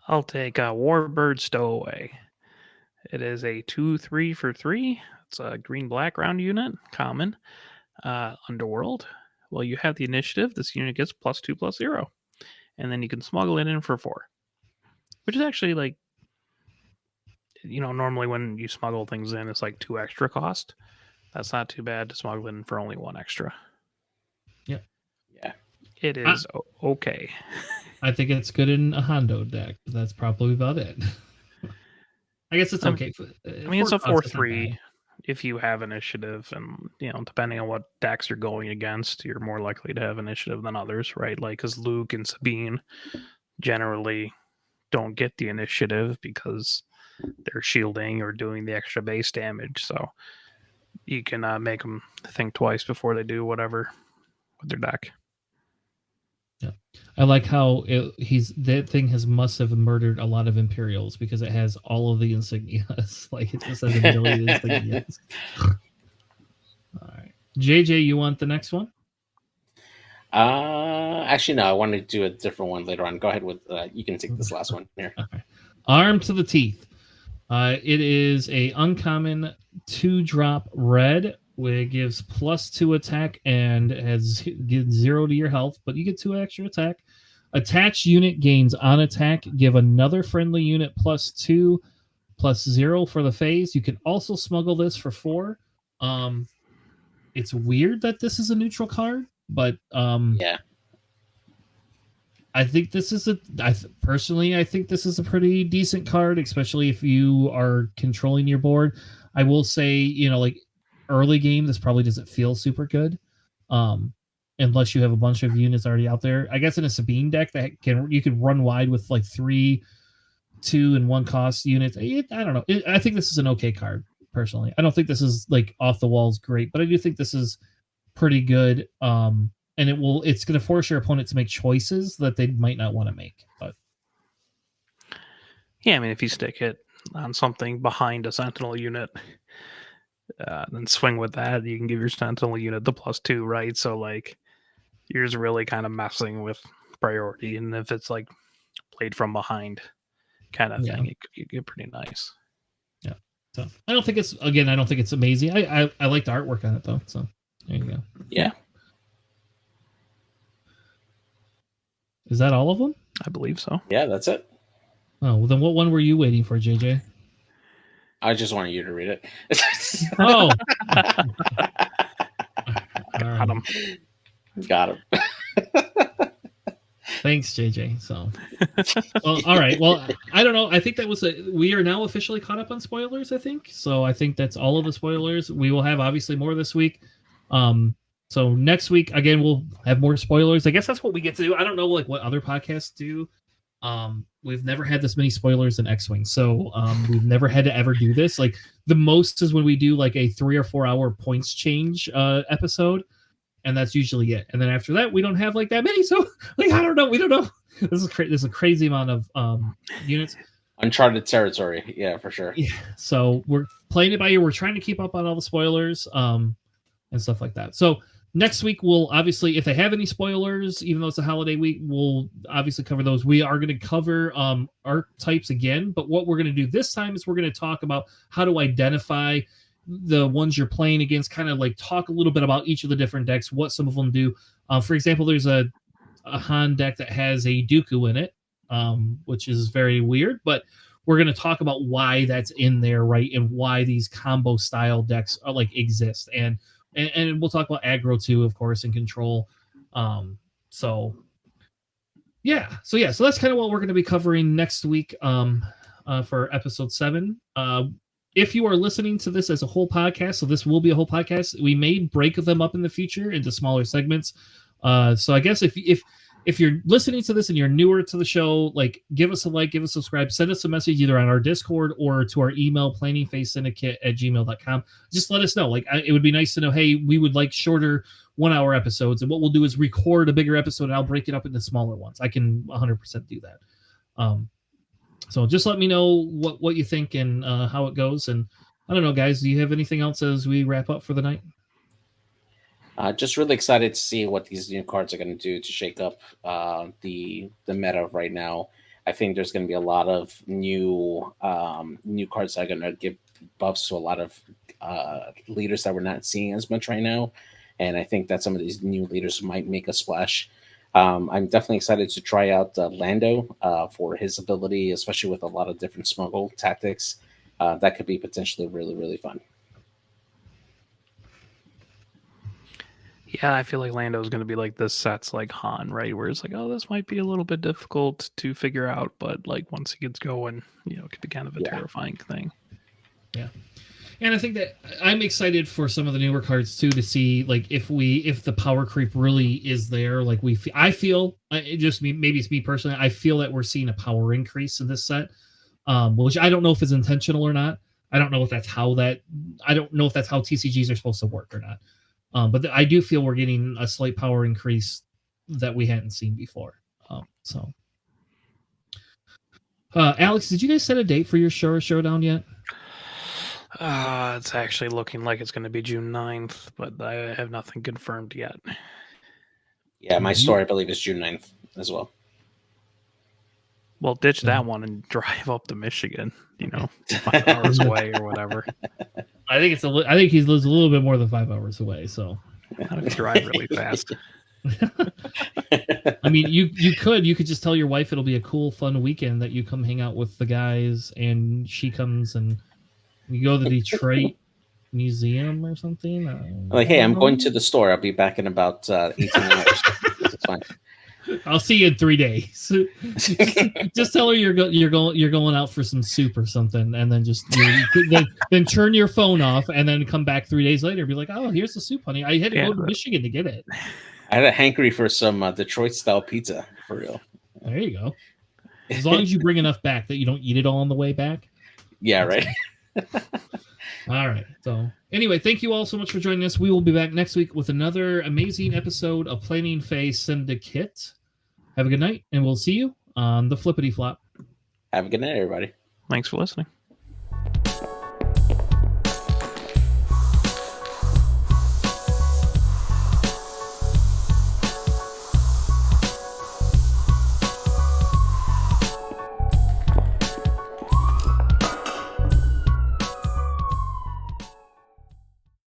I'll take a Warbird Stowaway. It is a 2/3 for 3. It's a green-black round unit, common. Underworld. Well, you have the initiative. This unit gets +2/+0. And then you can smuggle it in for 4. Which is actually like, normally when you smuggle things in, it's like 2 extra cost. That's not too bad to smuggle in for only 1 extra. Yeah. Yeah. It is okay. I think it's good in a Hondo deck, but that's probably about it. I guess it's okay. It's a 4/3 if you have initiative, and depending on what decks you're going against, you're more likely to have initiative than others, right? Like, because Luke and Sabine generally don't get the initiative because they're shielding or doing the extra base damage. So you can make them think twice before they do whatever with their deck. Yeah, I like how that thing must have murdered a lot of Imperials because it has all of the insignias. Like it just has a million insignias. All right, JJ, you want the next one? Actually, no. I want to do a different one later on. Go ahead with. You can take this last one here. Okay. Arm to the Teeth. It is a uncommon 2-drop red. Where it gives +2 attack and gives 0 to your health, but you get 2 extra attack. Attached unit gains on attack. Give another friendly unit +2, +0 for the phase. You can also smuggle this for 4. It's weird that this is a neutral card, but yeah. I think this is personally, I think this is a pretty decent card, especially if you are controlling your board. I will say, like early game, this probably doesn't feel super good, unless you have a bunch of units already out there. I guess in a Sabine deck you could run wide with like 3, 2, and 1 cost units. I don't know. I think this is an okay card personally. I don't think this is like off the walls great, but I do think this is pretty good. And it's going to force your opponent to make choices that they might not want to make. But yeah, I mean, if you stick it on something behind a Sentinel unit, then swing with that, you can give your Sentinel unit the +2, right? So like, you're just really kind of messing with priority, and if it's like played from behind kind of thing, it could get pretty nice. Yeah. So I don't think it's amazing. I like the artwork on it though. So there you go. Yeah. Is that all of them? I believe so. Yeah, that's it. Oh, well, then what one were you waiting for, JJ? I just wanted you to read it. Oh. Got him. Thanks, JJ. So, well, all right. Well, I don't know. I think we are now officially caught up on spoilers, I think. So I think that's all of the spoilers. We will have obviously more this week. So next week, again, we'll have more spoilers. I guess that's what we get to do. I don't know like what other podcasts do. We've never had this many spoilers in X-Wing. So we've never had to ever do this. Like the most is when we do like a 3 or 4 hour points change episode. And that's usually it. And then after that, we don't have like that many. So like, I don't know. We don't know. This is a crazy amount of units. Uncharted territory. Yeah, for sure. Yeah. So we're playing it by ear. We're trying to keep up on all the spoilers and stuff like that. So next week, we'll obviously, if they have any spoilers, even though it's a holiday week, we'll obviously cover those. We are going to cover archetypes again. But what we're going to do this time is we're going to talk about how to identify the ones you're playing against, kind of like talk a little bit about each of the different decks, what some of them do. For example, there's a Han deck that has a Dooku in it, which is very weird, but we're going to talk about why that's in there, right? And why these combo style decks are like exist. And we'll talk about aggro too, of course, and control. So that's kind of what we're going to be covering next week for episode 7. If you are listening to this as a whole podcast, so this will be a whole podcast, we may break them up in the future into smaller segments. So I guess if you're listening to this and you're newer to the show, like give us a like, give us a subscribe, send us a message either on our Discord or to our email, planningphasesyndicate@gmail.com. Just let us know. Like it would be nice to know, hey, we would like shorter 1-hour episodes. And what we'll do is record a bigger episode and I'll break it up into smaller ones. I can 100% do that. So just let me know what you think and how it goes. And I don't know, guys, do you have anything else as we wrap up for the night? Just really excited to see what these new cards are going to do to shake up the meta right now. I think there's going to be a lot of new cards that are going to give buffs to a lot of leaders that we're not seeing as much right now. And I think that some of these new leaders might make a splash. I'm definitely excited to try out Lando for his ability, especially with a lot of different smuggle tactics. That could be potentially really, really fun. Yeah, I feel like Lando's going to be like this set's like Han, right? Where it's like, oh, this might be a little bit difficult to figure out, but like once he gets going, it could be kind of a terrifying thing. Yeah. And I think that I'm excited for some of the newer cards too to see like if the power creep really is there. Like I feel just me, maybe it's me personally. I feel that we're seeing a power increase in this set, which I don't know if it's intentional or not. I don't know if that's how TCGs are supposed to work or not. But I do feel we're getting a slight power increase that we hadn't seen before. Alex, did you guys set a date for your showdown yet? It's actually looking like it's going to be June 9th, but I have nothing confirmed yet. Yeah, my store, I believe, is June 9th as well. Well, ditch that one and drive up to Michigan, 5 hours away or whatever. I think he lives a little bit more than 5 hours away, so. Not if you drive really fast. I mean, you could just tell your wife it'll be a cool, fun weekend that you come hang out with the guys, and she comes and we go to the Detroit Museum or something. Like, hey, I'm going to the store. I'll be back in about 18 hours. It's fine. I'll see you in 3 days. Just tell her you're going out for some soup or something, and then just then turn your phone off, and then come back 3 days later and be like, "Oh, here's the soup, honey. I had to go to Michigan to get it." I had a hankering for some Detroit style pizza for real. There you go. As long as you bring enough back that you don't eat it all on the way back. Yeah, right. All right. So anyway, thank you all so much for joining us. We will be back next week with another amazing episode of Planning Phase Syndicate. Have a good night, and we'll see you on the Flippity Flop. Have a good night, everybody. Thanks for listening.